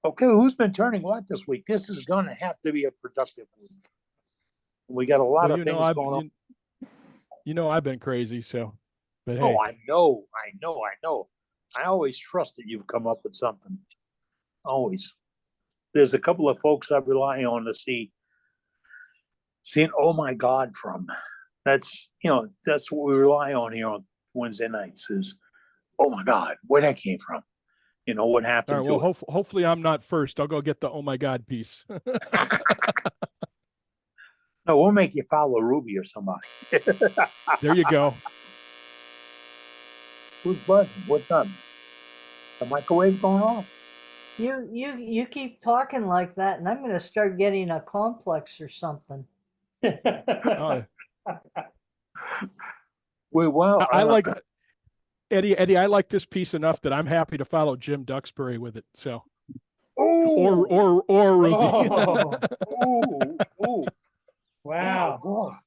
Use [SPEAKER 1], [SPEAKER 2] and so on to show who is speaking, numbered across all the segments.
[SPEAKER 1] Okay, who's been turning what this week? This is going to have to be a productive week. We got a lot
[SPEAKER 2] Well,
[SPEAKER 1] of things going on.
[SPEAKER 2] I've been crazy, so. But hey.
[SPEAKER 1] Oh, I know. I always trust that you've come up with something. Always. There's a couple of folks I rely on to see an oh my God from. That's what we rely on here on Wednesday nights is, oh my God, where that came from. What happened
[SPEAKER 2] to
[SPEAKER 1] it.
[SPEAKER 2] Hopefully I'm not first. I'll go get the oh my God piece.
[SPEAKER 1] No, we'll make you follow Ruby or somebody.
[SPEAKER 2] There you go.
[SPEAKER 1] Who's buzzing? What's up? The microwave going off?
[SPEAKER 3] You keep talking like that, and I'm going to start getting a complex or something.
[SPEAKER 1] Well,
[SPEAKER 2] I like Eddie. I like this piece enough that I'm happy to follow Jim Duxbury with it. So, or Ruby.
[SPEAKER 1] Wow.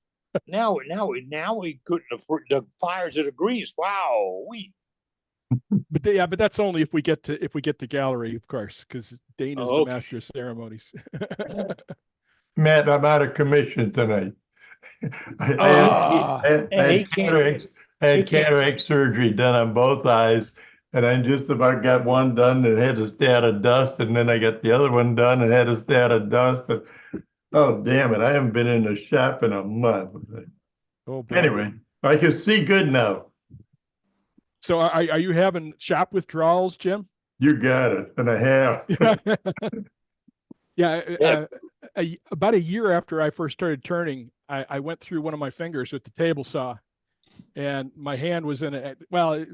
[SPEAKER 1] Now we couldn't afford the fires of degrees. Wow.
[SPEAKER 2] But that's only if we get to gallery, of course, because Dana's the master of ceremonies.
[SPEAKER 4] Matt, I'm out of commission tonight. I had cataract surgery done on both eyes, and I just about got one done and had to stay out of dust, and then I got the other one done and had to stay out of dust. And, oh, damn it, I haven't been in the shop in a month. Anyway, I can see good now.
[SPEAKER 2] So are you having shop withdrawals, Jim?
[SPEAKER 4] You got it, and I have.
[SPEAKER 2] Yeah. About a year after I first started turning, I went through one of my fingers with the table saw, and my hand was in it. Well,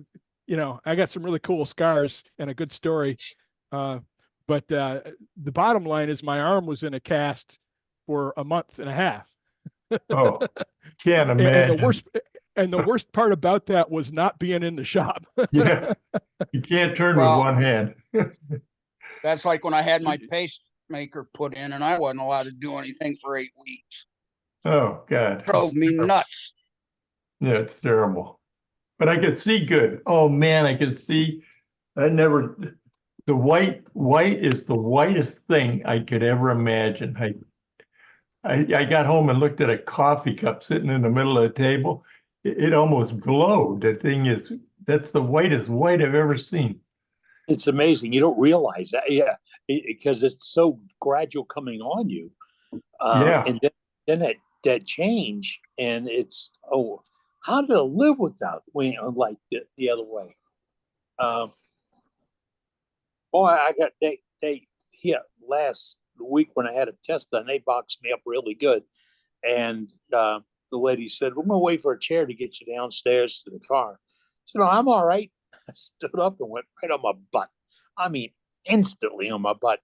[SPEAKER 2] I got some really cool scars and a good story. But the bottom line is my arm was in a cast for a month and a half.
[SPEAKER 4] Oh, can't imagine.
[SPEAKER 2] And the worst part about that was not being in the shop.
[SPEAKER 4] Yeah, you can't turn with one hand.
[SPEAKER 5] That's like when I had my pacemaker put in and I wasn't allowed to do anything for 8 weeks.
[SPEAKER 4] Oh, God.
[SPEAKER 5] It drove me nuts.
[SPEAKER 4] Yeah, it's terrible. But I could see good. Oh, man, I could see. The white is the whitest thing I could ever imagine. I got home and looked at a coffee cup sitting in the middle of the table. It almost glowed. That's the whitest white I've ever seen.
[SPEAKER 1] It's amazing. You don't realize that, because it's so gradual coming on you. And then that change, and it's how did I live without like the other way? I got they last week when I had a test done, they boxed me up really good, and the lady said, "We're gonna wait for a chair to get you downstairs to the car." I said, "No, I'm all right." I stood up and went right on my butt. I mean, instantly on my butt.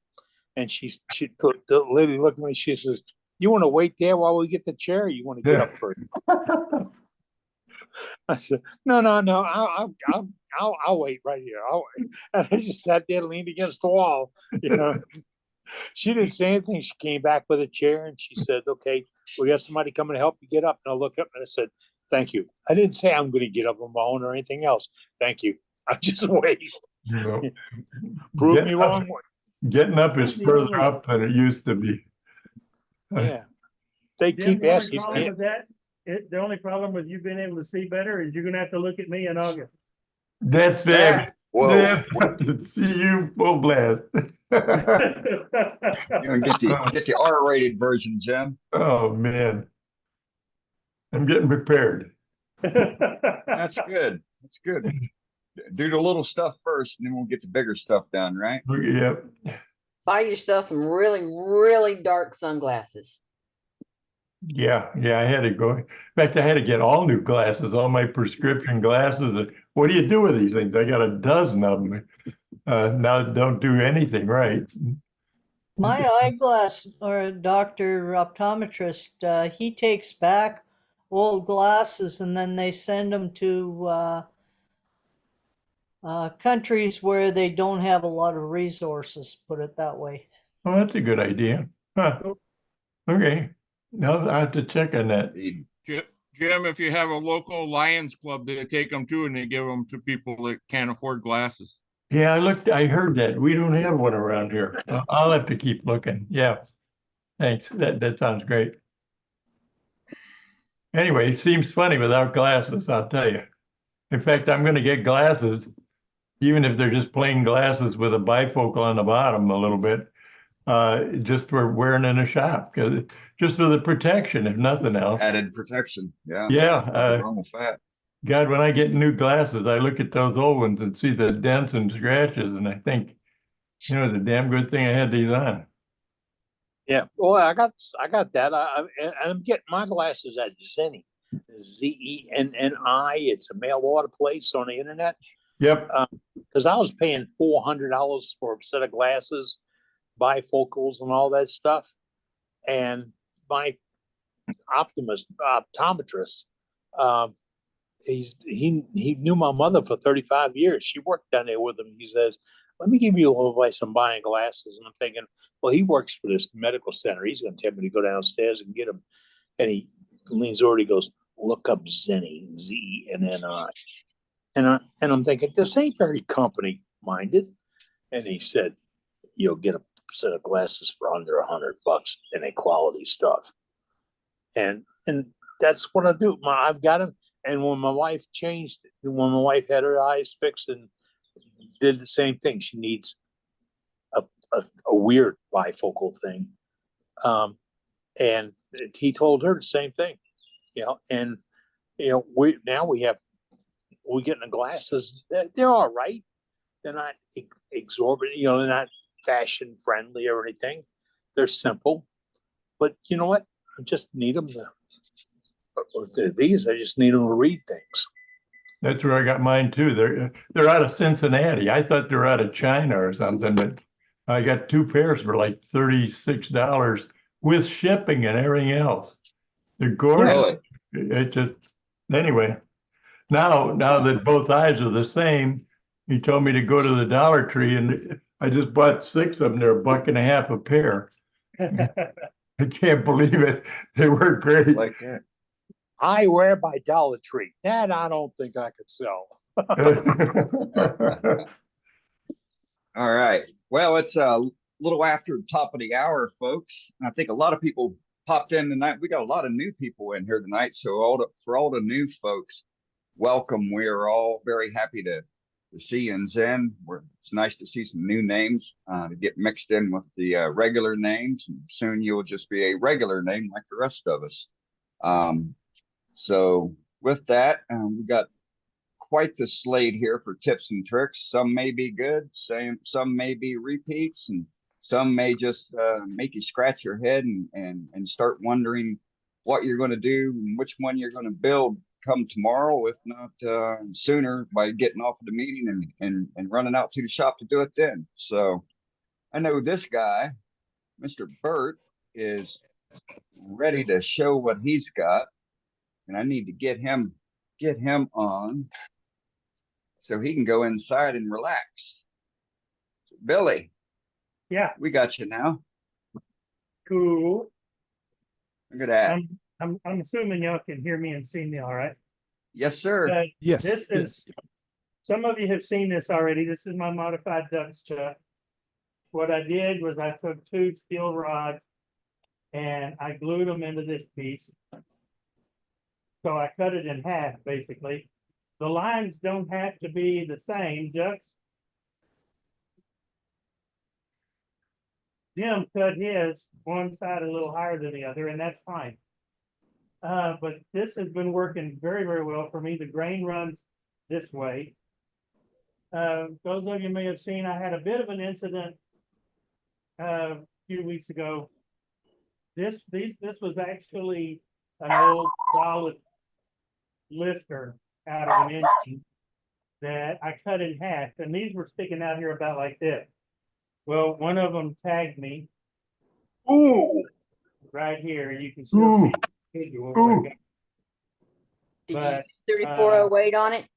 [SPEAKER 1] And the lady looked at me. She says, "You want to wait there while we get the chair? Or you want to get up first?" I said, "No. I'll wait right here." And I just sat there, leaned against the wall. She didn't say anything. She came back with a chair and she said, "Okay, we got somebody coming to help you get up." And I looked up and I said, "Thank you." I didn't say I'm going to get up on my own or anything else. Thank you. I just wait. Prove me wrong.
[SPEAKER 4] Getting up is further up than it used to be.
[SPEAKER 1] Yeah. They keep asking me.
[SPEAKER 6] The only problem with you being able to see better is you're going to have to look at me in August.
[SPEAKER 4] That's fair. See you full blast.
[SPEAKER 7] You're gonna get the R-rated version, Jim.
[SPEAKER 4] Oh man, I'm getting prepared.
[SPEAKER 7] That's good. That's good. Do the little stuff first, and then we'll get the bigger stuff done, right?
[SPEAKER 4] Yep.
[SPEAKER 8] Buy yourself some really, really dark sunglasses.
[SPEAKER 4] Yeah, I had to go. In fact, I had to get all new glasses, all my prescription glasses. What do you do with these things? I got a dozen of them. Now don't do anything right.
[SPEAKER 3] My eyeglass or doctor optometrist, he takes back old glasses and then they send them to countries where they don't have a lot of resources, put it that way.
[SPEAKER 4] Oh, that's a good idea. Huh. Okay. Now I have to check on that.
[SPEAKER 9] Jim, if you have a local Lions Club, they take them too, and they give them to people that can't afford glasses.
[SPEAKER 4] Yeah, I heard that. We don't have one around here. I'll have to keep looking. Yeah. Thanks. That sounds great. Anyway, it seems funny without glasses, I'll tell you. In fact, I'm going to get glasses, even if they're just plain glasses with a bifocal on the bottom a little bit, just for wearing in a shop, because just for the protection, if nothing else.
[SPEAKER 7] Added protection. Yeah.
[SPEAKER 4] Yeah.
[SPEAKER 7] Nothing wrong with that.
[SPEAKER 4] God, when I get new glasses, I look at those old ones and see the dents and scratches, and I think, you know, it's a damn good thing I had these on.
[SPEAKER 1] Yeah, well, I got that. I'm getting my glasses at Zenni, Zenni. It's a mail order place on the internet.
[SPEAKER 4] Yep.
[SPEAKER 1] Because I was paying $400 for a set of glasses, bifocals, and all that stuff. And my optometrist, he knew my mother for 35 years. She worked down there with him. He says, "Let me give you a little advice on buying glasses." And I'm thinking, well, he works for this medical center. He's going to tell me to go downstairs and get them. And he leans over. He goes, "Look up Zenni, Zenni." And I'm thinking, this ain't very company minded. And he said, "You'll get a set of glasses for under $100 and a quality stuff." And that's what I do. I've got them. And when my wife when my wife had her eyes fixed and did the same thing, she needs a weird bifocal thing. And he told her the same thing, you know, and, you know, we're getting the glasses. They're all right. They're not exorbitant, you know, they're not fashion friendly or anything. They're simple, but you know what? I just need them these, I just need them to read things.
[SPEAKER 4] That's where I got mine too. They're out of Cincinnati. I thought they were out of China or something, but I got two pairs for like $36 with shipping and everything else. They're gorgeous. It just anyway. Now that both eyes are the same, he told me to go to the Dollar Tree, and I just bought 6 of them. They're $1.50 a pair. I can't believe it. They were great.
[SPEAKER 7] Like that.
[SPEAKER 1] Eyewear by Dollar Tree. That I don't think I could sell.
[SPEAKER 7] All right. Well, it's a little after the top of the hour, folks. And I think a lot of people popped in tonight. We got a lot of new people in here tonight. So for all the new folks, welcome. We are all very happy to see you in Zen. It's nice to see some new names to get mixed in with the regular names. And soon you'll just be a regular name like the rest of us. So with that, we got quite the slate here for tips and tricks. Some may be good, some may be repeats, and some may just make you scratch your head and start wondering what you're going to do and which one you're going to build come tomorrow, if not sooner, by getting off of the meeting and running out to the shop to do it then. So I know this guy, Mr. Burt, is ready to show what he's got, and I need to get him on so he can go inside and relax. So Billy.
[SPEAKER 6] Yeah.
[SPEAKER 7] We got you now.
[SPEAKER 6] Cool.
[SPEAKER 7] Look at that.
[SPEAKER 6] I'm assuming y'all can hear me and see me all right.
[SPEAKER 7] Yes, sir.
[SPEAKER 2] Yes.
[SPEAKER 6] This is, some of you have seen this already. This is my modified ducks chuck. What I did was I took 2 steel rods and I glued them into this piece. So I cut it in half, basically. The lines don't have to be the same. Jim cut his one side a little higher than the other, and that's fine. But this has been working very, very well for me. The grain runs this way. Those of you may have seen, I had a bit of an incident a few weeks ago. This was actually an old solid lifter out of an engine that I cut in half, and these were sticking out here about like this. Well, one of them tagged me.
[SPEAKER 1] Ooh.
[SPEAKER 6] Right here, and you can still see the figure.
[SPEAKER 8] Did you use 3408 on it?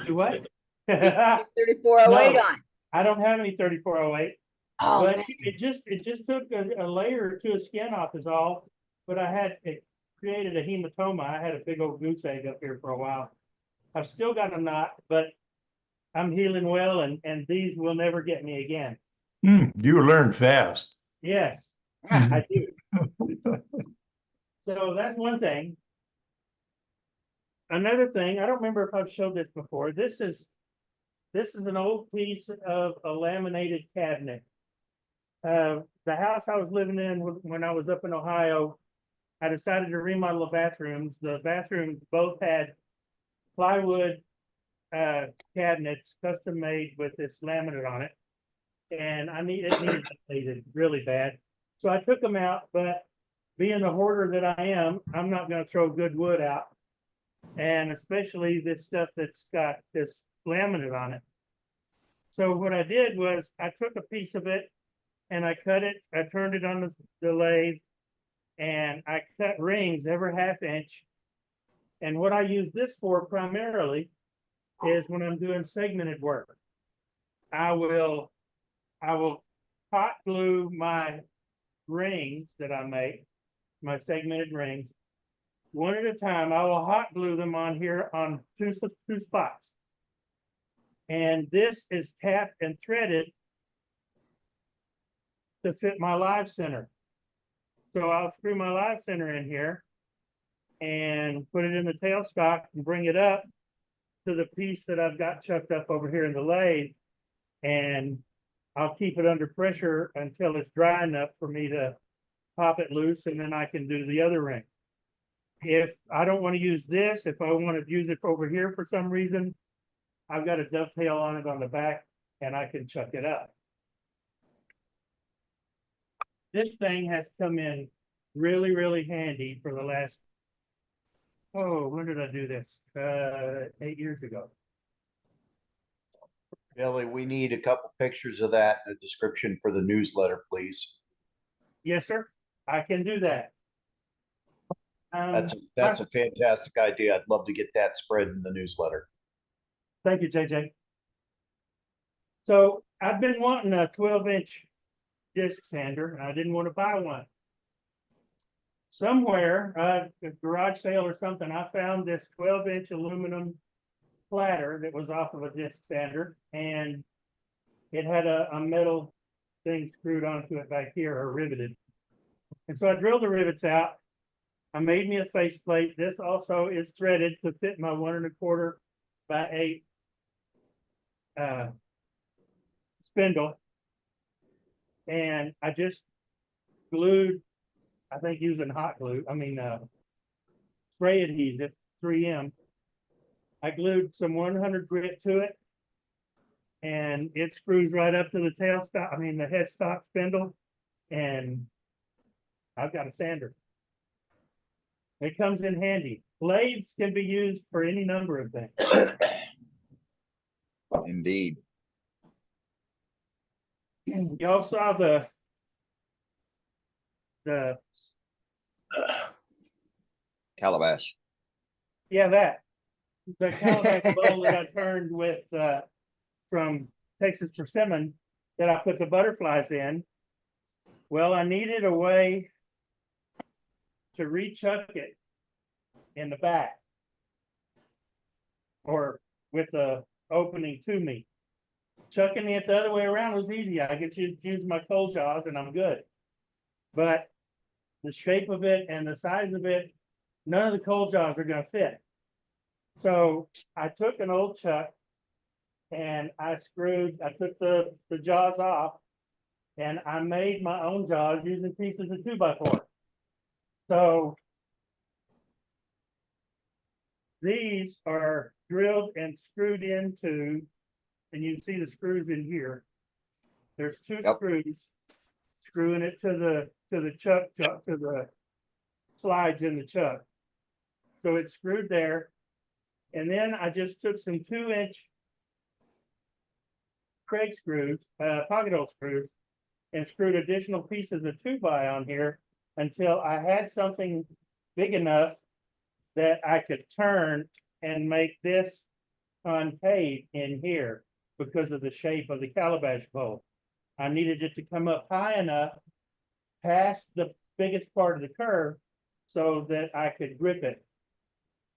[SPEAKER 6] Do what?
[SPEAKER 8] Did you use 3408 on it?
[SPEAKER 6] I don't have any 3408.
[SPEAKER 8] Oh,
[SPEAKER 6] but
[SPEAKER 8] man.
[SPEAKER 6] it just took a layer or two of skin off is all. But it created a hematoma. I had a big old goose egg up here for a while. I've still got a knot, but I'm healing well, and these will never get me again.
[SPEAKER 4] You learn fast.
[SPEAKER 6] Yes, I do. So that's one thing. Another thing, I don't remember if I've showed this before. This is an old piece of a laminated cabinet. The house I was living in when I was up in Ohio, I decided to remodel the bathrooms. The bathrooms both had plywood cabinets, custom made with this laminate on it, and it needed updated really bad. So I took them out, but being the hoarder that I am, I'm not going to throw good wood out, and especially this stuff that's got this laminate on it. So what I did was I took a piece of it and I cut it. I turned it on the lathe, and I cut rings every half-inch. And what I use this for primarily is when I'm doing segmented work. I will hot glue my rings that I make, my segmented rings, one at a time. I will hot glue them on here on two spots. And this is tapped and threaded to fit my live center. So I'll screw my live center in here and put it in the tailstock and bring it up to the piece that I've got chucked up over here in the lathe. And I'll keep it under pressure until it's dry enough for me to pop it loose, and then I can do the other ring. If I don't want to use this, if I want to use it over here for some reason, I've got a dovetail on it on the back and I can chuck it up. This thing has come in really, really handy for the last, when did I do this? 8 years ago.
[SPEAKER 10] Billy, we need a couple pictures of that and a description for the newsletter, please.
[SPEAKER 6] Yes, sir. I can do that.
[SPEAKER 10] That's a fantastic idea. I'd love to get that spread in the newsletter.
[SPEAKER 6] Thank you, JJ. So I've been wanting a 12-inch disc sander, and I didn't want to buy one. Somewhere, a garage sale or something, I found this 12-inch aluminum platter that was off of a disc sander, and it had a metal thing screwed onto it back here, or riveted. And so I drilled the rivets out. I made me a faceplate. This also is threaded to fit my 1 1/4 by 8 spindle. And I just glued, I think using hot glue, spray adhesive, 3M. I glued some 100 grit to it, and it screws right up to the tailstock, the headstock spindle, and I've got a sander. It comes in handy. Blades can be used for any number of things.
[SPEAKER 7] Indeed.
[SPEAKER 6] Y'all saw the
[SPEAKER 7] Calabash.
[SPEAKER 6] yeah, the calabash bowl that I turned with from Texas Persimmon that I put the butterflies in. Well, I needed a way to rechuck it in the back, or with the opening to me. Chucking it the other way around was easy. I could just use my cold jaws and I'm good. But the shape of it and the size of it, none of the cold jaws are going to fit. So I took an old chuck and I took the jaws off, and I made my own jaws using pieces of 2x4. So these are drilled and screwed into, and you can see the screws in here. There's two screws screwing it to the chuck, to the slides in the chuck. So it's screwed there. And then I just took some 2-inch Craig screws, pocket hole screws, and screwed additional pieces of 2x on here until I had something big enough that I could turn and make this concave in here because of the shape of the calabash bowl. I needed it to come up high enough past the biggest part of the curve so that I could grip it.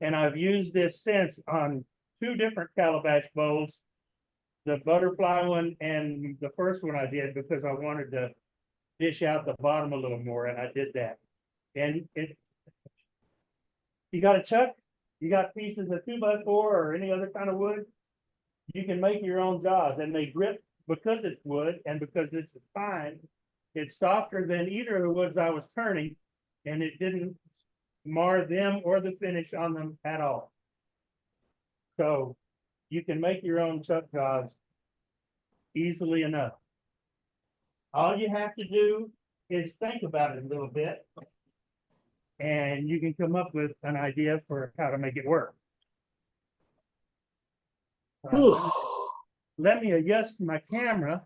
[SPEAKER 6] And I've used this since on 2 different calabash bowls the butterfly one and the first one I did because I wanted to dish out the bottom a little more, and I did that. And you got a chuck, you got pieces of 2x4 or any other kind of wood, you can make your own jaws, and they grip because it's wood and because it's fine. It's softer than either of the woods I was turning, and it didn't mar them or the finish on them at all. So you can make your own chuck jaws easily enough. All you have to do is think about it a little bit, and you can come up with an idea for how to make it work. Let me adjust my camera.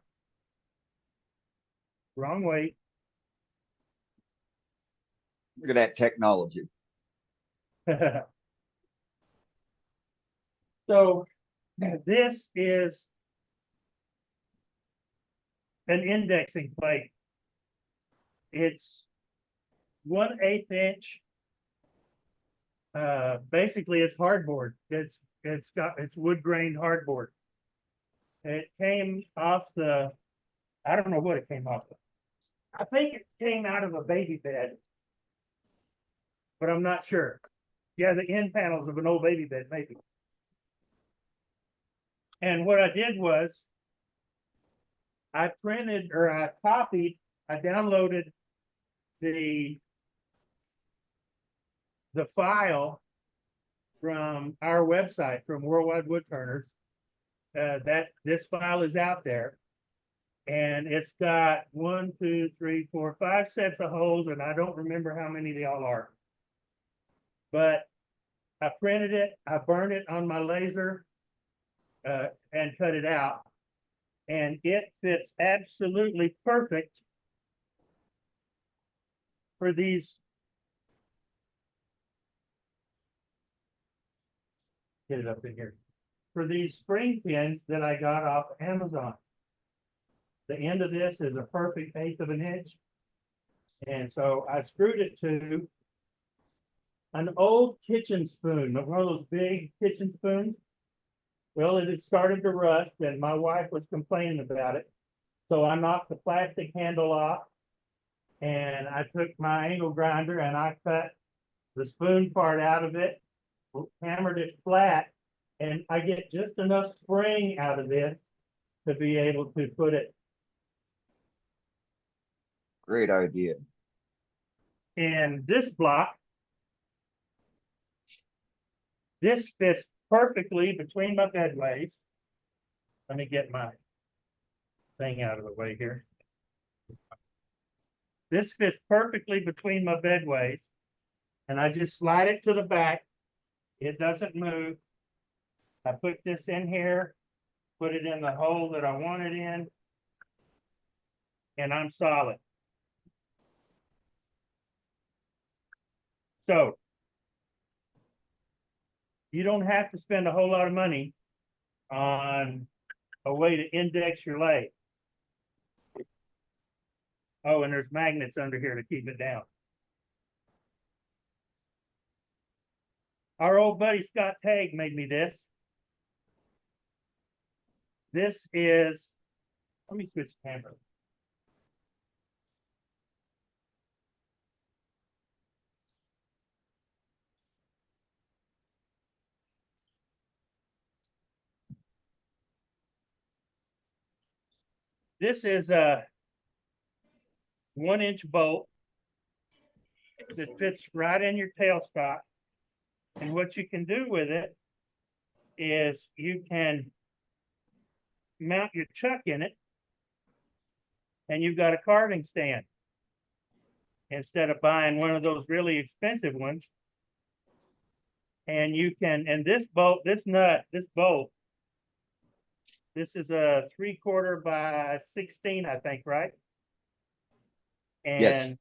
[SPEAKER 6] Wrong way.
[SPEAKER 7] Look at that technology.
[SPEAKER 6] So this is an indexing plate. It's 1/8 inch. Basically it's hardboard. It's wood grain hardboard. It came off the, I don't know what it came off of. I think it came out of a baby bed, but I'm not sure. Yeah, the end panels of an old baby bed, maybe. And what I did was I printed, or I downloaded the file from our website, from Worldwide Woodturners. This file is out there, and it's got 1, 2, 3, 4, 5 sets of holes, and I don't remember how many they all are. But I printed it, I burned it on my laser, and cut it out, and it fits absolutely perfect for these. Get it up in here. For these spring pins that I got off Amazon. The end of this is a perfect 1/8 of an inch. And so I screwed it to an old kitchen spoon, one of those big kitchen spoons. Well, it had started to rust, and my wife was complaining about it. So I knocked the plastic handle off, and I took my angle grinder and I cut the spoon part out of it, hammered it flat, and I get just enough spring out of this to be able to put it
[SPEAKER 7] Great idea.
[SPEAKER 6] in this block. This fits perfectly between my bedways. Let me get my thing out of the way here. This fits perfectly between my bedways, and I just slide it to the back. It doesn't move. I put this in here, put it in the hole that I want it in, and I'm solid. So you don't have to spend a whole lot of money on a way to index your lathe. Oh, and there's magnets under here to keep it down. Our old buddy Scott Tagg made me this. This is, let me switch cameras. This is a 1-inch bolt that fits right in your tailstock. And what you can do with it is you can mount your chuck in it, and you've got a carving stand instead of buying one of those really expensive ones. And you can, and this bolt, this bolt, this is a 3/4 by 16, I think, right? And
[SPEAKER 7] Yes.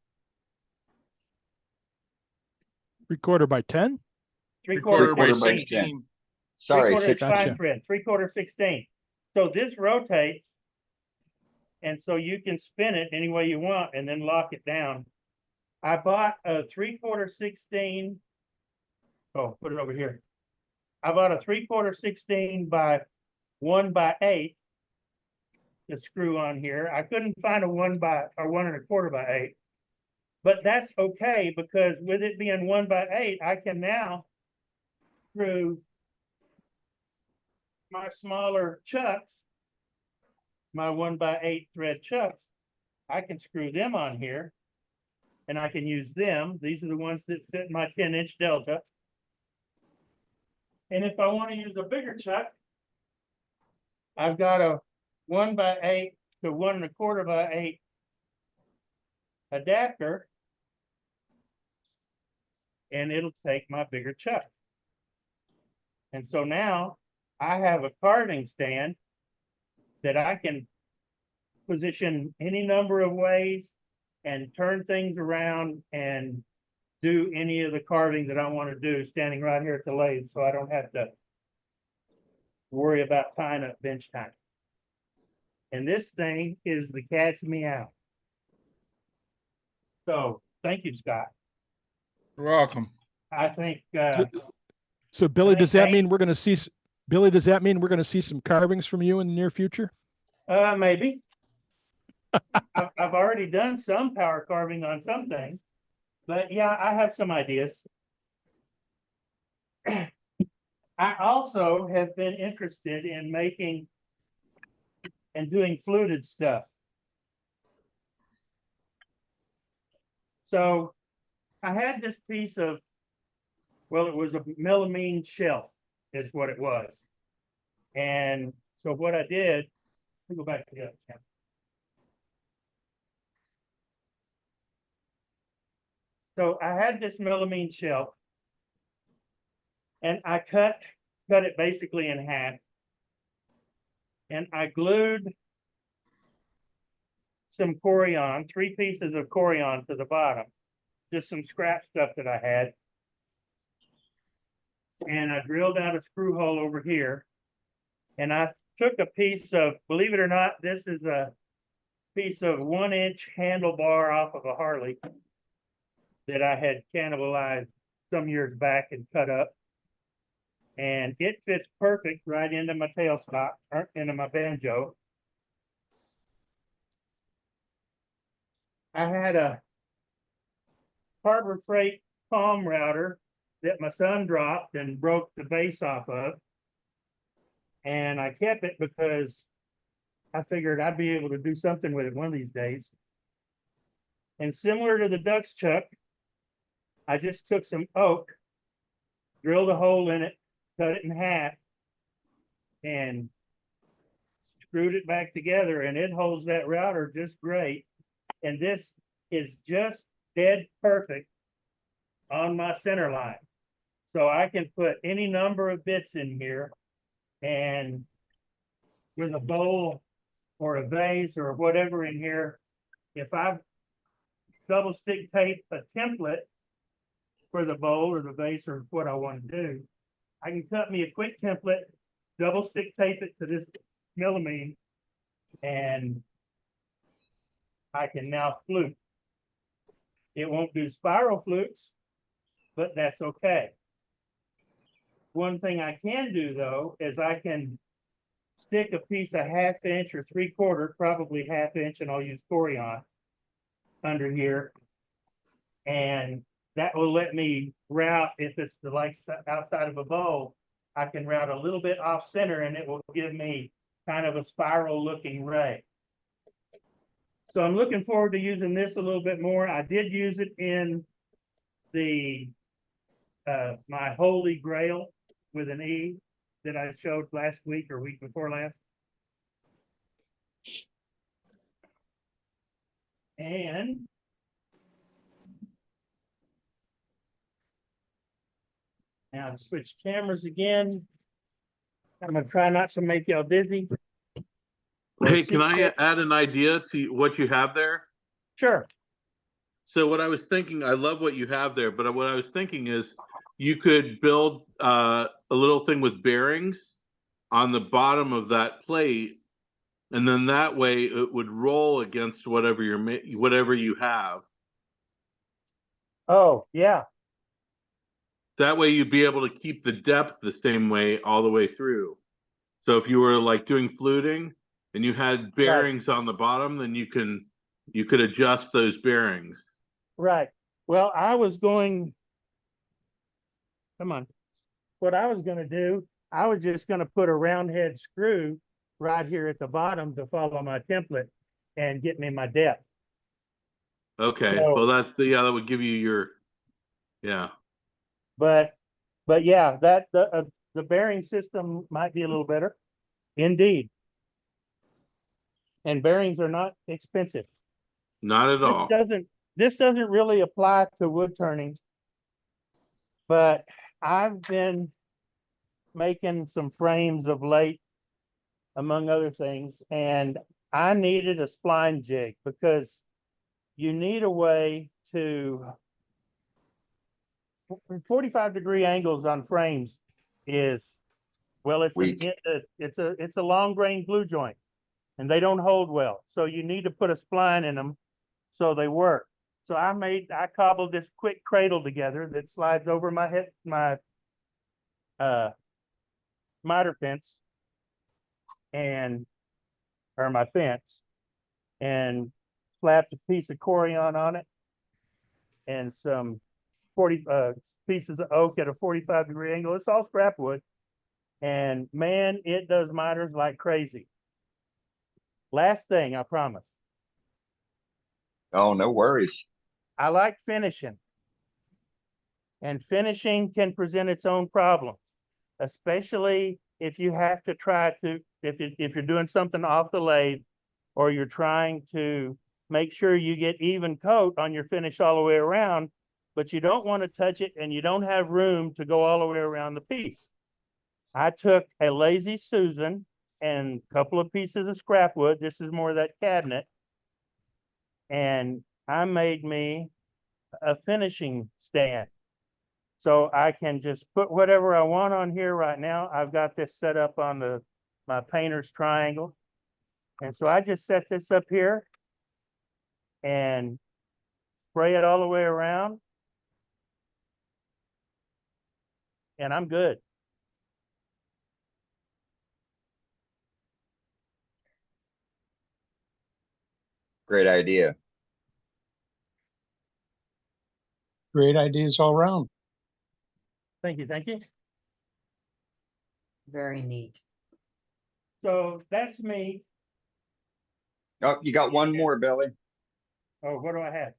[SPEAKER 2] 3/4 by 10.
[SPEAKER 6] 3/4
[SPEAKER 9] by
[SPEAKER 7] 3/4 by
[SPEAKER 9] 16.
[SPEAKER 7] Sorry,
[SPEAKER 6] 3/4
[SPEAKER 7] 16.
[SPEAKER 2] Gotcha.
[SPEAKER 6] fine thread, 3/4 16. So this rotates, and so you can spin it any way you want and then lock it down. I bought a 3/4 16. Oh, put it over here. I bought a 3/4 16 by 1 by 8 the screw on here. I couldn't find a 1 1/4 by 8, but that's okay because with it being 1 by 8, I can now screw my smaller chucks, my 1 by 8 thread chucks. I can screw them on here and I can use them. These are the ones that fit in my 10-inch Delta. And if I want to use a bigger chuck, I've got a 1 by 8 to 1 1/4 by 8 adapter, and it'll take my bigger chuck. And so now I have a carving stand that I can position any number of ways and turn things around and do any of the carving that I want to do standing right here at the lathe, so I don't have to worry about tying up bench time. And this thing is the cat's meow. So thank you, Scott.
[SPEAKER 9] You're welcome.
[SPEAKER 6] I think
[SPEAKER 2] So Billy,
[SPEAKER 6] think
[SPEAKER 2] does that
[SPEAKER 6] they-
[SPEAKER 2] mean we're going to see? Billy, does that mean we're going to see some carvings from you in the near future?
[SPEAKER 6] maybe. I've already done some power carving on some things, but yeah, I have some ideas. I also have been interested in making and doing fluted stuff. So I had this piece of, well, it was a melamine shelf is what it was. And so what I did, let me go back to the other camera. So I had this melamine shelf and I cut it basically in half. And I glued some Corian, 3 pieces of Corian to the bottom, just some scrap stuff that I had. And I drilled out a screw hole over here. And I took a piece of, believe it or not, this is a piece of 1-inch handlebar off of a Harley that I had cannibalized some years back and cut up. And it fits perfect right into my tailstock, or into my banjo. I had a Harbor Freight palm router that my son dropped and broke the base off of. And I kept it because I figured I'd be able to do something with it one of these days. And similar to the Ducks chuck, I just took some oak, drilled a hole in it, cut it in half, and screwed it back together, and it holds that router just great. And this is just dead perfect on my center line. So I can put any number of bits in here, and with a bowl or a vase or whatever in here, if I've double stick tape a template for the bowl or the vase or what I want to do, I can cut me a quick template, double stick tape it to this melamine, and I can now flute. It won't do spiral flutes, but that's okay. One thing I can do though is I can stick a piece of 1/2 inch or 3/4, probably 1/2 inch, and I'll use Corian under here, and that will let me route, if it's the like outside of a bowl, I can route a little bit off center and it will give me kind of a spiral looking ray. So I'm looking forward to using this a little bit more. I did use it in the my Holy Grail with an E that I showed last week or week before last. And now to switch cameras again. I'm gonna try not to make y'all dizzy.
[SPEAKER 11] Hey, can I add an idea to what you have there?
[SPEAKER 6] Sure.
[SPEAKER 11] So what I was thinking, I love what you have there, but what I was thinking is you could build a little thing with bearings on the bottom of that plate, and then that way it would roll against whatever you have.
[SPEAKER 6] Oh, yeah.
[SPEAKER 11] That way you'd be able to keep the depth the same way all the way through. So if you were like doing fluting, and you had bearings on the bottom, then you could adjust those bearings.
[SPEAKER 6] Right. Well, I was going, come on. What I was going to do, I was just going to put a round head screw right here at the bottom to follow my template and get me my depth.
[SPEAKER 11] Okay.
[SPEAKER 6] So-
[SPEAKER 11] Well, that would give you your, yeah.
[SPEAKER 6] But yeah, that the bearing system might be a little better, indeed. And bearings are not expensive.
[SPEAKER 11] Not at all.
[SPEAKER 6] This doesn't really apply to wood turning, but I've been making some frames of late, among other things, and I needed a spline jig because you need a way to 45-degree angles on frames is, well, it's a long grain glue joint and they don't hold well. So you need to put a spline in them so they work. So I cobbled this quick cradle together that slides over my miter fence or my fence, and slapped a piece of corian on it and some 40 pieces of oak at a 45-degree angle. It's all scrap wood. And man, it does miters like crazy. Last thing, I promise.
[SPEAKER 7] Oh, no worries.
[SPEAKER 6] I like finishing. And finishing can present its own problems, especially if you have to try to, if you're doing something off the lathe, or you're trying to make sure you get even coat on your finish all the way around, but you don't want to touch it and you don't have room to go all the way around the piece. I took a Lazy Susan and a couple of pieces of scrap wood. This is more of that cabinet. And I made me a finishing stand. So I can just put whatever I want on here right now. I've got this set up on my painter's triangle. And so I just set this up here and spray it all the way around. And I'm good.
[SPEAKER 7] Great idea.
[SPEAKER 1] Great ideas all around.
[SPEAKER 6] Thank you. Thank you.
[SPEAKER 8] Very neat.
[SPEAKER 6] So that's me.
[SPEAKER 7] Oh, you got one more, Billy.
[SPEAKER 6] Oh, what do I have?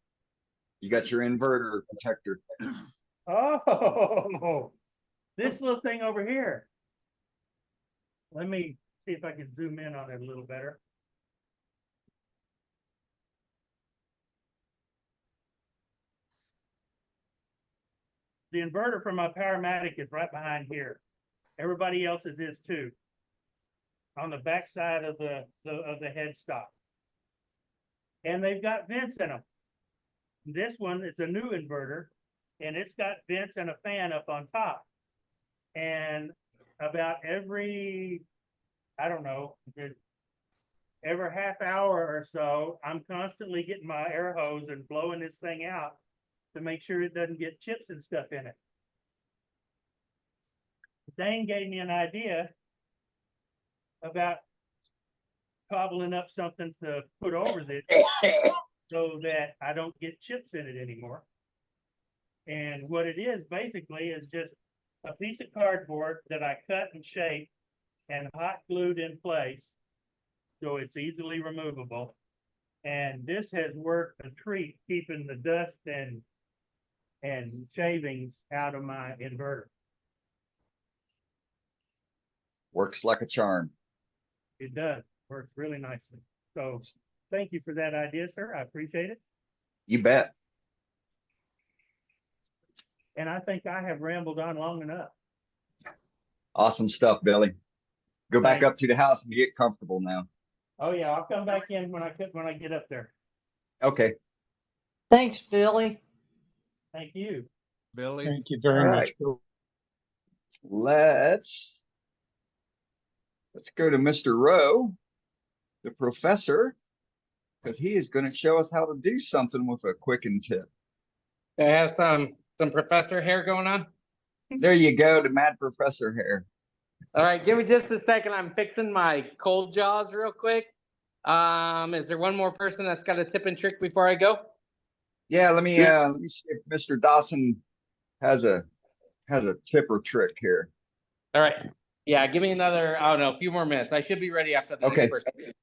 [SPEAKER 7] You got your inverter protector.
[SPEAKER 6] Oh, this little thing over here. Let me see if I can zoom in on it a little better. The inverter for my Powermatic is right behind here. Everybody else's is too. On the back side of the headstock. And they've got vents in them. This one is a new inverter, and it's got vents and a fan up on top. And about every, I don't know, every half hour or so, I'm constantly getting my air hose and blowing this thing out to make sure it doesn't get chips and stuff in it. Dane gave me an idea about cobbling up something to put over this so that I don't get chips in it anymore. And what it is basically is just a piece of cardboard that I cut and shaped and hot glued in place so it's easily removable. And this has worked a treat, keeping the dust and shavings out of my inverter.
[SPEAKER 7] Works like a charm.
[SPEAKER 6] It does. Works really nicely. So thank you for that idea, sir. I appreciate it.
[SPEAKER 7] You bet.
[SPEAKER 6] And I think I have rambled on long enough.
[SPEAKER 7] Awesome stuff, Billy. Go back
[SPEAKER 6] Thanks.
[SPEAKER 7] up to the house and get comfortable now.
[SPEAKER 6] Oh yeah, I'll come back in when I get up there.
[SPEAKER 7] Okay.
[SPEAKER 3] Thanks, Billy.
[SPEAKER 6] Thank you.
[SPEAKER 9] Billy.
[SPEAKER 1] Thank you very
[SPEAKER 7] All
[SPEAKER 1] much.
[SPEAKER 7] right. Let's go to Mr. Rowe, the professor, because he is going to show us how to do something with a quicken tip.
[SPEAKER 12] I have some professor hair going on.
[SPEAKER 7] There you go, the mad professor hair.
[SPEAKER 12] All right, give me just a second. I'm fixing my cold jaws real quick. Is there one more person that's got a tip and trick before I go?
[SPEAKER 7] Yeah, let me see if Mr. Dawson has a tip or trick here.
[SPEAKER 12] All right. Yeah, give me another, I don't know, a few more minutes. I should be ready after the
[SPEAKER 7] Okay.
[SPEAKER 12] next person.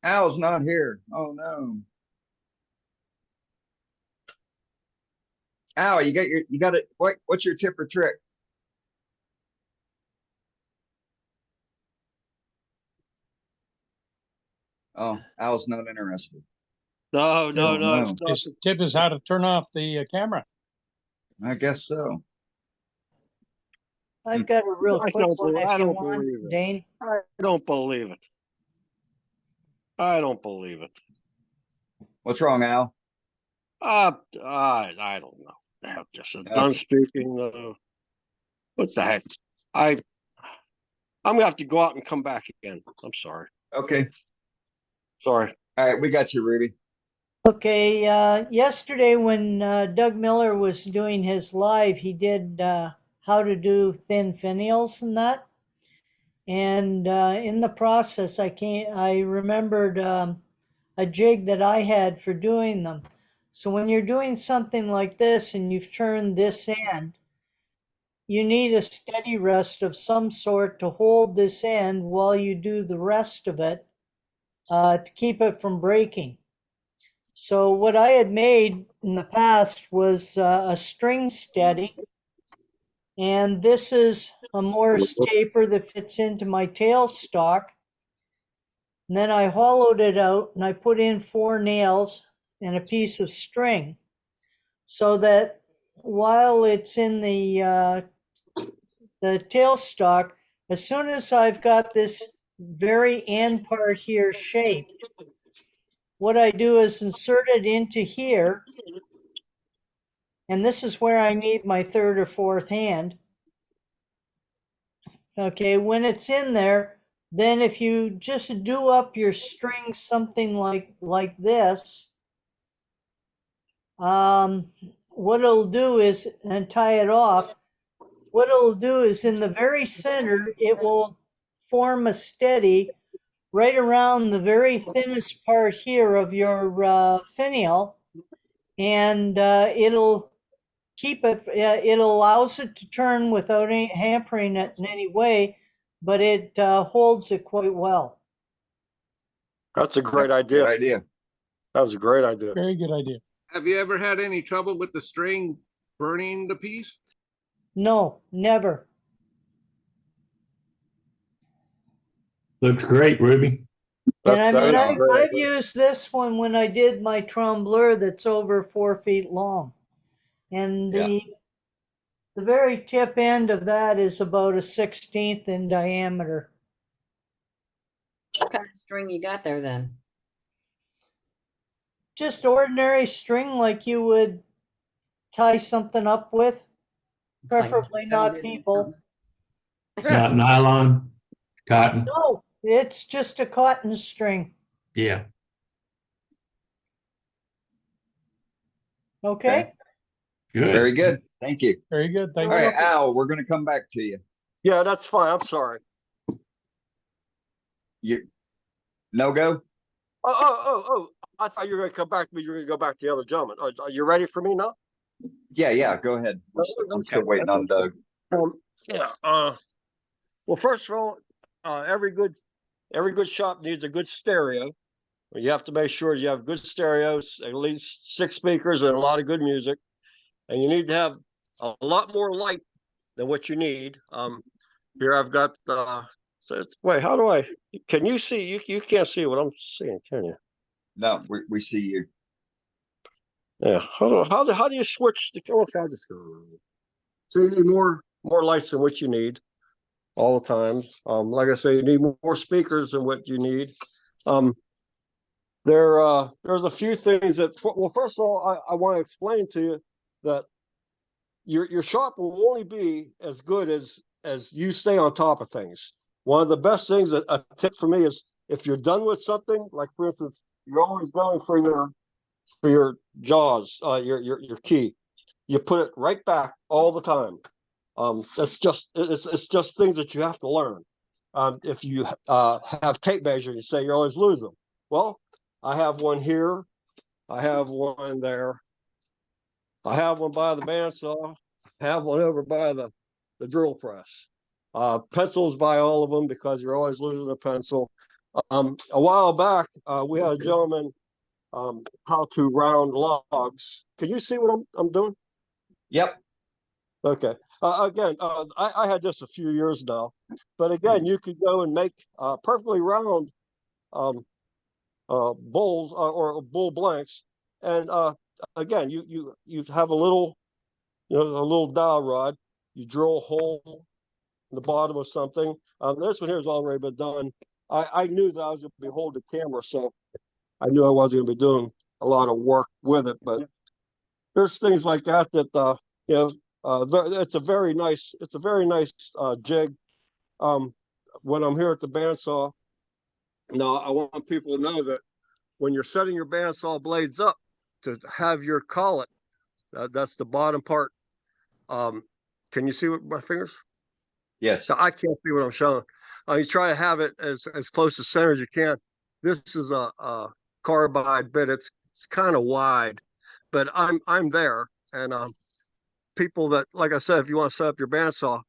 [SPEAKER 7] Al's not here. Oh no. Al, you got it. What's your tip or trick? Oh, Al's not interested.
[SPEAKER 13] No.
[SPEAKER 9] His tip is how to turn off the camera.
[SPEAKER 7] I guess so.
[SPEAKER 3] I've got a real
[SPEAKER 13] I
[SPEAKER 3] quick
[SPEAKER 13] don't
[SPEAKER 3] one
[SPEAKER 13] believe-
[SPEAKER 3] if
[SPEAKER 13] I
[SPEAKER 3] you
[SPEAKER 13] don't
[SPEAKER 3] want,
[SPEAKER 13] believe it.
[SPEAKER 3] Dane.
[SPEAKER 13] I don't believe it. I don't believe it.
[SPEAKER 7] What's wrong, Al?
[SPEAKER 13] I don't know. The heck, just done speaking. What the heck? I'm gonna have to go out and come back again. I'm sorry.
[SPEAKER 7] Okay.
[SPEAKER 13] Sorry.
[SPEAKER 7] All right, we got you, Ruby.
[SPEAKER 3] Okay, yesterday when Doug Miller was doing his live, he did how to do thin finials and that. And in the process, I remembered a jig that I had for doing them. So when you're doing something like this and you've turned this end, you need a steady rest of some sort to hold this end while you do the rest of it to keep it from breaking. So what I had made in the past was a string steady, and this is a Morse taper that fits into my tailstock. And then I hollowed it out and I put in 4 nails and a piece of string so that while it's in the tailstock, as soon as I've got this very end part here shaped, what I do is insert it into here, and this is where I need my 3rd or 4th hand. Okay, when it's in there, then if you just do up your string something like this, what it'll do is, and tie it off, what it'll do is in the very center, it will form a steady right around the very thinnest part here of your finial, and it'll keep it, it allows it to turn without hampering it in any way, but it holds it quite well.
[SPEAKER 13] That's a great idea.
[SPEAKER 7] Good idea.
[SPEAKER 13] That was a great idea.
[SPEAKER 9] Very good idea.
[SPEAKER 14] Have you ever had any trouble with the string burning the piece?
[SPEAKER 3] No, never.
[SPEAKER 15] Looks great, Ruby.
[SPEAKER 3] And I mean,
[SPEAKER 13] That is a great
[SPEAKER 3] I've
[SPEAKER 13] idea.
[SPEAKER 3] used this one when I did my trombleur that's over 4 feet long. And the very tip end of that is about a 1/16 in diameter.
[SPEAKER 8] What kind of string you got there then?
[SPEAKER 3] Just ordinary string like you would tie something up with, preferably not people.
[SPEAKER 15] Not nylon, cotton.
[SPEAKER 3] No, it's just a cotton string.
[SPEAKER 15] Yeah.
[SPEAKER 3] Okay?
[SPEAKER 15] Good.
[SPEAKER 7] Very good. Thank you.
[SPEAKER 9] Very good. Thank
[SPEAKER 7] All
[SPEAKER 9] you.
[SPEAKER 7] right, Al, we're going to come back to you.
[SPEAKER 13] Yeah, that's fine. I'm sorry.
[SPEAKER 7] You no go?
[SPEAKER 13] Oh. I thought you were going to come back to me. You were going to go back to the other gentleman. Are you ready for me now?
[SPEAKER 7] Yeah. Go ahead. I'm still waiting on Doug.
[SPEAKER 13] Yeah. Well, first of all, every good shop needs a good stereo. You have to make sure you have good stereos, at least 6 speakers and a lot of good music. And you need to have a lot more light than what you need. Here I've got wait, how do can you see? You can't see what I'm seeing, can you?
[SPEAKER 7] No, we see you.
[SPEAKER 13] Yeah. How do you switch the okay, I'll just go. So you need more lights than what you need all the time. Like I say, you need more speakers than what you need. There's a few things that, well, first of all, I want to explain to you that your shop will only be as good as you stay on top of things. One of the best things, a tip for me is if you're done with something, like for instance, you're always going for your jaws, your key, you put it right back all the time. It's just things that you have to learn. If you have tape measure, you say you always lose them. Well, I have one here. I have one there. I have one by the bandsaw. I have one over by the drill press. Pencils by all of them because you're always losing a pencil. A while back, we had a gentleman how to round logs. Can you see what I'm doing?
[SPEAKER 7] Yep.
[SPEAKER 13] Okay. Again, I had this a few years now, but again, you could go and make perfectly round bowls or bowl blanks, and again, you have a little dowel rod. You drill a hole in the bottom of something. This one here has already been done. I knew that I was going to be holding the camera, so I knew I wasn't going to be doing a lot of work with it. But there's things like that it's a very nice jig. When I'm here at the bandsaw, now I want people to know that when you're setting your bandsaw blades up to have your collet, that's the bottom part. Can you see what my fingers?
[SPEAKER 7] Yes.
[SPEAKER 13] So I can't see what I'm showing. You try to have it as close to center as you can. This is a carbide bit. It's kind of wide, but I'm there. And people that, like I said, if you want to set up your bandsaw,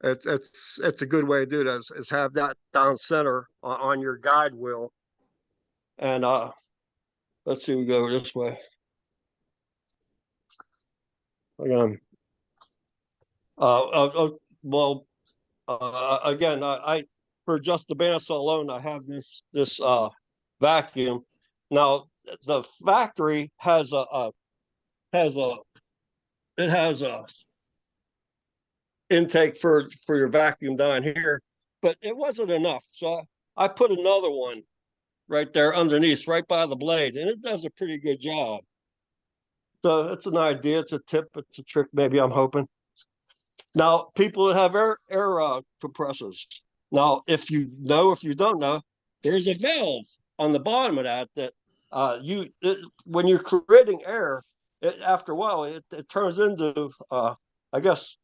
[SPEAKER 13] it's a good way to do that. Is have that down center on your guide wheel. And let's see, we go this way. Again, again, I for just the bandsaw alone, I have this vacuum. Now the factory has a intake for your vacuum down here, but it wasn't enough, so I put another one right there underneath, right by the blade, and it does a pretty good job. So it's an idea, it's a tip, it's a trick, maybe, I'm hoping. Now, people that have air compressors. Now, if you don't know, there's a valve on the bottom of that when you're creating air, after a while, it turns into, I guess,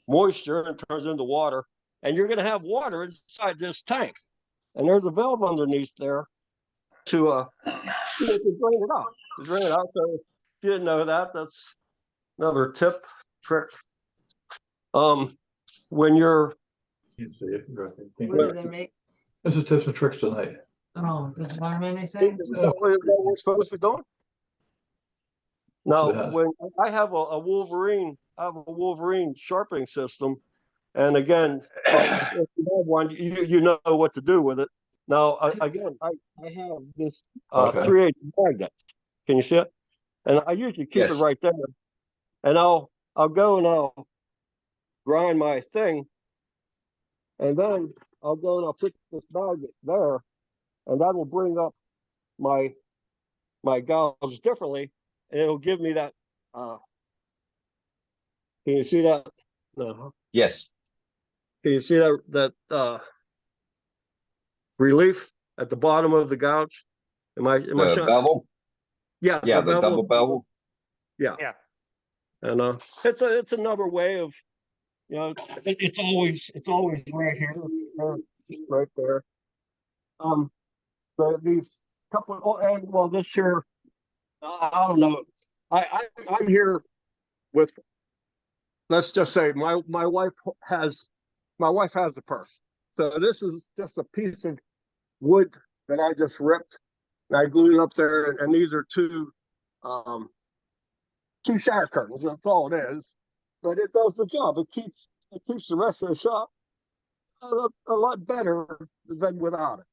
[SPEAKER 13] moisture and turns into water. And you're going to have water inside this tank. And there's a valve underneath there to drain it out. So if you didn't know that, that's another tip, trick. When you're
[SPEAKER 4] Can't see it.
[SPEAKER 3] What do they make?
[SPEAKER 4] This is tips and tricks tonight.
[SPEAKER 3] Oh, did you learn anything?
[SPEAKER 13] Is that what we're supposed to be doing? Now,
[SPEAKER 4] Yeah.
[SPEAKER 13] when I have a Wolverine, sharpening system, and again, if you have one, you know what to do with it. Now, again, I have this 3/8 magnet. Can you see it? And I usually keep it right there, and I'll go and I'll grind my thing, and then I'll go and I'll put this magnet there, and that will bring up my gauge differently, and it'll give me that. Can you see that? No.
[SPEAKER 7] Yes.
[SPEAKER 13] Can you see that relief at the bottom of the gouge? Am I showing?
[SPEAKER 7] Bevel?
[SPEAKER 13] Yeah.
[SPEAKER 7] Yeah, the double bevel.
[SPEAKER 13] Yeah. Yeah. And it's another way of, it's always right here, right there. These couple, and well, this year, I don't know. I'm here with, let's just say my wife has the purse. So this is just a piece of wood that I just ripped, and I glued it up there. And these are two shower curtains. That's all it is, but it does the job. It keeps the rest of the shop a lot better than without it.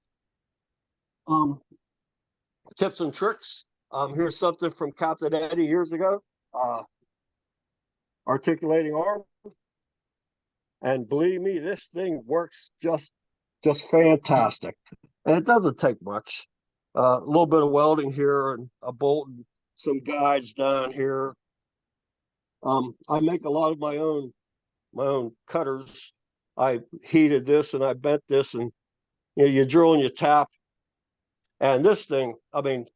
[SPEAKER 13] Tips and tricks. Here's something from Captain Eddie years ago. Articulating arm. And believe me, this thing works just fantastic. And it doesn't take much. A little bit of welding here and a bolt and some guides down here. I make a lot of my own cutters. I heated this and I bent this, and you drill and you tap. And this thing, I mean,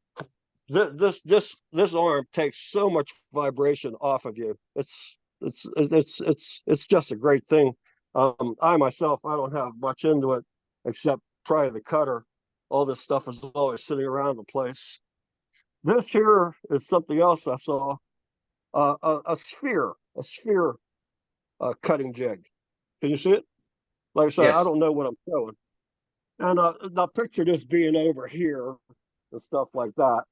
[SPEAKER 13] this arm takes so much vibration off of you. It's it's just a great thing. I myself, I don't have much into it except probably the cutter. All this stuff is always sitting around the place. This here is something else I saw. A sphere cutting jig. Can you see it? Like I said, I
[SPEAKER 7] Yes.
[SPEAKER 13] don't know what I'm showing. And now picture this being over here and stuff like that.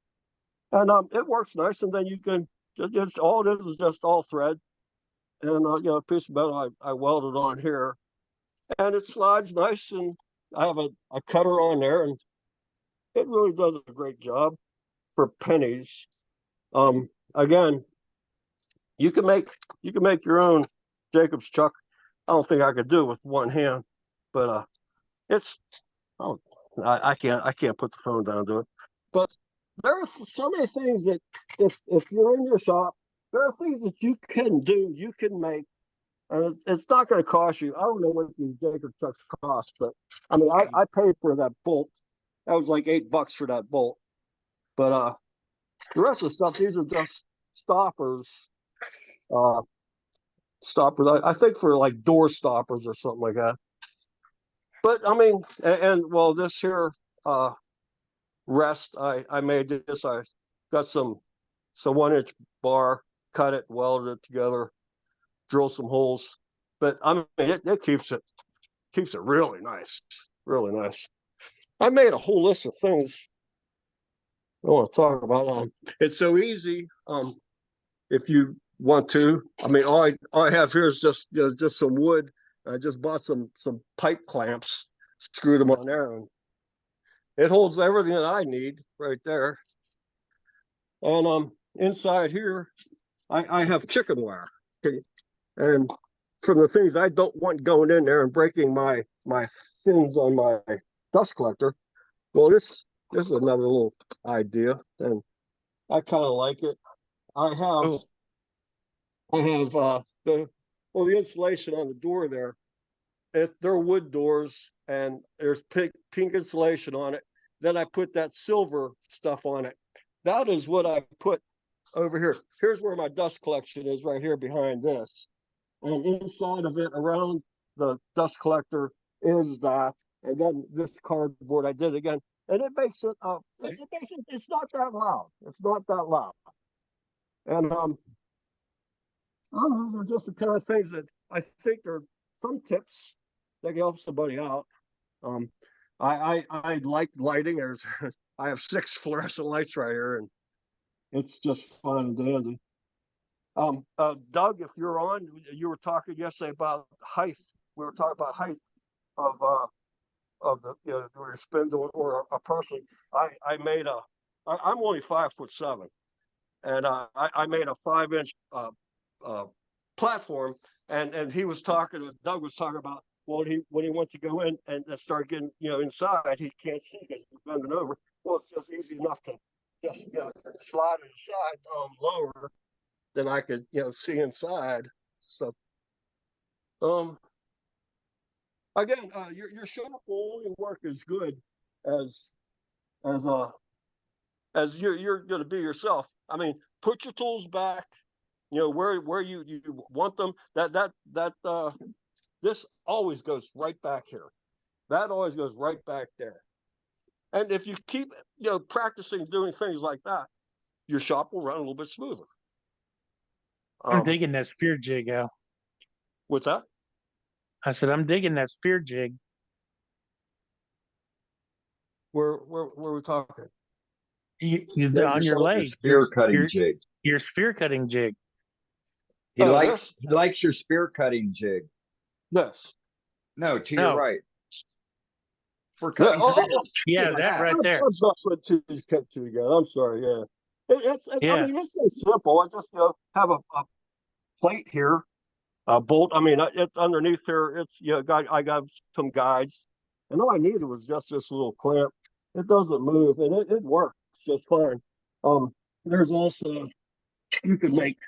[SPEAKER 13] And it works nice. And then you can, it's all it is just all thread. And you know, a piece of metal I welded on here. And it slides nice. And I have a cutter on there, and it really does a great job for pennies. Again, you can make your own Jacob's chuck. I don't think I could do it with one hand, but it's oh, I can't put the phone down to it. But there are so many things that if you're in your shop, there are things that you can do, you can make, and it's not going to cost you. I don't know what these Jacob chucks cost, but I mean, I paid for that bolt. That was like $8 for that bolt. But the rest of the stuff, these are just stoppers. Stoppers, I think for like door stoppers or something like that. But I mean, and well, this here rest, I made this. I got some 1-inch bar, cut it, welded it together, drilled some holes. But I mean, it keeps it really nice, really nice. I made a whole list of things I want to talk about. It's so easy. If you want to, I mean, all I have here is just just some wood. I just bought some pipe clamps, screwed them on there, and it holds everything that I need right there. And inside here, I have chicken wire. Okay. And from the things I don't want going in there and breaking my fins on my dust collector, well, this is another little idea, and I kind of like it. I have the insulation on the door there. They're wood doors, and there's pink insulation on it. Then I put that silver stuff on it. That is what I put over here. Here's where my dust collection is, right here behind this. And inside of it, around the dust collector, is that. And then this cardboard I did again. And it makes it, it's not that loud. It's not that loud. And those are just the kind of things that I think are some tips that can help somebody out. I like lighting. I have 6 fluorescent lights right here, and it's just fun and dandy. Doug, if you're on, you were talking yesterday about height. We were talking about height of the your spindle or a person. I'm only 5'7", and I made a 5-inch platform, and he was talking. Doug was talking about when he went to go in and start getting inside, he can't see because he's bending over. Well, it's just easy enough to just slide it aside lower than I could see inside. So again, your shop will only work as good as you're going to be yourself. I mean, put your tools back, where you want them. This always goes right back here. That always goes right back there. And if you keep practicing doing things like that, your shop will run a little bit smoother.
[SPEAKER 6] I'm digging that spear jig, Al.
[SPEAKER 13] What's that?
[SPEAKER 6] I said I'm digging that spear jig.
[SPEAKER 13] Where are we talking?
[SPEAKER 6] You on your lathe.
[SPEAKER 7] Spear cutting jig.
[SPEAKER 6] Your spear cutting jig.
[SPEAKER 7] He likes your spear cutting jig.
[SPEAKER 13] Yes.
[SPEAKER 7] No, to your right. For
[SPEAKER 13] Yeah,
[SPEAKER 7] cutting
[SPEAKER 6] yeah, that right there.
[SPEAKER 13] I'm sorry. Yeah. I mean, it's so simple. I just have a plate here, a bolt. I mean, it's underneath here. It's I got some guides, and all I needed was just this little clamp. It doesn't move, and it works just fine. There's also you can make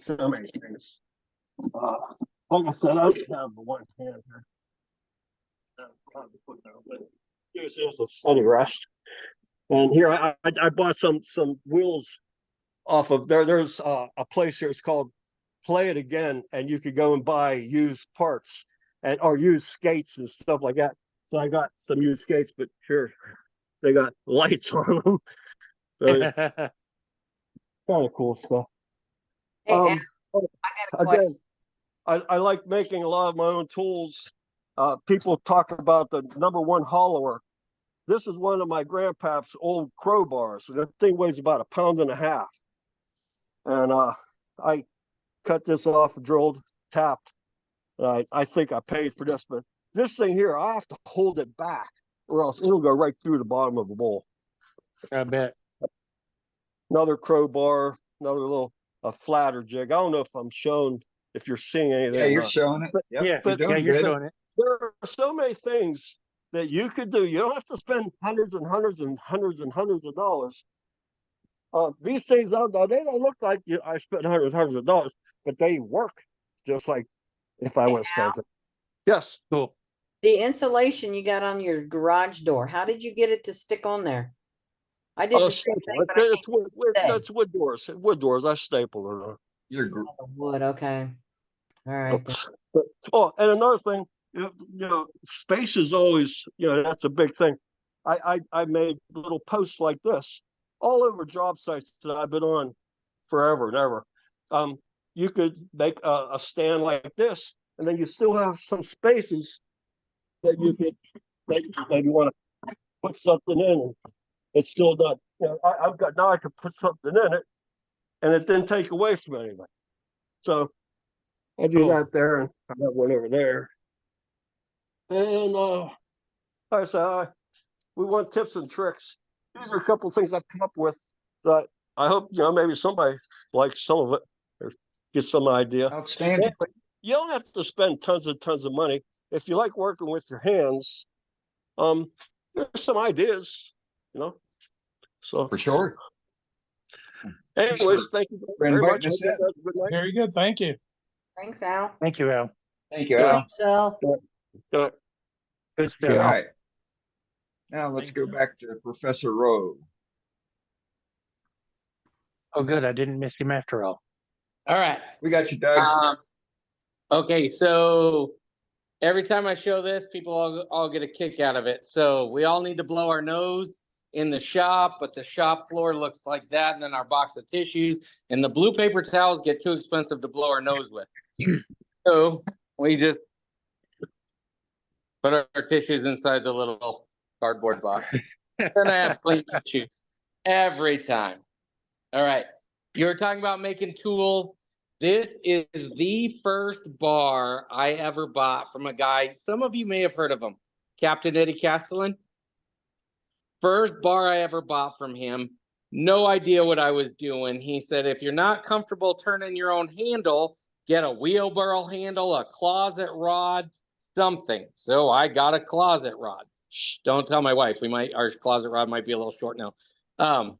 [SPEAKER 13] so many things. Like I said, I just have the one hand here. Here's a funny rest. And here I bought some wheels off of there. There's a place here. It's called play it again, and you could go and buy used parts or used skates and stuff like that. So I got some used skates, but sure, they got lights on them. So kind of cool stuff.
[SPEAKER 8] Hey, Al, I got a question.
[SPEAKER 13] Again, I like making a lot of my own tools. People talk about the #1 hollower. This is one of my grandpa's old crowbars. And the thing weighs about 1.5 pounds. And I cut this off, drilled, tapped. I think I paid for this, but this thing here, I have to hold it back or else it'll go right through the bottom of the bowl.
[SPEAKER 6] I bet.
[SPEAKER 13] Another crowbar, another little a flatter jig. I don't know if I'm showing if you're seeing anything.
[SPEAKER 7] Yeah, you're showing it.
[SPEAKER 13] But,
[SPEAKER 7] Yep,
[SPEAKER 6] you're showing it.
[SPEAKER 13] There are so many things that you could do. You don't have to spend hundreds and hundreds and hundreds and hundreds of dollars. These things out there, they don't look like I spent hundreds of dollars, but they work just like if I would have spent it. Yes.
[SPEAKER 6] Cool.
[SPEAKER 8] The insulation you got on your garage door, how did you get it to stick on there? I did the same thing, but
[SPEAKER 13] It's wood doors. Wood doors. I stapled it on.
[SPEAKER 7] You're
[SPEAKER 8] the wood. Okay. All right.
[SPEAKER 13] And another thing, you know, space is always, that's a big thing. I made little posts like this all over job sites that I've been on forever and ever. You could make a stand like this, and then you still have some spaces that you could maybe want to put something in. And it's still not, I've got, now I can put something in it, and it didn't take away from anything. So I do that there, and I got one over there. And like I said, we want tips and tricks. These are a couple of things I've come up with that I hope, maybe somebody likes some of it or get some idea.
[SPEAKER 7] Outstanding.
[SPEAKER 13] You don't have to spend tons of money. If you like working with your hands, there's some ideas, So
[SPEAKER 7] for sure.
[SPEAKER 13] Anyways, thank you very much.
[SPEAKER 9] Very good. Thank you.
[SPEAKER 8] Thanks, Al.
[SPEAKER 6] Thank you, Al.
[SPEAKER 7] Thank you, Al.
[SPEAKER 3] Thanks, Al.
[SPEAKER 13] Good.
[SPEAKER 7] All right. Now let's go back to Professor Rowe.
[SPEAKER 6] Oh, good. I didn't miss him after all.
[SPEAKER 12] All right.
[SPEAKER 7] We got you, Doug.
[SPEAKER 12] Okay, so every time I show this, people all get a kick out of it. So we all need to blow our nose in the shop, but the shop floor looks like that, and then our box of tissues and the blue paper towels get too expensive to blow our nose with. So we just put our tissues inside the little cardboard box. Then I have clean tissues every time. All right. You were talking about making tools. This is the first bar I ever bought from a guy. Some of you may have heard of him, Captain Eddie Castellan. First bar I ever bought from him. No idea what I was doing. He said, if you're not comfortable turning your own handle, get a wheelbarrow handle, a closet rod, something. So I got a closet rod. Shh, don't tell my wife. Our closet rod might be a little short now.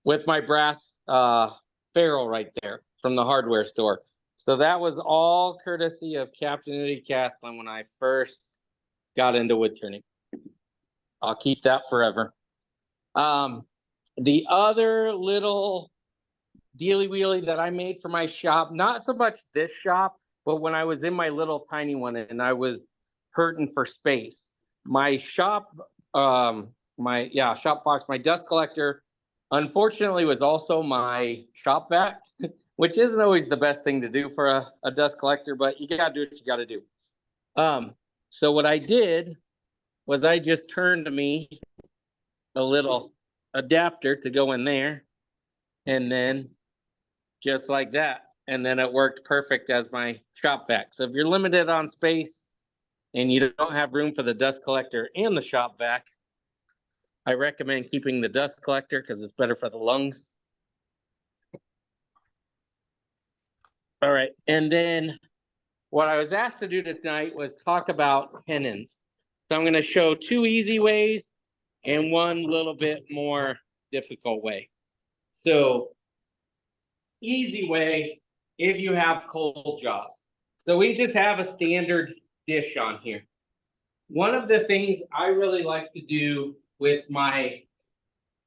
[SPEAKER 12] With my brass ferrule right there from the hardware store. So that was all courtesy of Captain Eddie Castellan when I first got into wood turning. I'll keep that forever. The other little dealy wheelie that I made for my shop, not so much this shop, but when I was in my little tiny one and I was hurting for space, my shop, shop box, my dust collector, unfortunately was also my shop vac, which isn't always the best thing to do for a dust collector, but you gotta do what you gotta do. So what I did was I just turned me a little adapter to go in there, and then just like that, and then it worked perfect as my shop vac. So if you're limited on space and you don't have room for the dust collector and the shop vac, I recommend keeping the dust collector because it's better for the lungs. All right, and then what I was asked to do tonight was talk about tenons. So I'm going to show two easy ways and one little bit more difficult way. So easy way, if you have cold jaws. So we just have a standard dish on here. One of the things I really like to do with my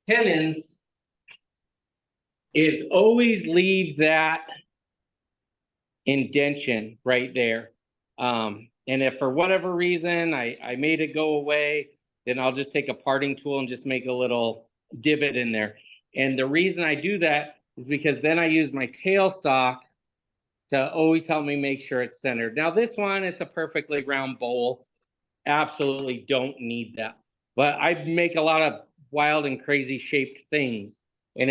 [SPEAKER 12] tenons is always leave that indention right there. And if for whatever reason I made it go away, then I'll just take a parting tool and just make a little divot in there. And the reason I do that is because then I use my tailstock to always help me make sure it's centered. Now this one, it's a perfectly round bowl. Absolutely don't need that. But I make a lot of wild and crazy shaped things, and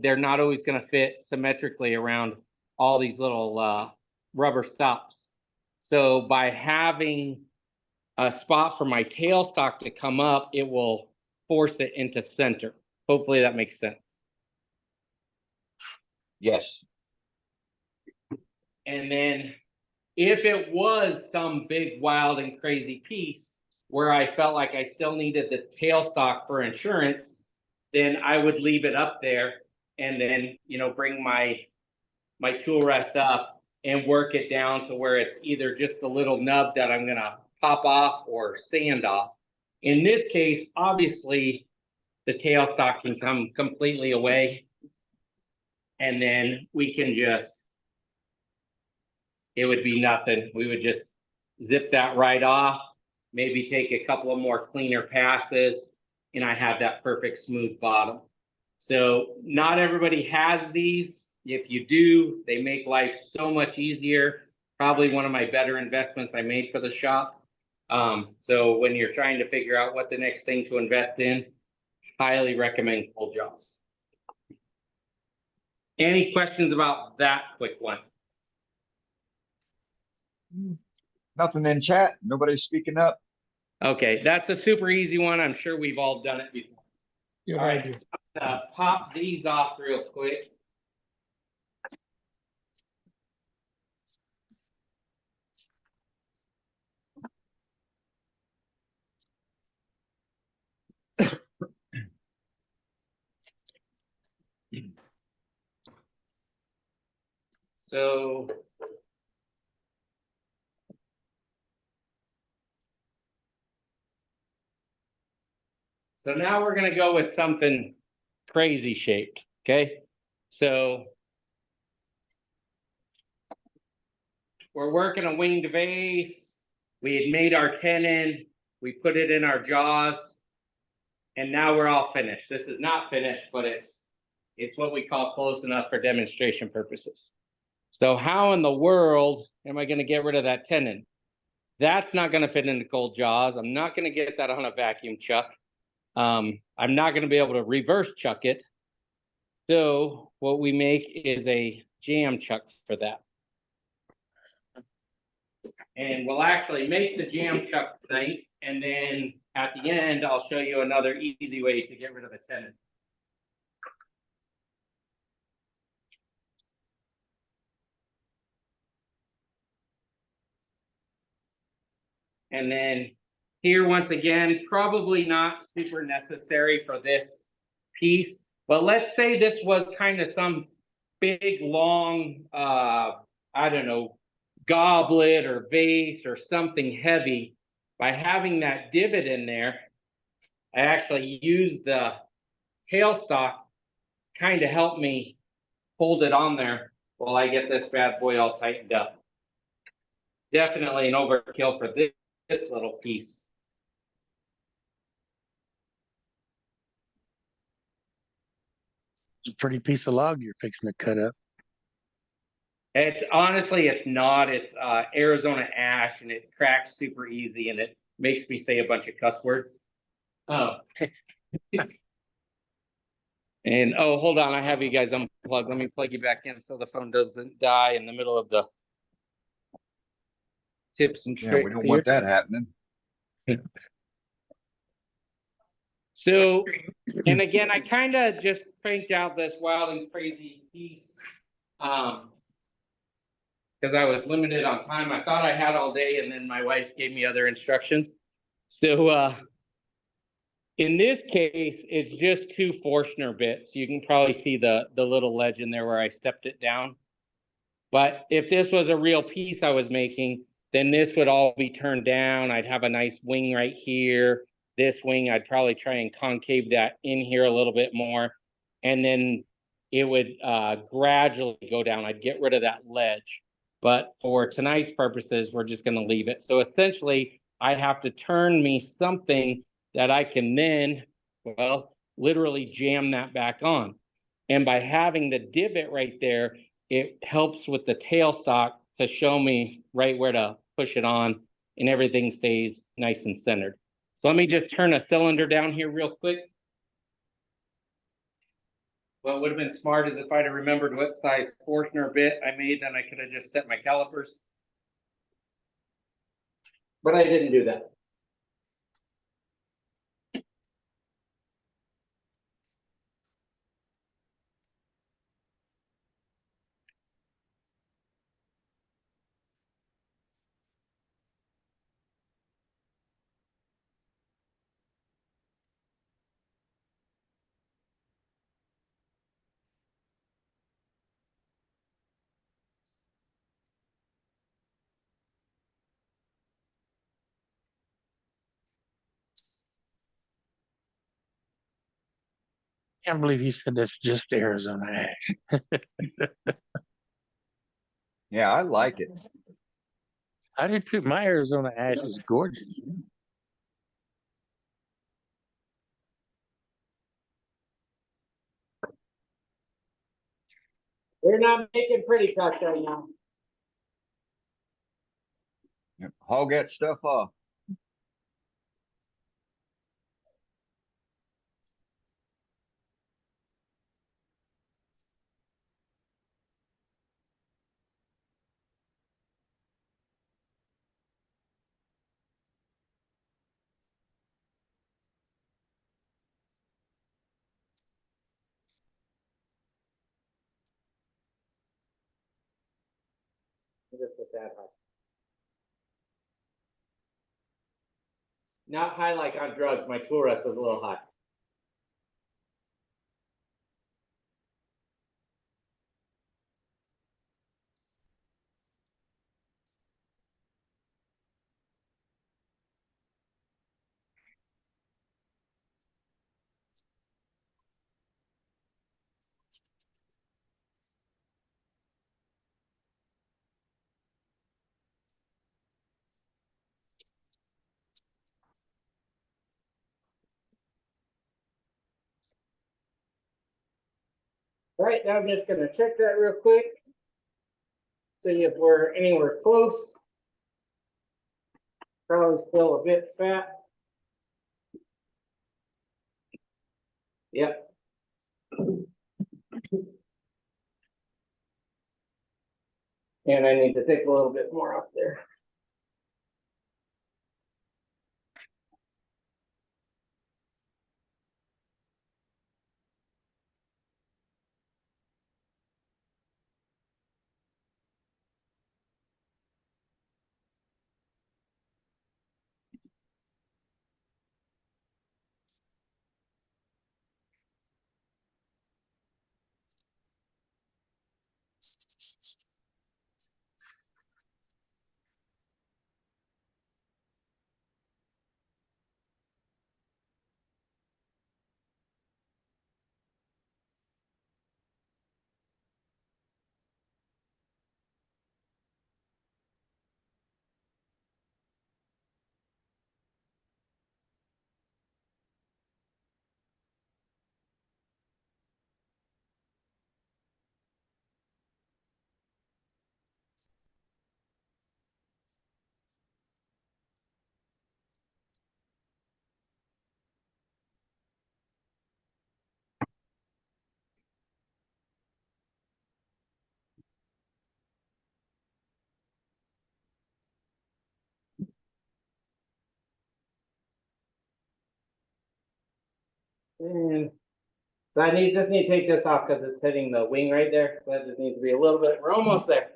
[SPEAKER 12] they're not always going to fit symmetrically around all these little rubber stops. So by having a spot for my tailstock to come up, it will force it into center. Hopefully that makes sense.
[SPEAKER 7] Yes.
[SPEAKER 12] And then if it was some big, wild and crazy piece where I felt like I still needed the tailstock for insurance, then I would leave it up there and then, bring my tool rest up and work it down to where it's either just the little nub that I'm going to pop off or sand off. In this case, obviously, the tailstock can come completely away. And then we can it would be nothing. We would just zip that right off, maybe take a couple of more cleaner passes, and I have that perfect smooth bottom. So not everybody has these. If you do, they make life so much easier. Probably one of my better investments I made for the shop. So when you're trying to figure out what the next thing to invest in, highly recommend Cold Jaws. Any questions about that quick one?
[SPEAKER 7] Nothing in chat. Nobody's speaking up.
[SPEAKER 12] Okay, that's a super easy one. I'm sure we've all done it before.
[SPEAKER 9] Good
[SPEAKER 12] all
[SPEAKER 9] idea.
[SPEAKER 12] right, so, pop these off real quick. So now we're going to go with something crazy shaped. Okay. So we're working a winged vase. We had made our tenon. We put it in our jaws. And now we're all finished. This is not finished, but it's what we call close enough for demonstration purposes. So how in the world am I going to get rid of that tenon? That's not going to fit into Cold Jaws. I'm not going to get that on a vacuum chuck. I'm not going to be able to reverse chuck it. So what we make is a jam chuck for that. And we'll actually make the jam chuck tonight. And then at the end, I'll show you another easy way to get rid of the tenon. And then here, once again, probably not super necessary for this piece, but let's say this was kind of some big, long, I don't know, goblet or vase or something heavy. By having that divot in there, I actually use the tailstock kind of help me hold it on there while I get this bad boy all tightened up. Definitely an overkill for this little piece.
[SPEAKER 16] It's a pretty piece of log you're fixing to cut up.
[SPEAKER 12] It's honestly, it's not. It's Arizona ash, and it cracks super easy, and it makes me say a bunch of cuss words. Oh. And oh, hold on, I have you guys unplugged. Let me plug you back in so the phone doesn't die in the middle of the tips and tricks.
[SPEAKER 7] Yeah, we don't want that happening.
[SPEAKER 12] So, and again, I kind of just cranked out this wild and crazy piece because I was limited on time. I thought I had all day, and then my wife gave me other instructions. So in this case, it's just 2 Forstner bits. You can probably see the little ledge in there where I stepped it down. But if this was a real piece I was making, then this would all be turned down. I'd have a nice wing right here. This wing, I'd probably try and concave that in here a little bit more. And then it would gradually go down. I'd get rid of that ledge. but for tonight's purposes, we're just going to leave it. So essentially, I have to turn me something that I can then, well, literally jam that back on. And by having the divot right there, it helps with the tailstock to show me right where to push it on, and everything stays nice and centered. So let me just turn a cylinder down here real quick. What would have been smart is if I'd have remembered what size portion or bit I made, then I could have just set my calipers. But I didn't do that.
[SPEAKER 16] Can't believe you said that's just Arizona ash.
[SPEAKER 7] Yeah, I like it.
[SPEAKER 16] I do too. My Arizona ash is gorgeous.
[SPEAKER 12] We're not making pretty cuts right now.
[SPEAKER 7] Hog that stuff off.
[SPEAKER 12] Just put that high. Not high like on drugs. My tool rest was a little high. All right, now I'm just gonna check that real quick. See if we're anywhere close. Probably still a bit fat. Yep. And I need to take a little bit more up there. And so just need to take this off because it's hitting the wing right there. So that just needs to be a little bit. We're almost there.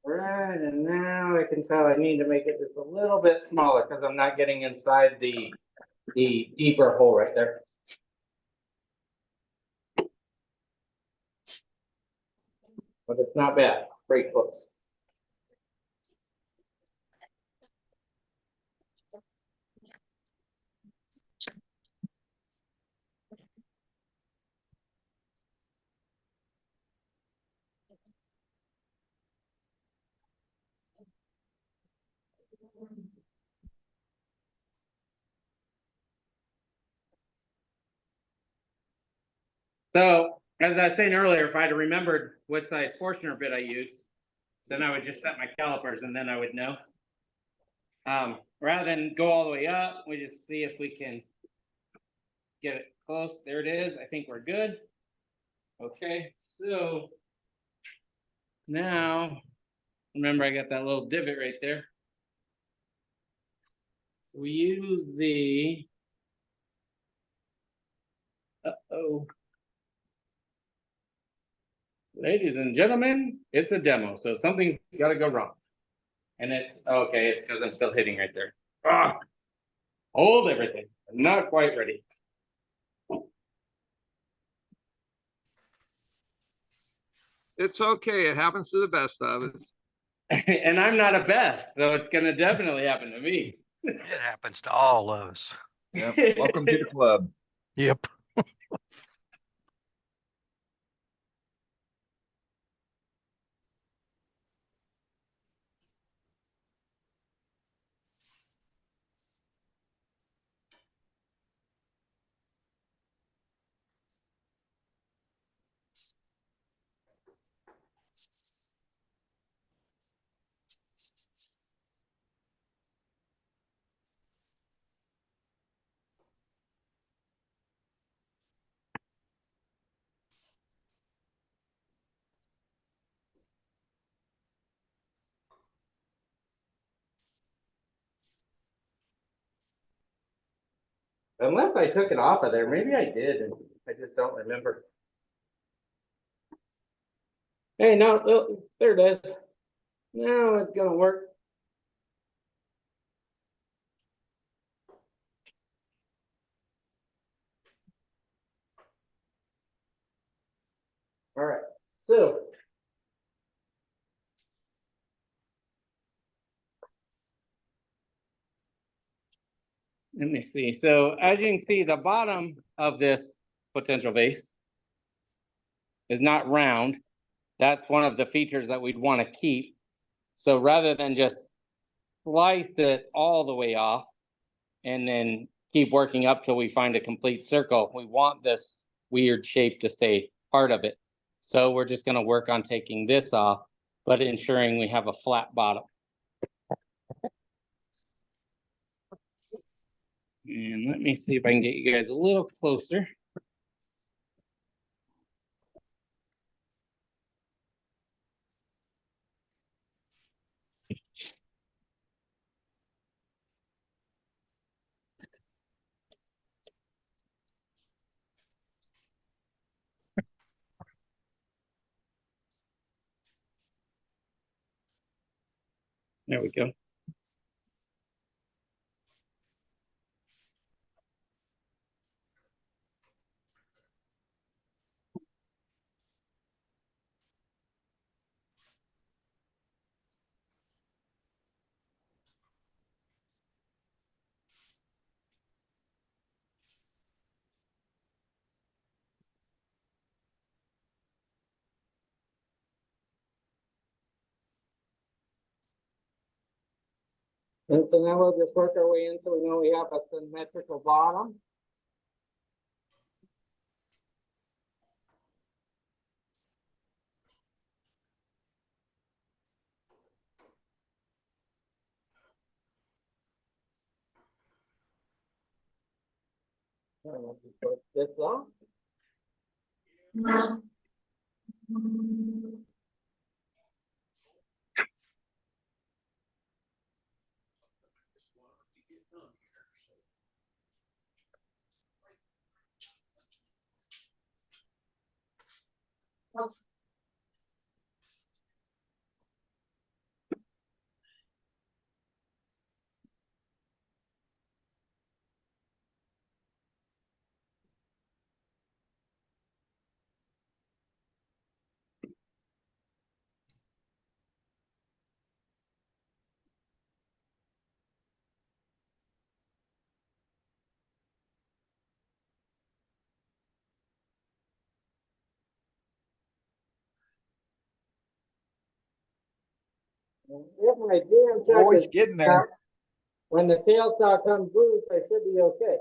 [SPEAKER 12] Right, and now I can tell I need to make it just a little bit smaller because I'm not getting inside the deeper hole right there. But it's not bad, pretty close. So, as I was saying earlier, if I'd remembered what size Forstner bit I used, then I would just set my calipers and then I would know. Rather than go all the way up, we just see if we can get it close. There it is. I think we're good. Okay, so now, remember I got that little divot right there. So we use the, ladies and gentlemen, it's a demo, so something's got to go wrong. And it's, okay, it's because I'm still hitting right there. Ah, hold everything. I'm not quite ready.
[SPEAKER 14] It's okay. It happens to the best of us.
[SPEAKER 12] And I'm not a best, so it's going to definitely happen to me.
[SPEAKER 17] It happens to all of us.
[SPEAKER 7] Yep. Welcome to the club.
[SPEAKER 17] Yep.
[SPEAKER 12] Unless I took it off of there, maybe I did, and I just don't remember. Hey, no, oh, there it is. Now it's gonna work. All right, so let me see. So as you can see, the bottom of this potential vase is not round. That's one of the features that we'd want to keep. So rather than just slice it all the way off and then keep working up till we find a complete circle, we want this weird shape to stay part of it. So we're just going to work on taking this off, but ensuring we have a flat bottom. And let me see if I can get you guys a little closer. There we go. And so now we'll just work our way until we know we have a symmetrical bottom. Put this on. If my jam check
[SPEAKER 7] Always
[SPEAKER 12] is
[SPEAKER 7] getting there.
[SPEAKER 12] when the tail saw comes loose, I should be okay.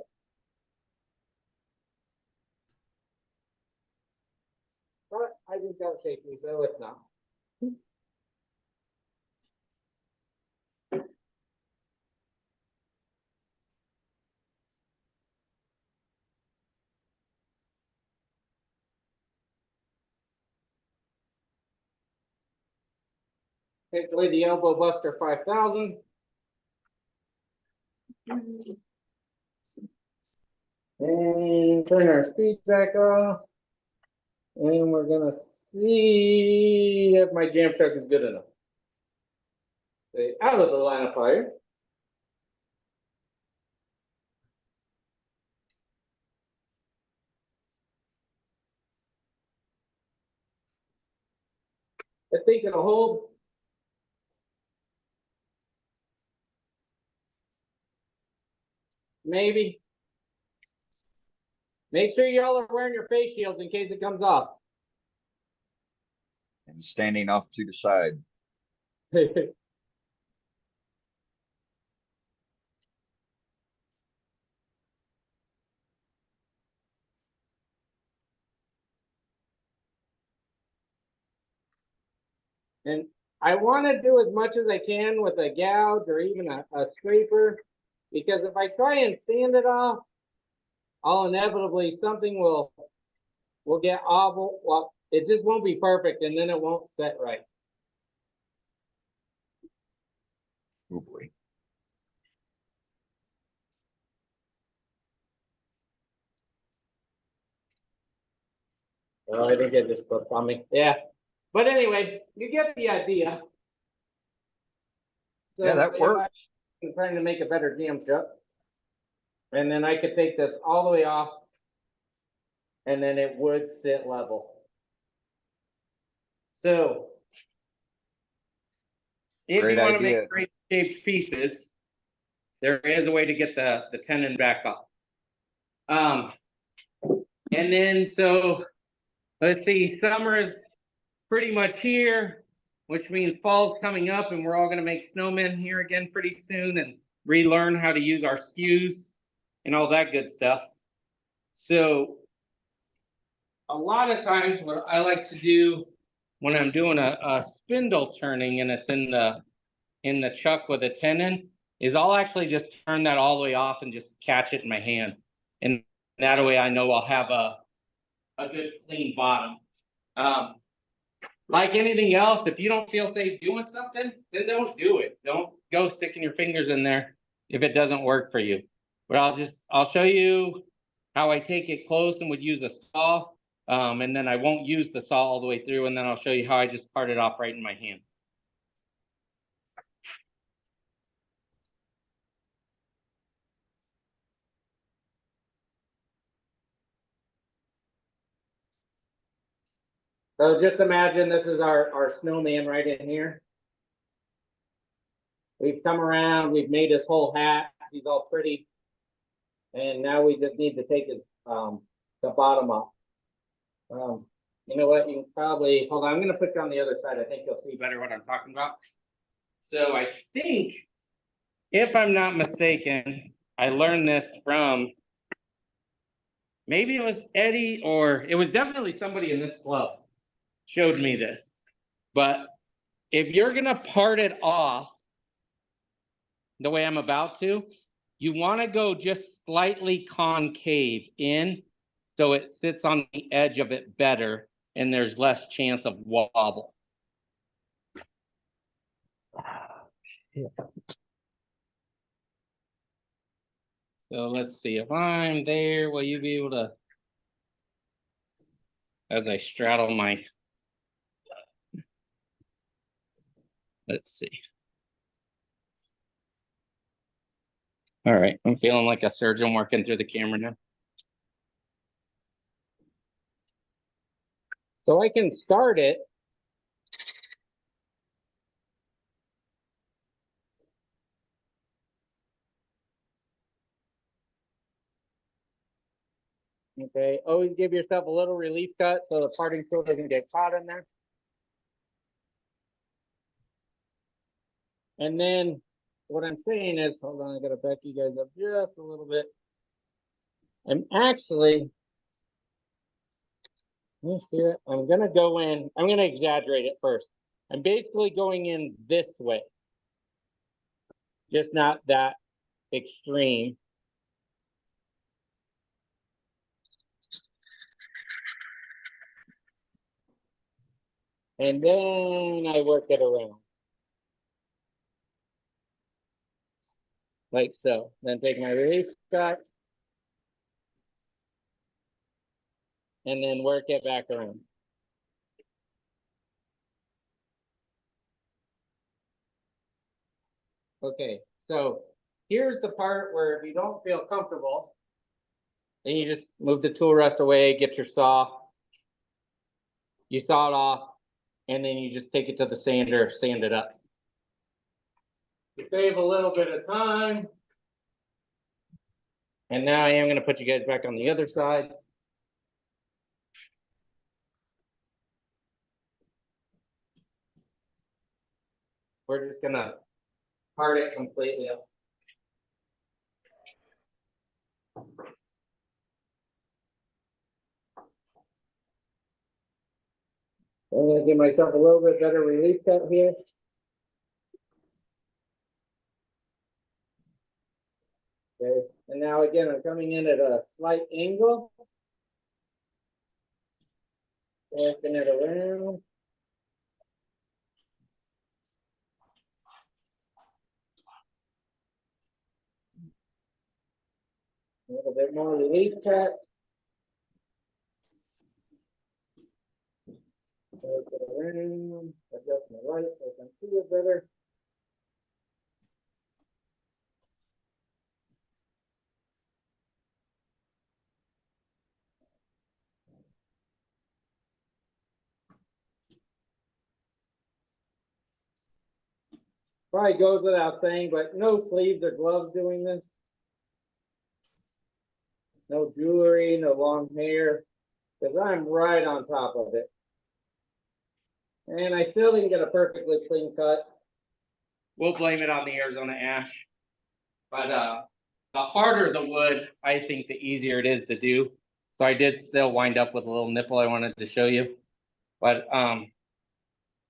[SPEAKER 12] But I just got shaky, so it's not. Take away the elbow buster 5000. And turn our speed back off. And we're gonna see if my jam truck is good enough. Stay out of the line of fire. I think it'll hold. Maybe. Make sure y'all are wearing your face shields in case it comes off.
[SPEAKER 7] And standing off to the side.
[SPEAKER 12] And I want to do as much as I can with a gouge or even a scraper, because if I try and sand it off, I'll inevitably something will get awful. Well, it just won't be perfect, and then it won't set right.
[SPEAKER 7] Oh boy.
[SPEAKER 12] Oh, I think it just slipped on me. Yeah. But anyway, you get the idea. So
[SPEAKER 7] Yeah, that works.
[SPEAKER 12] I'm trying to make a better jam chuck. And then I could take this all the way off, and then it would sit level. So if
[SPEAKER 7] Great
[SPEAKER 12] you want to
[SPEAKER 7] idea.
[SPEAKER 12] make great shaped pieces, there is a way to get the tenon back off. And then so let's see, summer is pretty much here, which means fall's coming up, and we're all going to make snowmen here again pretty soon and relearn how to use our skews and all that good stuff. So a lot of times what I like to do when I'm doing a spindle turning and it's in the chuck with a tenon is I'll actually just turn that all the way off and just catch it in my hand. And that way I know I'll have a good clean bottom. Like anything else, if you don't feel safe doing something, then don't do it. Don't go sticking your fingers in there if it doesn't work for you. But I'll show you how I take it close and would use a saw. And then I won't use the saw all the way through, and then I'll show you how I just part it off right in my hand. So just imagine this is our snowman right in here. We've come around, we've made his whole hat, he's all pretty. And now we just need to take his the bottom off. You know what, you can probably, hold on, I'm gonna put you on the other side. I think you'll see better what I'm talking about. So I think, if I'm not mistaken, I learned this from, maybe it was Eddie, or it was definitely somebody in this club showed me this. But if you're gonna part it off the way I'm about to, you want to go just slightly concave in so it sits on the edge of it better and there's less chance of wobble. Yeah. So let's see, if I'm there, will you be able to, as I straddle my, let's see. All right, I'm feeling like a surgeon working through the camera now. So I can start it. Okay, always give yourself a little relief cut so the parting tool doesn't get caught in there. And then what I'm saying is, hold on, I gotta back you guys up just a little bit. I'm actually, let me see it. I'm gonna go in, I'm gonna exaggerate it first. I'm basically going in this way. Just not that extreme. And then I work it around. Like so. Then take my relief shot. And then work it back around. Okay, so here's the part where if you don't feel comfortable, then you just move the tool rest away, get your saw. You saw it off, and then you just take it to the sander, sand it up. To save a little bit of time. And now I am going to put you guys back on the other side. We're just going to part it completely up. I'm going to give myself a little bit better relief cut here. Okay, and now again, I'm coming in at a slight angle. Working it around. A little bit more relief cut. Work it around, adjust my light so I can see it better. Probably goes without saying, but no sleeves or gloves doing this. No jewelry, no long hair, because I'm right on top of it. And I still didn't get a perfectly clean cut. We'll blame it on the Arizona ash. But the harder the wood, I think the easier it is to do. So I did still wind up with a little nipple I wanted to show you. But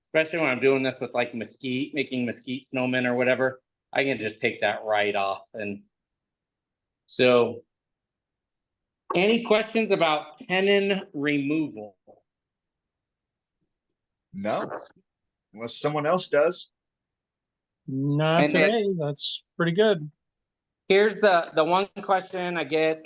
[SPEAKER 12] especially when I'm doing this with like mesquite, making mesquite snowmen or whatever, I can just take that right off. And so any questions about tenon removal?
[SPEAKER 7] No, unless someone else does.
[SPEAKER 9] Not
[SPEAKER 12] And then-
[SPEAKER 9] today. That's pretty good.
[SPEAKER 12] Here's the one question I get,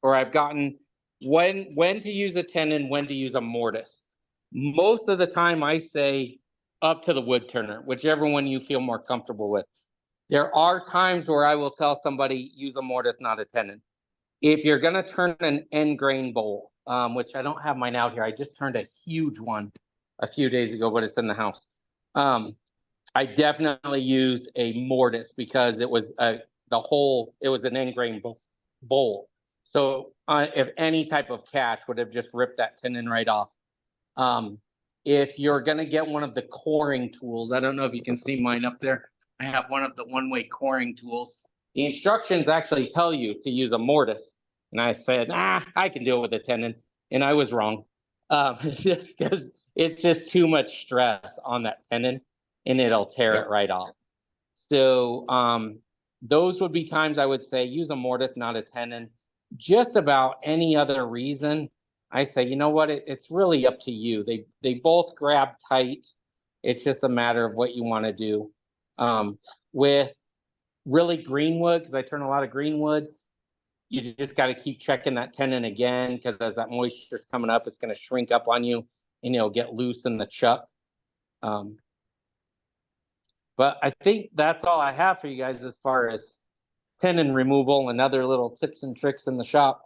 [SPEAKER 12] or I've gotten: when to use a tenon, when to use a mortise. Most of the time, I say up to the wood turner, whichever one you feel more comfortable with. There are times where I will tell somebody use a mortise, not a tenon. If you're gonna turn an end grain bowl, which I don't have mine out here, I just turned a huge one a few days ago, but it's in the house. I definitely used a mortise because it was it was an end grain bowl. So if any type of catch would have just ripped that tenon right off. If you're gonna get one of the coring tools, I don't know if you can see mine up there. I have one of the one-way coring tools. The instructions actually tell you to use a mortise. And I said, I can do it with a tenon. And I was wrong. Just because it's just too much stress on that tenon and it'll tear it right off. So those would be times I would say use a mortise, not a tenon. Just about any other reason, I say, you know what, it's really up to you. They both grab tight. It's just a matter of what you want to do. With really greenwood, because I turn a lot of greenwood, you just got to keep checking that tenon again, because as that moisture is coming up, it's going to shrink up on you and it'll get loose in the chuck. But I think that's all I have for you guys as far as tenon removal and other little tips and tricks in the shop.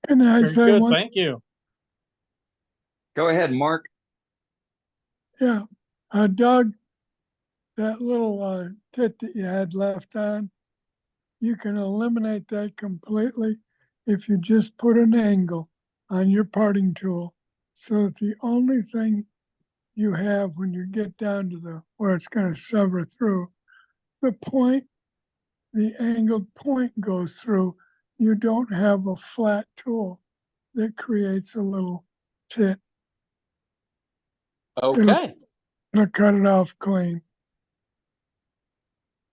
[SPEAKER 9] Can I say good, one? Thank you.
[SPEAKER 7] Go ahead, Mark.
[SPEAKER 18] Yeah, Doug, that little tit that you had left on, you can eliminate that completely if you just put an angle on your parting tool, so that the only thing you have when you get down to the where it's going to sever through, the point, the angled point goes through. You don't have a flat tool that creates a little tit.
[SPEAKER 12] Okay.
[SPEAKER 18] It'll cut it off clean.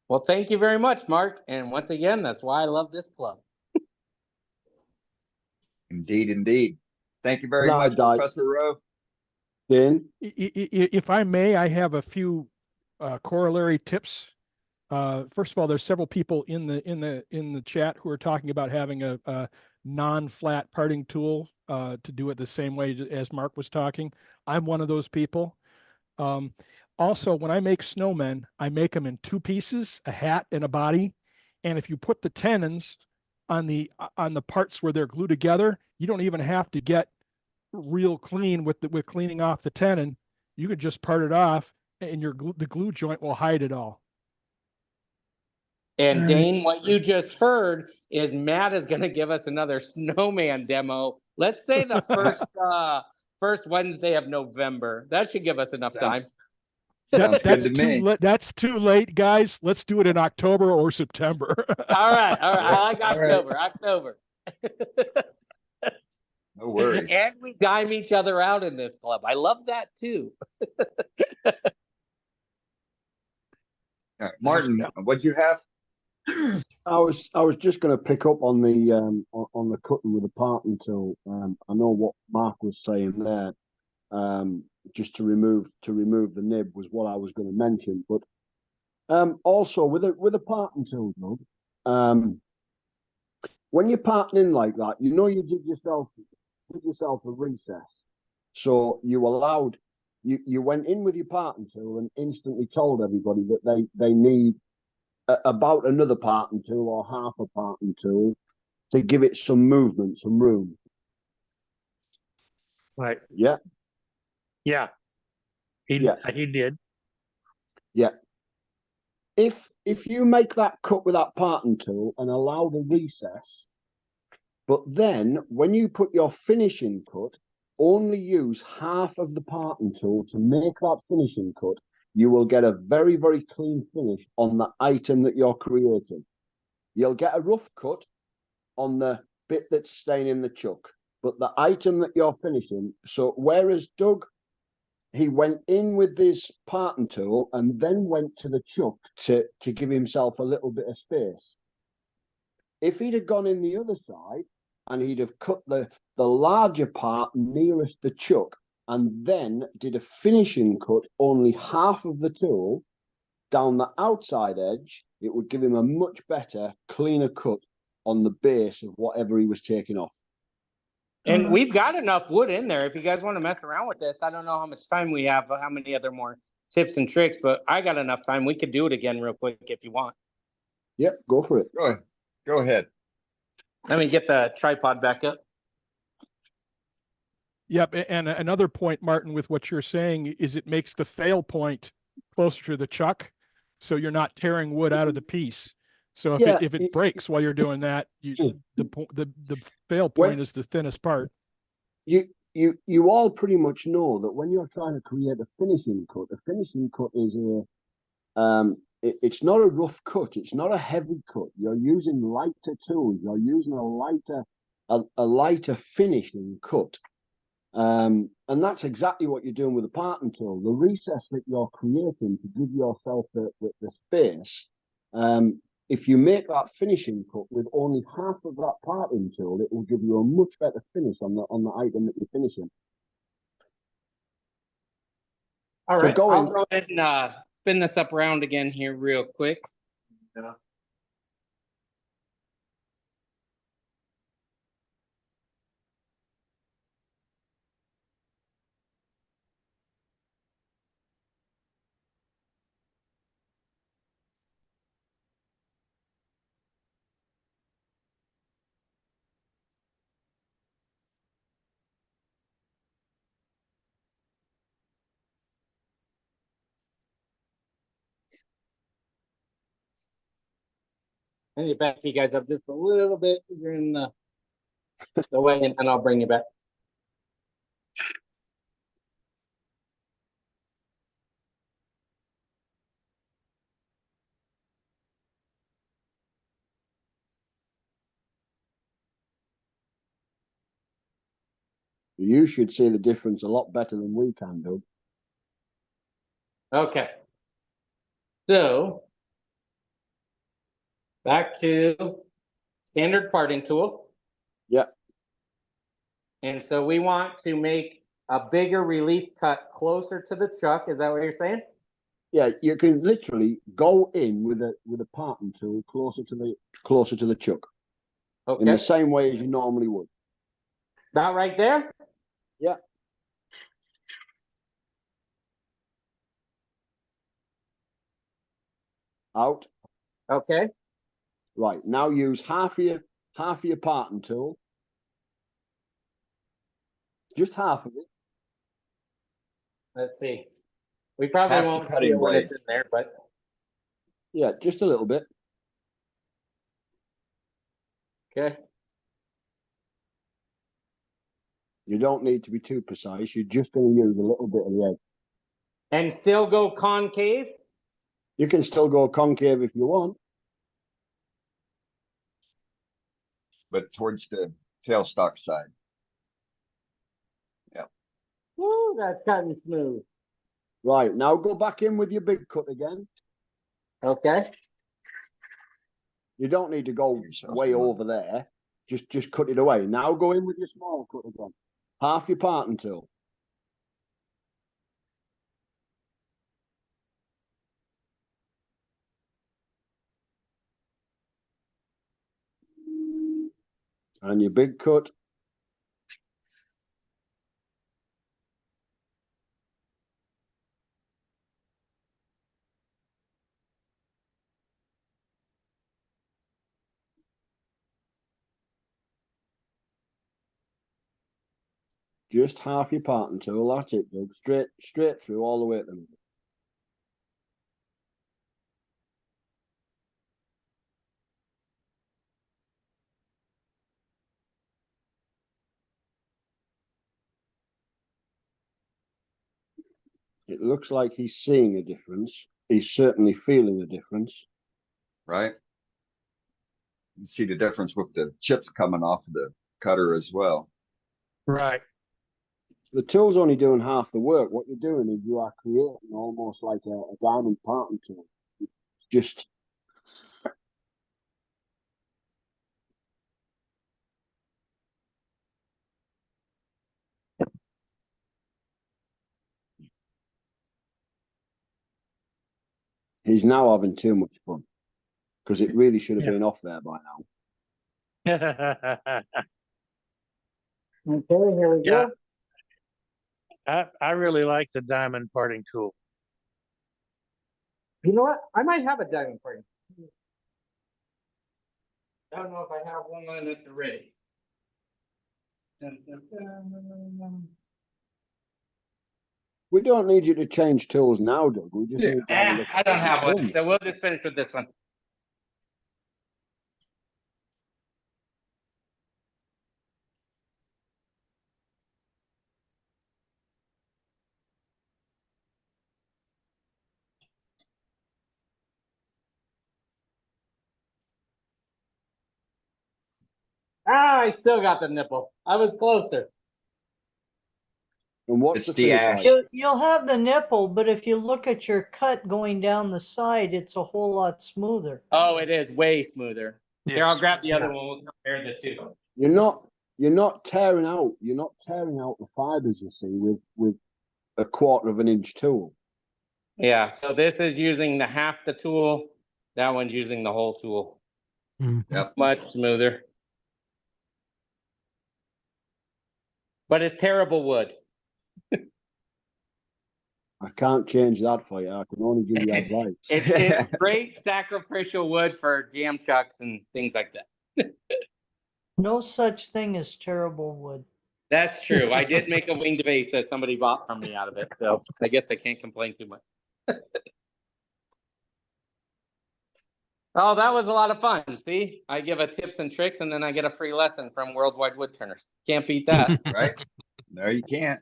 [SPEAKER 12] Well, thank you very much, Mark. And once again, that's why I love this club.
[SPEAKER 7] Indeed, indeed. Thank you very
[SPEAKER 19] No,
[SPEAKER 7] much,
[SPEAKER 19] Doc.
[SPEAKER 7] Professor Rowe.
[SPEAKER 13] Dan?
[SPEAKER 2] If I may, I have a few corollary tips. First of all, there's several people in the chat who are talking about having a non-flat parting tool to do it the same way as Mark was talking. I'm one of those people. Also, when I make snowmen, I make them in two pieces, a hat and a body. And if you put the tenons on the parts where they're glued together, you don't even have to get real clean with cleaning off the tenon. You could just part it off, and the glue joint will hide it all.
[SPEAKER 12] And Dane, what you just heard is Matt is going to give us another snowman demo. Let's say the first Wednesday of November. That should give us enough time.
[SPEAKER 2] That's too late, guys. Let's do it in October or September.
[SPEAKER 12] All right. I like October.
[SPEAKER 7] No worries.
[SPEAKER 12] And we dime each other out in this club. I love that too.
[SPEAKER 7] All right, Martin, what'd you have?
[SPEAKER 19] I was just going to pick up on the cutting with the parting tool. I know what Mark was saying there. Just to remove the nib was what I was going to mention. But also with a parting tool, when you're parting in like that, you did yourself a recess. So you went in with your parting tool and instantly told everybody that they need about another parting tool or half a parting tool to give it some movement, some room.
[SPEAKER 16] Right.
[SPEAKER 19] Yeah.
[SPEAKER 16] Yeah. He did.
[SPEAKER 19] Yeah. If you make that cut with that parting tool and allow the recess, but then when you put your finishing cut, only use half of the parting tool to make that finishing cut, you will get a very, very clean finish on the item that you're creating. You'll get a rough cut on the bit that's staying in the chuck, but the item that you're finishing, so whereas Doug, he went in with this parting tool and then went to the chuck to give himself a little bit of space. If he'd have gone in the other side and he'd have cut the larger part nearest the chuck and then did a finishing cut only half of the tool down the outside edge, it would give him a much better, cleaner cut on the base of whatever he was taking off.
[SPEAKER 12] And we've got enough wood in there. If you guys want to mess around with this, I don't know how much time we have, how many other more tips and tricks, but I got enough time. We could do it again real quick if you want.
[SPEAKER 19] Yep, go for it.
[SPEAKER 7] Go ahead.
[SPEAKER 12] Let me get the tripod back up.
[SPEAKER 2] Yep. And another point, Martin, with what you're saying is it makes the fail point closer to the chuck. So you're not tearing wood out of the piece. So if it breaks while you're doing that, the fail point is the thinnest part.
[SPEAKER 19] You all pretty much know that when you're trying to create a finishing cut is it's not a rough cut, it's not a heavy cut. You're using lighter tools, you're using a lighter finishing cut. And that's exactly what you're doing with the parting tool. The recess that you're creating to give yourself the space, if you make that finishing cut with only half of that parting tool, it will give you a much better finish on the item that you're finishing.
[SPEAKER 12] All right, I'll go ahead and spin this up around again here real quick. Let me back you guys up just a little bit. You're in the way, and then I'll bring you back.
[SPEAKER 19] You should see the difference a lot better than we can do.
[SPEAKER 12] Okay. So back to standard parting tool.
[SPEAKER 19] Yeah.
[SPEAKER 12] And so we want to make a bigger relief cut closer to the chuck. Is that what you're saying?
[SPEAKER 19] Yeah, you can literally go in with a parting tool closer to the chuck.
[SPEAKER 12] Okay.
[SPEAKER 19] In the same way as you normally would.
[SPEAKER 12] About right there?
[SPEAKER 19] Yeah. Out.
[SPEAKER 12] Okay.
[SPEAKER 19] Right. Now use half of your parting tool. Just half of it.
[SPEAKER 12] Let's see. We probably
[SPEAKER 7] Half the
[SPEAKER 12] won't see
[SPEAKER 7] cutting
[SPEAKER 12] it when
[SPEAKER 7] blade.
[SPEAKER 12] it's in there, but
[SPEAKER 19] Yeah, just a little bit.
[SPEAKER 12] okay.
[SPEAKER 19] You don't need to be too precise. You're just going to use a little bit of the edge.
[SPEAKER 12] And still go concave?
[SPEAKER 19] You can still go concave if you want.
[SPEAKER 7] But towards the tailstock side. Yeah.
[SPEAKER 12] Woo, that's cutting smooth.
[SPEAKER 19] Right, now go back in with your big cut again.
[SPEAKER 12] Okay.
[SPEAKER 19] You don't need to go way over there. Just cut it away. Now go in with your small cut again. Half your parting tool. And your big cut. Just half your parting tool. That's it, Doug. Straight through all the way to the middle. It looks like he's seeing a difference. He's certainly feeling a difference.
[SPEAKER 7] Right. You see the difference with the chips coming off of the cutter as well.
[SPEAKER 16] Right.
[SPEAKER 19] The tool's only doing half the work. What you're doing is you are creating almost like a diamond parting tool. It's just he's now having too much fun because it really should have been off there by now.
[SPEAKER 12] Okay, here we go.
[SPEAKER 16] I really like the diamond parting tool.
[SPEAKER 12] You know what? I might have a diamond parting. I don't know if I have one at the ready. Dun, dun, dun.
[SPEAKER 19] We don't need you to change tools now, Doug. We just need to have a look
[SPEAKER 12] I
[SPEAKER 19] at
[SPEAKER 12] don't
[SPEAKER 19] what
[SPEAKER 12] have
[SPEAKER 19] you've
[SPEAKER 12] one,
[SPEAKER 19] done.
[SPEAKER 12] so we'll just finish with this one. Ah, I still got the nipple. I was closer.
[SPEAKER 19] And what's
[SPEAKER 7] It's
[SPEAKER 19] the
[SPEAKER 7] the
[SPEAKER 19] finish
[SPEAKER 7] ash.
[SPEAKER 19] like?
[SPEAKER 3] You'll have the nipple, but if you look at your cut going down the side, it's a whole lot smoother.
[SPEAKER 12] Oh, it is way smoother. Here, I'll grab the other
[SPEAKER 16] Yeah.
[SPEAKER 12] one. We'll compare the two.
[SPEAKER 19] You're not tearing out the fibers, you see, with a 1/4 of an inch tool.
[SPEAKER 12] Yeah, so this is using the half the tool. That one's using the whole tool.
[SPEAKER 7] Yep.
[SPEAKER 12] Much smoother. But it's terrible wood.
[SPEAKER 19] I can't change that for you. I can only give you advice.
[SPEAKER 12] It's great sacrificial wood for jam chucks and things like that.
[SPEAKER 3] No such thing as terrible wood.
[SPEAKER 12] That's true. I did make a winged vase that somebody bought from me out of it, so I guess I can't complain too much. Oh, that was a lot of fun. See, I give a tips and tricks, and then I get a free lesson from Worldwide Woodturners. Can't beat that.
[SPEAKER 7] Right? No, you can't.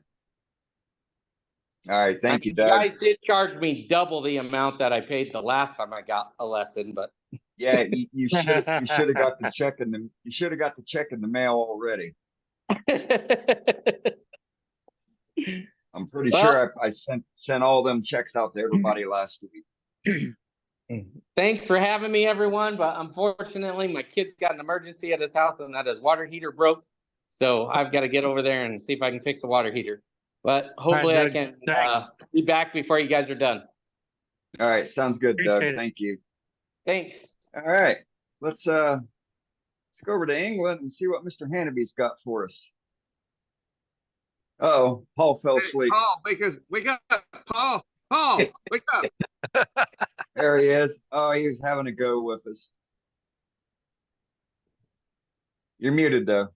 [SPEAKER 7] All right. Thank you,
[SPEAKER 12] You
[SPEAKER 7] Doug.
[SPEAKER 12] guys did charge me double the amount that I paid the last time I got a lesson, but
[SPEAKER 7] Yeah, you should have got the check in the mail already. I'm pretty
[SPEAKER 12] Well-
[SPEAKER 7] sure I sent all them checks out to everybody last week.
[SPEAKER 12] Thanks for having me, everyone. But unfortunately, my kid's got an emergency at his house, and that his water heater broke. So I've got to get over there and see if I can fix the water heater. But hopefully, I can be back before you guys are done.
[SPEAKER 7] All right, sounds good, Doug.
[SPEAKER 12] Appreciate it.
[SPEAKER 7] Thank you.
[SPEAKER 12] Thanks.
[SPEAKER 7] All right, let's go over to England and see what Mr. Hannaby's got for us. Oh, Paul fell asleep.
[SPEAKER 14] Paul, wake up, Paul, wake up.
[SPEAKER 7] There he is. Oh, he was having a go with us. You're muted though.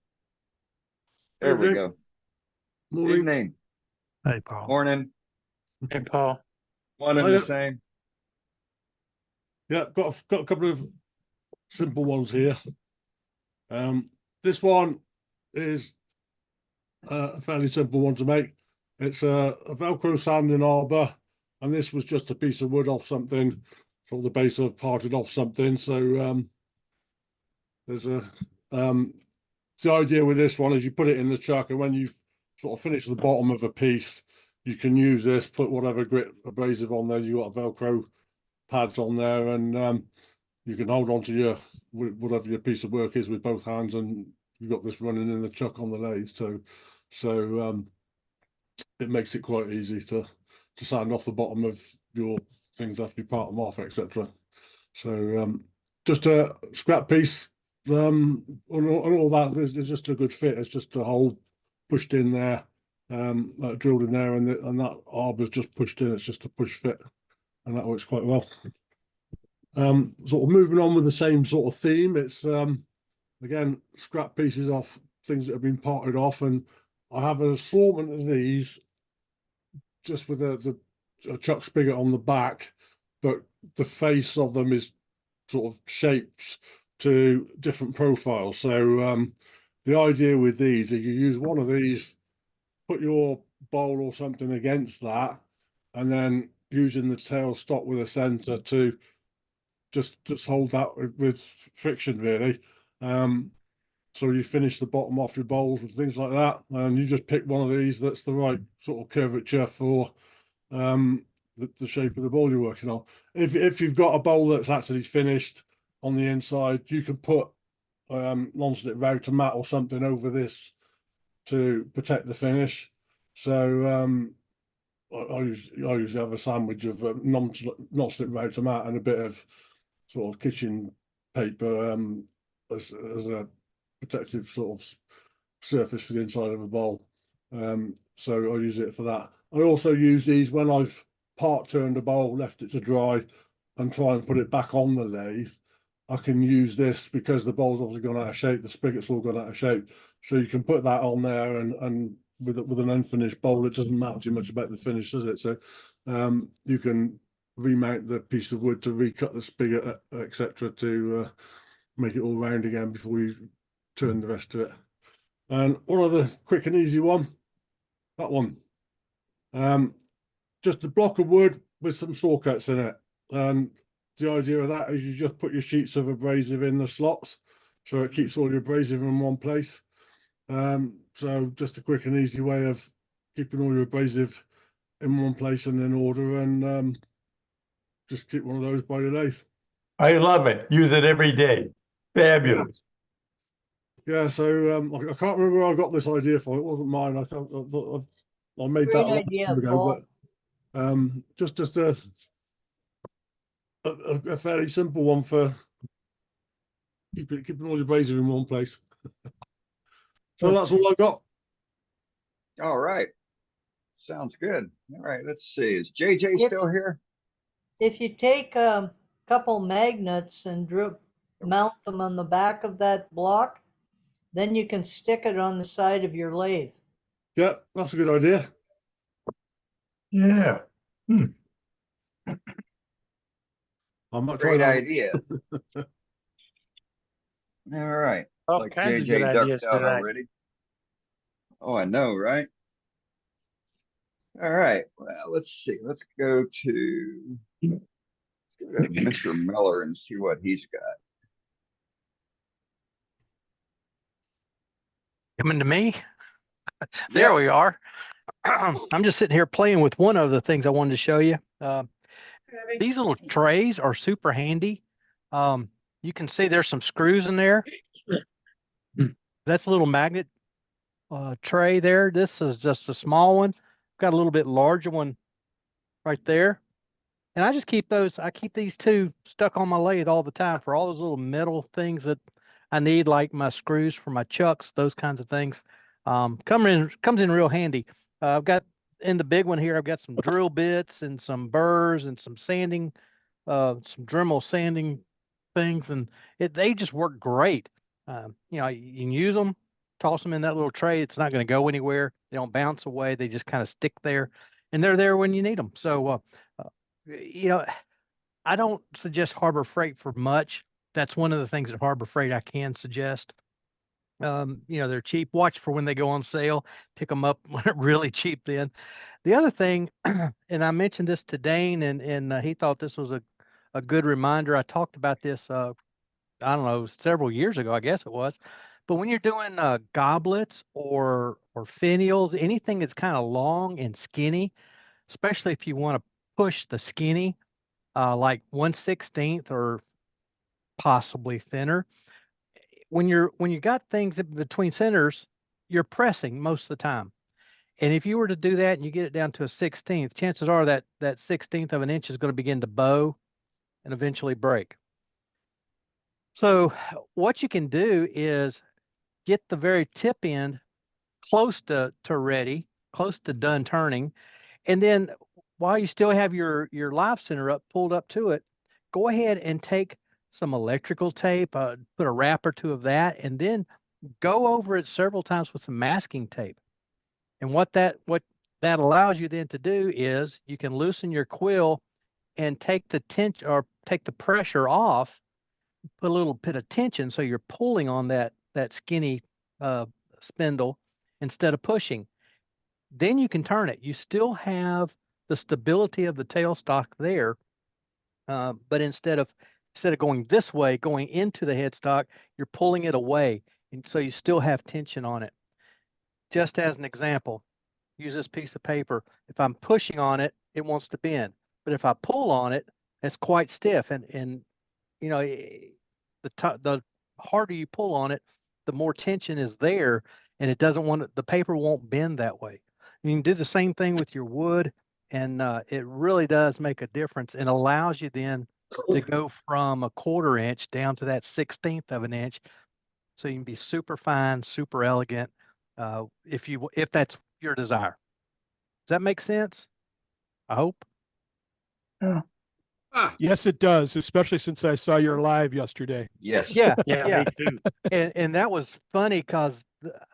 [SPEAKER 7] There we go.
[SPEAKER 20] Morning.
[SPEAKER 7] Evening.
[SPEAKER 17] Hey, Paul.
[SPEAKER 7] Morning.
[SPEAKER 16] Hey, Paul.
[SPEAKER 7] One and the same.
[SPEAKER 20] Yeah, got a couple of simple ones here. This one is a fairly simple one to make. It's a Velcro sanding arbor, and this was just a piece of wood off something, from the base of parted off something. So there's a the idea with this one is you put it in the chuck, and when you sort of finish the bottom of a piece, you can use this, put whatever grit abrasive on there. You got Velcro pads on there, and you can hold on to your whatever your piece of work is with both hands, and you've got this running in the chuck on the lathe. So it makes it quite easy to sand off the bottom of your things after you part them off, etc. So just a scrap piece, and all that is just a good fit. It's just a hole pushed in there, drilled in there, and that arbor's just pushed in. It's just a push fit, and that works quite well. Sort of moving on with the same sort of theme. It's again scrap pieces off things that have been parted off, and I have an assortment of these just with a chuck spigot on the back, but the face of them is sort of shaped to different profiles. So the idea with these is you use one of these, put your bowl or something against that, and then using the tail stop with a center to just hold that with friction, really. So you finish the bottom off your bowls and things like that, and you just pick one of these that's the right sort of curvature for the shape of the bowl you're working on. If you've got a bowl that's actually finished on the inside, you can put non-slip router mat or something over this to protect the finish. So I usually have a sandwich of non-slip router mat and a bit of sort of kitchen paper as a protective sort of surface for the inside of a bowl. So I use it for that. I also use these when I've part turned a bowl, left it to dry, and try and put it back on the lathe. I can use this because the bowl's obviously gone out of shape, the spigot's all gone out of shape. So you can put that on there, and with an unfinished bowl, it doesn't matter too much about the finish, does it? So you can remount the piece of wood to recut the spigot, etc., to make it all round again before you turn the rest of it. And one other quick and easy one, that one. Just a block of wood with some saw cuts in it. And the idea of that is you just put your sheets of abrasive in the slots, so it keeps all your abrasive in one place. So just a quick and easy way of keeping all your abrasive in one place and in order, and just keep one of those by your lathe.
[SPEAKER 4] I love it. Use it every day. Fabulous.
[SPEAKER 20] Yeah, so I can't remember where I got this idea from. It wasn't mine. I made
[SPEAKER 3] Great
[SPEAKER 20] that a long
[SPEAKER 3] idea,
[SPEAKER 20] time ago,
[SPEAKER 3] Paul.
[SPEAKER 20] but just a fairly simple one for keeping all your abrasive in one place. So that's all I got.
[SPEAKER 7] All right. Sounds good. All right, let's see. Is JJ still here?
[SPEAKER 3] If you take a couple magnets and mount them on the back of that block, then you can stick it on the side of your lathe.
[SPEAKER 20] Yeah, that's a good idea.
[SPEAKER 4] Yeah.
[SPEAKER 20] I might try
[SPEAKER 7] Great
[SPEAKER 20] that.
[SPEAKER 7] idea. All right.
[SPEAKER 16] All
[SPEAKER 7] Like
[SPEAKER 16] kinds of
[SPEAKER 7] JJ
[SPEAKER 16] good
[SPEAKER 7] ducked
[SPEAKER 16] ideas
[SPEAKER 7] out
[SPEAKER 16] tonight.
[SPEAKER 7] already. Oh, I know, right? All right. Well, let's see. Let's go to Mr. Miller and see what he's got.
[SPEAKER 17] Coming to me? There we are. I'm just sitting here playing with one of the things I wanted to show you. These little trays are super handy. You can see there's some screws in there. That's a little magnet tray there. This is just a small one. Got a little bit larger one right there. And I just keep I keep these two stuck on my lathe all the time for all those little metal things that I need, like my screws for my chucks, those kinds of things. Comes in real handy. I've got in the big one here, I've got some drill bits and some burrs and some sanding, some Dremel sanding things, and they just work great. You know, you can use them, toss them in that little tray. It's not going to go anywhere. They don't bounce away. They just kind of stick there, and they're there when you need them. So, you know, I don't suggest Harbor Freight for much. That's one of the things at Harbor Freight I can suggest. You know, they're cheap. Watch for when they go on sale. Pick them up when they're really cheap then. The other thing, and I mentioned this to Dane, and he thought this was a good reminder. I talked about this, I don't know, several years ago, I guess it was. But when you're doing goblets or finials, anything that's kind of long and skinny, especially if you want to push the skinny, like 1/16 or possibly thinner, when you got things in between centers, you're pressing most of the time. And if you were to do that and you get it down to a 16th, chances are that 16th of an inch is going to begin to bow and eventually break. So what you can do is get the very tip end close to ready, close to done turning. And then while you still have your live center pulled up to it, go ahead and take some electrical tape, put a wrap or two of that, and then go over it several times with some masking tape. And what that allows you then to do is you can loosen your quill and take the tension or take the pressure off, put a little bit of tension so you're pulling on that skinny spindle instead of pushing. Then you can turn it. You still have the stability of the tailstock there, but instead of going this way, going into the headstock, you're pulling it away, and so you still have tension on it. Just as an example, use this piece of paper. If I'm pushing on it, it wants to bend. But if I pull on it, it's quite stiff. And you know, the harder you pull on it, the more tension is there, and it doesn't want the paper won't bend that way. You can do the same thing with your wood, and it really does make a difference and allows you then to go from a 1/4 inch down to that 16th of an inch. So you can be super fine, super elegant, if that's your desire. Does that make sense? I hope.
[SPEAKER 18] Yeah.
[SPEAKER 2] Yes, it does, especially since I saw your live yesterday.
[SPEAKER 7] Yes.
[SPEAKER 2] Yeah.
[SPEAKER 9] Me too.
[SPEAKER 2] And that was funny because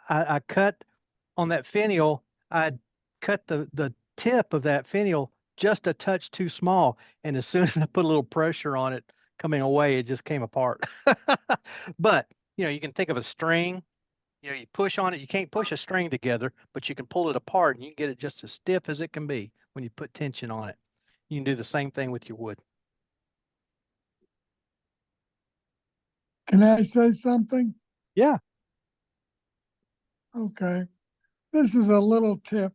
[SPEAKER 2] I cut on that finial, I cut the tip of that finial just a touch too small. And as soon as I put a little pressure on it coming away, it just came apart. But, you know, you can think of a string. You know, you push on it, you can't push a string together, but you can pull it apart and you can get it just as stiff as it can be when you put tension on it. You can do the same thing with your wood.
[SPEAKER 18] Can I say something?
[SPEAKER 2] Yeah.
[SPEAKER 18] Okay. This is a little tip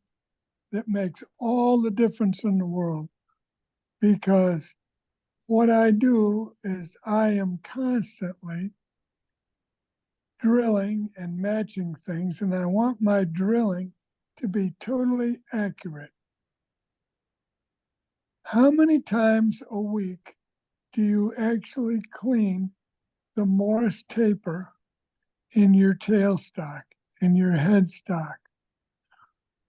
[SPEAKER 18] that makes all the difference in the world, because what I do is I am constantly drilling and matching things, and I want my drilling to be totally accurate. How many times a week do you actually clean the Morse taper in your tailstock, in your headstock?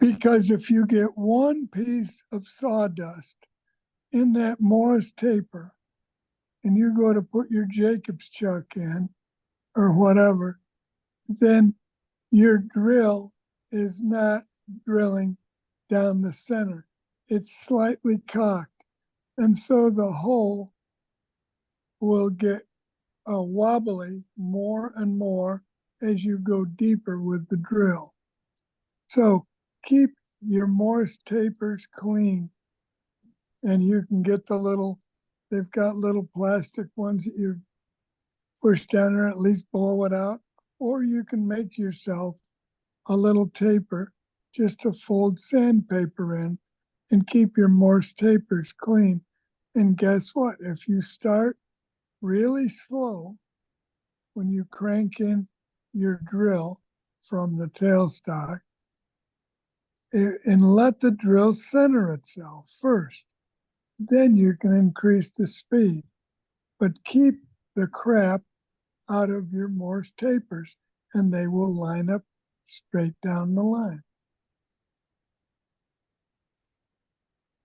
[SPEAKER 18] Because if you get one piece of sawdust in that Morse taper and you go to put your Jacobs chuck in or whatever, then your drill is not drilling down the center. It's slightly cocked. And so the hole will get wobbly more and more as you go deeper with the drill. So keep your Morse tapers clean. And you can get they've got little plastic ones that you push down there, at least blow it out. Or you can make yourself a little taper just to fold sandpaper in and keep your Morse tapers clean. And guess what? If you start really slow when you crank in your drill from the tailstock and let the drill center itself first, then you can increase the speed. But keep the crap out of your Morse tapers and they will line up straight down the line.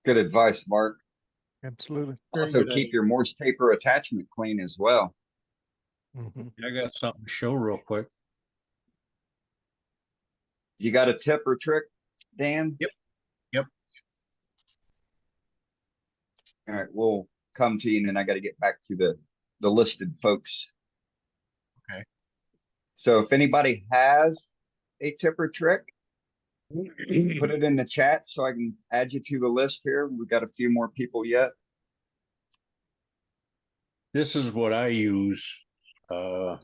[SPEAKER 7] Good advice, Mark.
[SPEAKER 17] Absolutely.
[SPEAKER 7] Also, keep your Morse taper attachment clean as well.
[SPEAKER 21] I got something to show real quick.
[SPEAKER 7] You got a tip or trick, Dan?
[SPEAKER 21] Yep. Yep.
[SPEAKER 7] All right, we'll come to you, and then I got to get back to the listed folks.
[SPEAKER 21] Okay.
[SPEAKER 7] So if anybody has a tip or trick, put it in the chat so I can add you to the list here. We've got a few more people yet.
[SPEAKER 21] This is what I use to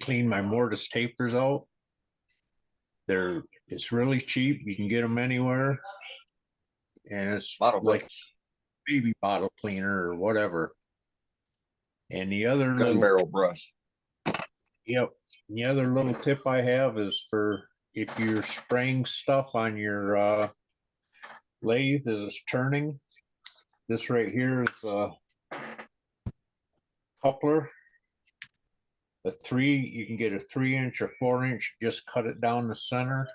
[SPEAKER 21] clean my mortise tapers out. It's really cheap. You can get them anywhere, and it's like baby bottle cleaner or whatever. And the other
[SPEAKER 7] gun barrel brush.
[SPEAKER 21] Yep. And the other little tip I have is for if you're spraying stuff on your lathe as it's turning. This right here is a coupler. You can get a 3-inch or 4-inch, just cut it down the center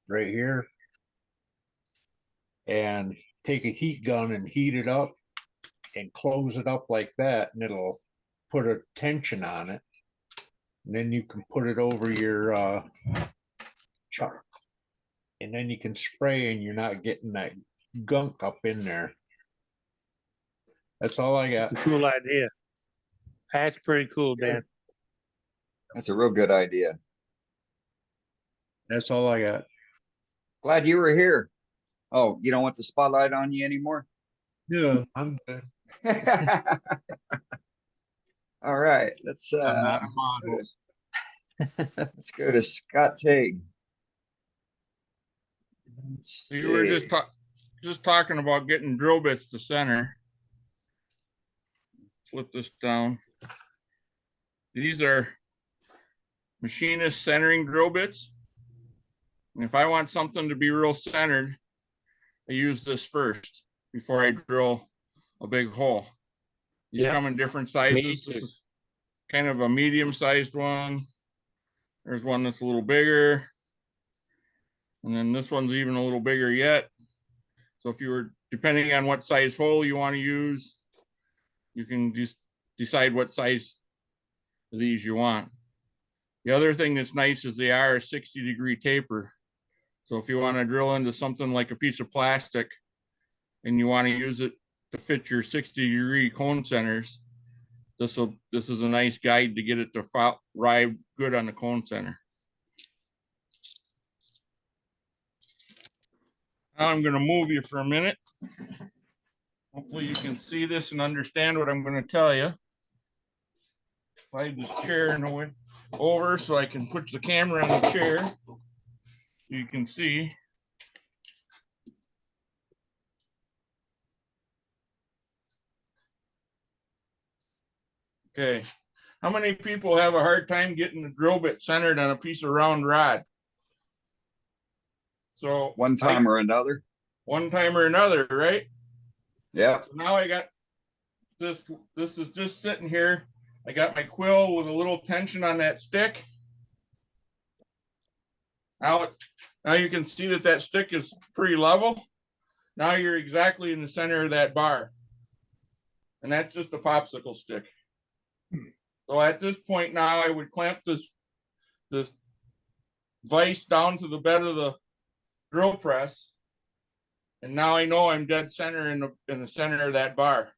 [SPEAKER 21] right here. And take a heat gun and heat it up and close it up like that, and it'll put a tension on it. And then you can put it over your chuck. And then you can spray and you're not getting that gunk up in there. That's all I got.
[SPEAKER 16] It's a cool idea. That's pretty cool, Dan.
[SPEAKER 7] That's a real good idea.
[SPEAKER 21] That's all I got.
[SPEAKER 7] Glad you were here. Oh, you don't want the spotlight on you anymore?
[SPEAKER 21] Yeah, I'm good.
[SPEAKER 7] All right, let's go to Scott Teague.
[SPEAKER 5] You were just talking about getting drill bits to center. Flip this down. These are machinist centering drill bits. And if I want something to be real centered, I use this first before I drill a big hole. These come in different sizes. This is kind of a medium-sized one. There's one that's a little bigger. And then this one's even a little bigger yet. So if you were, depending on what size hole you want to use, you can just decide what size of these you want. The other thing that's nice is they are a 60-degree taper. So if you want to drill into something like a piece of plastic and you want to use it to fit your 60-degree cone centers, this is a nice guide to get it to ride good on the cone center. Now I'm going to move you for a minute. Hopefully you can see this and understand what I'm going to tell you. Slide this chair in the way over so I can put the camera on the chair so you can see. Okay, how many people have a hard time getting the drill bit centered on a piece of round rod? So
[SPEAKER 7] one time or another.
[SPEAKER 5] One time or another, right?
[SPEAKER 7] Yeah.
[SPEAKER 5] So now I got this. This is just sitting here. I got my quill with a little tension on that stick. Now you can see that stick is pretty level. Now you're exactly in the center of that bar. And that's just a popsicle stick. So at this point now I would clamp this vise down to the bed of the drill press. And now I know I'm dead center in the center of that bar.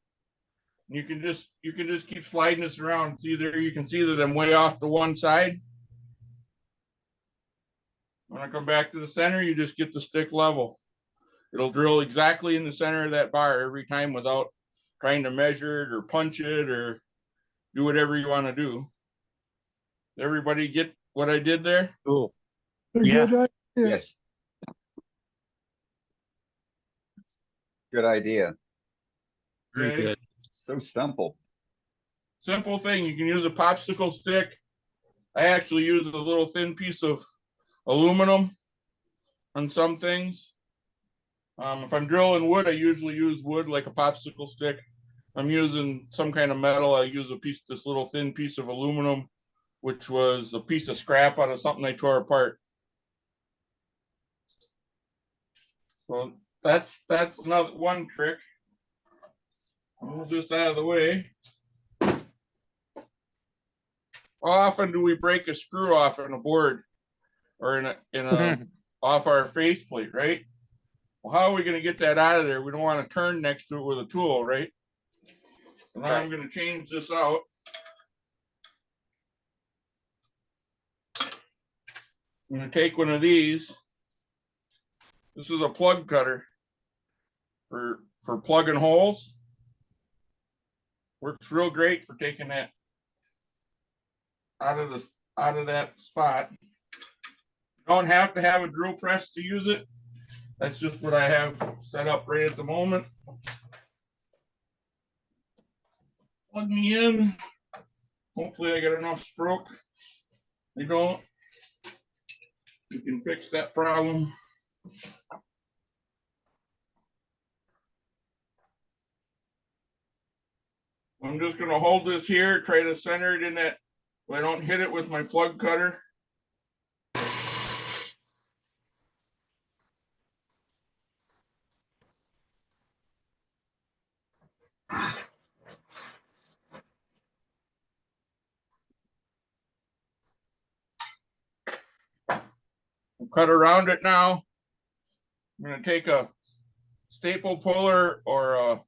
[SPEAKER 5] And you can just keep sliding this around. See there, you can see that I'm way off to one side. When I come back to the center, you just get the stick level. It'll drill exactly in the center of that bar every time without trying to measure it or punch it or do whatever you want to do. Everybody get what I did there?
[SPEAKER 13] Cool.
[SPEAKER 18] A
[SPEAKER 13] Yeah.
[SPEAKER 18] good idea.
[SPEAKER 7] Yes. Good idea.
[SPEAKER 5] Very good.
[SPEAKER 7] So simple.
[SPEAKER 5] Simple thing. You can use a popsicle stick. I actually use a little thin piece of aluminum on some things. If I'm drilling wood, I usually use wood like a popsicle stick. If I'm using some kind of metal, I use this little thin piece of aluminum, which was a piece of scrap out of something I tore apart. So that's another one trick. Move this out of the way. How often do we break a screw off in a board or in a off our faceplate, right? Well, how are we going to get that out of there? We don't want to turn next to it with a tool, right? So now I'm going to change this out. I'm going to take one of these. This is a plug cutter for plugging holes. Works real great for taking that out of that spot. Don't have to have a drill press to use it. That's just what I have set up right at the moment. Plug me in. Hopefully I get enough stroke. I don't. We can fix that problem. I'm just going to hold this here, try to center it in that, so I don't hit it with my plug cutter. Cut around it now. I'm going to take a staple puller or a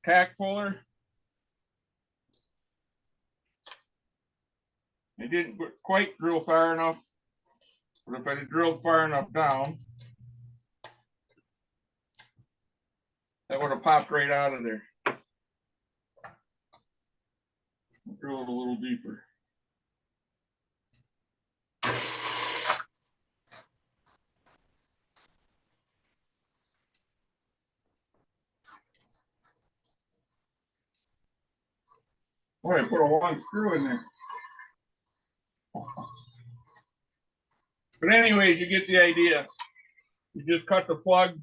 [SPEAKER 5] tack puller. I didn't quite drill far enough, but if I had drilled far enough down, that would have popped right out of there. Drill it a little deeper. Boy, I put a long screw in there. But anyways, you get the idea. You just cut the plug,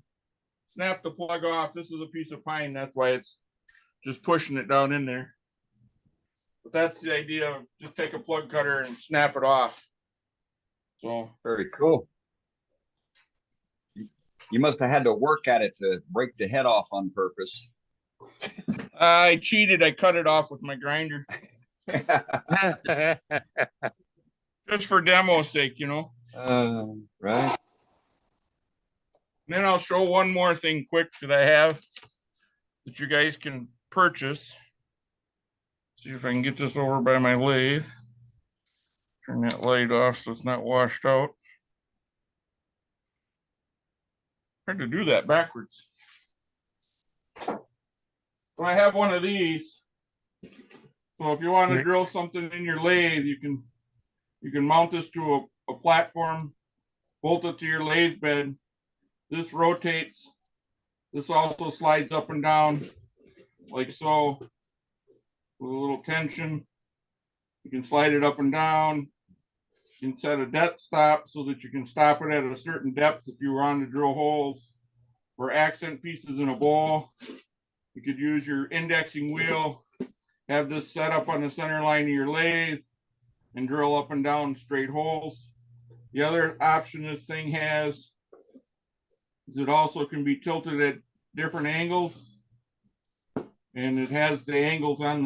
[SPEAKER 5] snap the plug off. This is a piece of pine. That's why it's just pushing it down in there. But that's the idea of just take a plug cutter and snap it off. So
[SPEAKER 7] very cool. You must have had to work at it to break the head off on purpose.
[SPEAKER 5] I cheated. I cut it off with my grinder. Just for demo's sake, you know.
[SPEAKER 7] Right.
[SPEAKER 5] And then I'll show one more thing quick that I have that you guys can purchase. See if I can get this over by my lathe. Turn that light off so it's not washed out. Hard to do that backwards. So I have one of these. So if you want to drill something in your lathe, you can mount this to a platform, bolt it to your lathe bed. This rotates. This also slides up and down like so with a little tension. You can slide it up and down. You can set a depth stop so that you can stop it at a certain depth if you were on to drill holes. For accent pieces in a bowl, you could use your indexing wheel, have this set up on the center line of your lathe, and drill up and down straight holes. The other option this thing has is it also can be tilted at different angles, and it has the angles on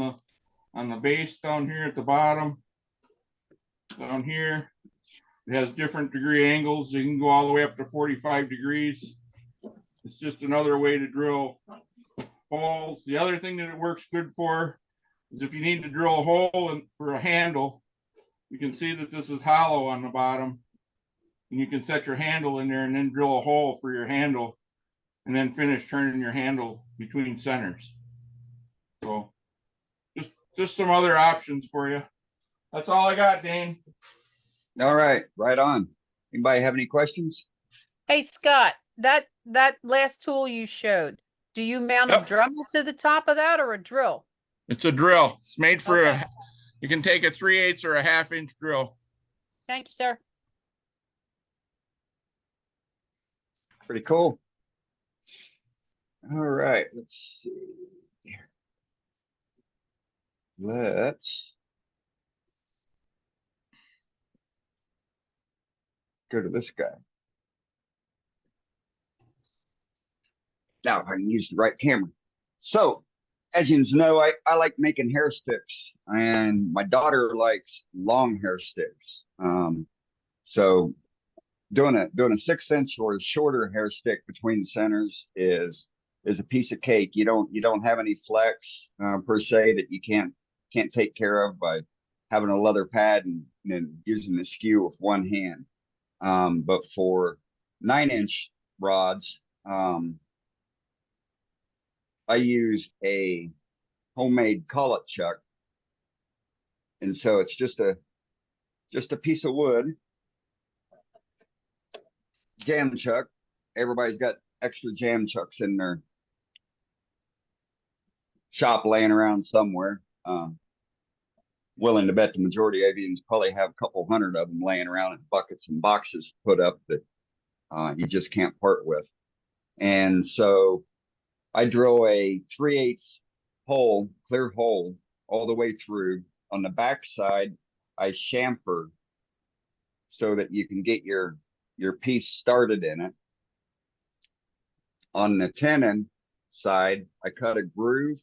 [SPEAKER 5] the base down here at the bottom. Down here, it has different degree angles. You can go all the way up to 45 degrees. It's just another way to drill holes. The other thing that it works good for is if you need to drill a hole for a handle, you can see that this is hollow on the bottom, and you can set your handle in there and then drill a hole for your handle and then finish turning your handle between centers. So just some other options for you. That's all I got, Dane.
[SPEAKER 7] All right, right on. Anybody have any questions?
[SPEAKER 10] Hey, Scott, that last tool you showed, do you mount a Dremel to the top of that or a drill?
[SPEAKER 5] It's a drill. It's made for
[SPEAKER 10] Okay.
[SPEAKER 5] you can take a 3/8 or a 1/2 inch drill.
[SPEAKER 10] Thank you, sir.
[SPEAKER 7] Pretty cool. All right, let's see. Let's go to this guy. Now, if I can use the right camera. So, as you know, I like making hair sticks, and my daughter likes long hair sticks. So doing a 6-inch or a shorter hair stick between centers is a piece of cake. You don't have any flex per se that you can't take care of by having a leather pad and using the skew with one hand. But for 9-inch rods, I use a homemade collet chuck, and so it's just a piece of wood jam chuck. Everybody's got extra jam chucks in their shop laying around somewhere. Willing to bet the majority of you probably have a couple hundred of them laying around in buckets and boxes put up that you just can't part with. And so I drill a 3/8 hole, clear hole, all the way through. On the back side, I chamfer so that you can get your piece started in it. On the tenon side, I cut a groove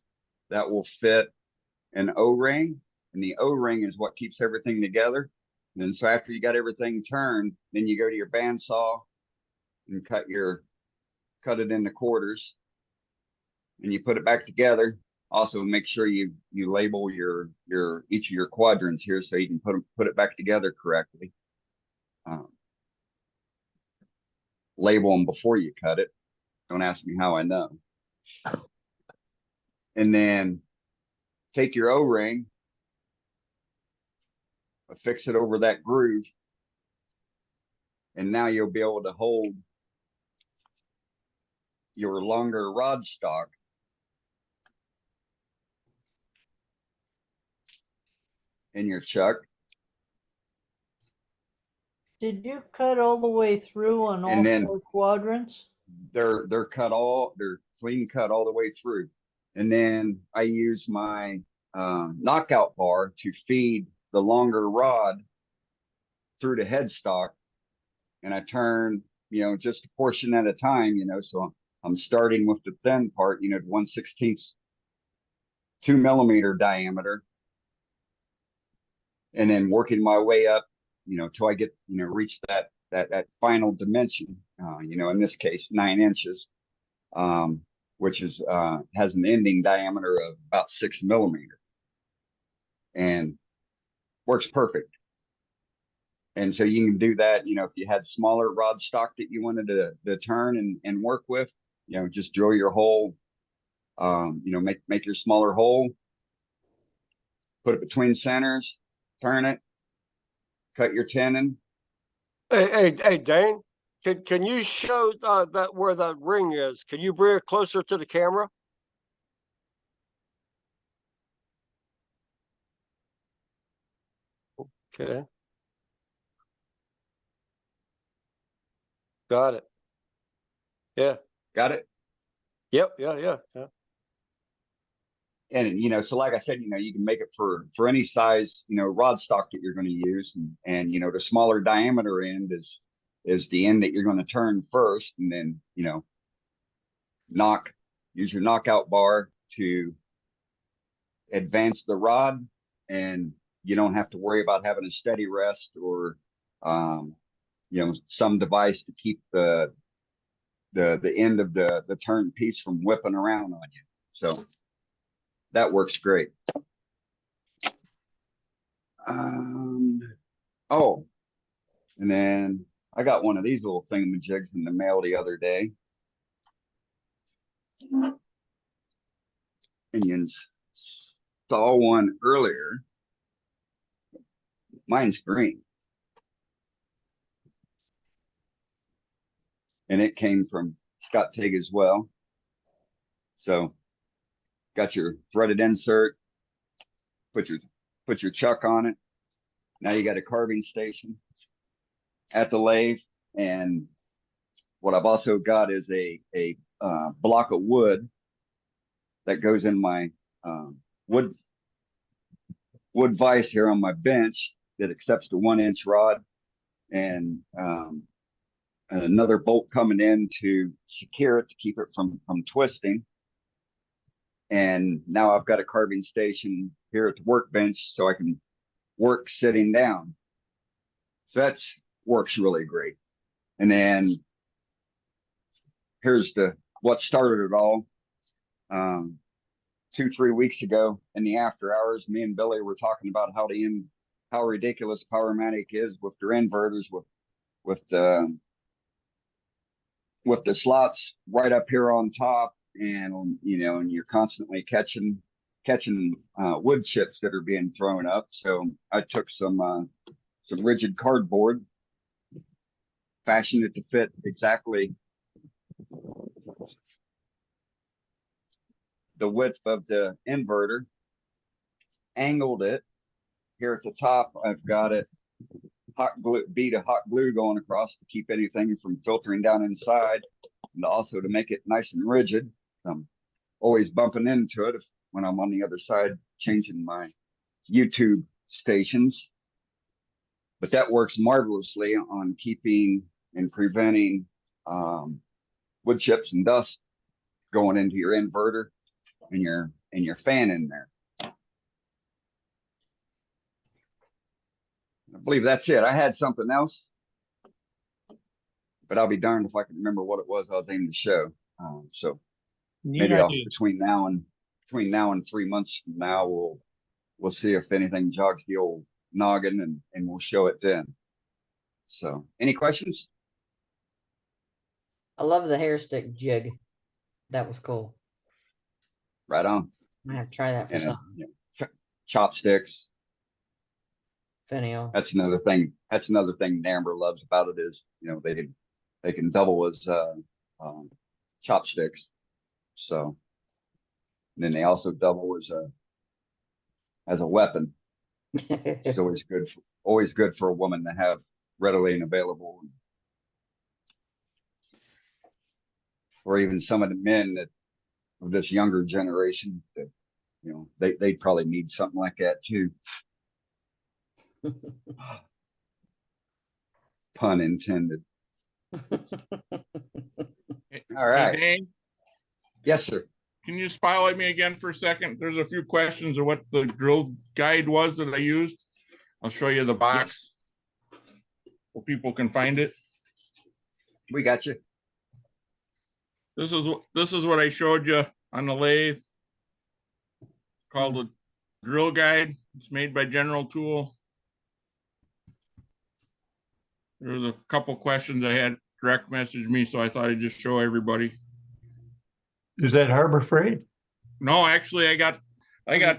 [SPEAKER 7] that will fit an O-ring, and the O-ring is what keeps everything together. And then so after you got everything turned, then you go to your bandsaw and cut it into quarters, and you put it back together. Also, make sure you label your each of your quadrants here so you can put it back together correctly. Label them before you cut it. Don't ask me how I know. And then take your O-ring, affix it over that groove, and now you'll be able to hold your longer rod stock in your chuck.
[SPEAKER 3] Did you cut all the way through on all
[SPEAKER 7] And then
[SPEAKER 3] 4 quadrants?
[SPEAKER 7] They're clean cut all the way through. And then I use my knockout bar to feed the longer rod through the headstock, and I turn, just a portion at a time, so I'm starting with the thin part, the 1/16 2 millimeter diameter, and then working my way up, till I get, reach that final dimension, in this case, 9 inches, which is, has an ending diameter of about 6 millimeter, and works perfect. And so you can do that, if you had smaller rod stock that you wanted to turn and work with, just drill your hole, make your smaller hole, put it between centers, turn it, cut your tenon.
[SPEAKER 13] Hey, Dane, can you show that where that ring is? Can you bring it closer to the camera? Okay. Got it. Yeah.
[SPEAKER 7] Got it?
[SPEAKER 13] Yep. Yeah.
[SPEAKER 7] And, so like I said, you can make it for any size, rod stock that you're going to use. And, the smaller diameter end is the end that you're going to turn first. And then, use your knockout bar to advance the rod, and you don't have to worry about having a steady rest or, some device to keep the end of the turn piece from whipping around on you. So that works great. Oh, and then I got one of these little thingamajigs in the mail the other day. And you saw one earlier. mine's green. And it came from Scott Tig as well. So got your threaded insert, put your chuck on it. Now you got a carving station at the lathe. And what I've also got is a block of wood that goes in my wood vise here on my bench that accepts the 1-inch rod, and another bolt coming in to secure it to keep it from twisting. And now I've got a carving station here at the workbench so I can work sitting down. So that's works really great. And then here's what started it all. 2-3 weeks ago in the after hours, me and Billy were talking about how ridiculous Powermatic is with their inverters, with the slots right up here on top, and and you're constantly catching wood chips that are being thrown up. So I took some rigid cardboard, fashioned it to fit exactly the width of the inverter, angled it. Here at the top, I've got it bead of hot glue going across to keep anything from filtering down inside, and also to make it nice and rigid. I'm always bumping into it when I'm on the other side changing my YouTube stations. But that works marvelously on keeping and preventing wood chips and dust going into your inverter and your fan in there. I believe that's it. I had something else, but I'll be darned if I can remember what it was I was aiming to show. So maybe between now and 3 months from now, we'll see if anything jogs the old noggin, and we'll show it then. So any questions?
[SPEAKER 8] I love the hair stick jig. That was cool.
[SPEAKER 7] Right on.
[SPEAKER 8] I have to try that for something.
[SPEAKER 7] Chopsticks.
[SPEAKER 8] Finial.
[SPEAKER 7] That's another thing Amber loves about it is, they can double as chopsticks. So and then they also double as a weapon. It's always good for a woman to have readily and available, or even some of the men of this younger generation that they'd probably need something like that too. Pun intended. All right.
[SPEAKER 5] Hey, Dane?
[SPEAKER 7] Yes, sir.
[SPEAKER 5] Can you spotlight me again for a second? There's a few questions of what the drill guide was that I used. I'll show you the box so people can find it.
[SPEAKER 7] We got you.
[SPEAKER 5] This is what I showed you on the lathe. It's called a drill guide. It's made by General Tool. There was a couple questions I had direct message me, so I thought I'd just show everybody.
[SPEAKER 4] Is that Harbor Freight?
[SPEAKER 5] No, actually, I got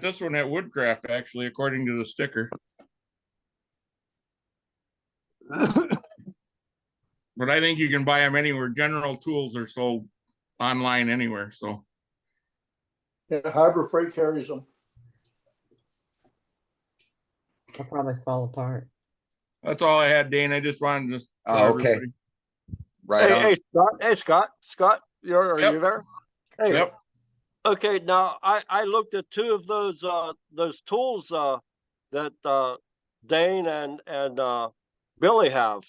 [SPEAKER 5] this one at Woodcraft, actually, according to the sticker. But I think you can buy them anywhere. General Tools are sold online anywhere. So
[SPEAKER 9] yeah, Harbor Freight carries them.
[SPEAKER 8] They'll probably fall apart.
[SPEAKER 5] That's all I had, Dane. I just wanted to show
[SPEAKER 7] okay.
[SPEAKER 5] everybody.
[SPEAKER 7] Right.
[SPEAKER 13] Hey, Scott. Scott, are you there? Hey.
[SPEAKER 5] Yep.
[SPEAKER 13] Okay, now I looked at two of those tools that Dane and Billy have.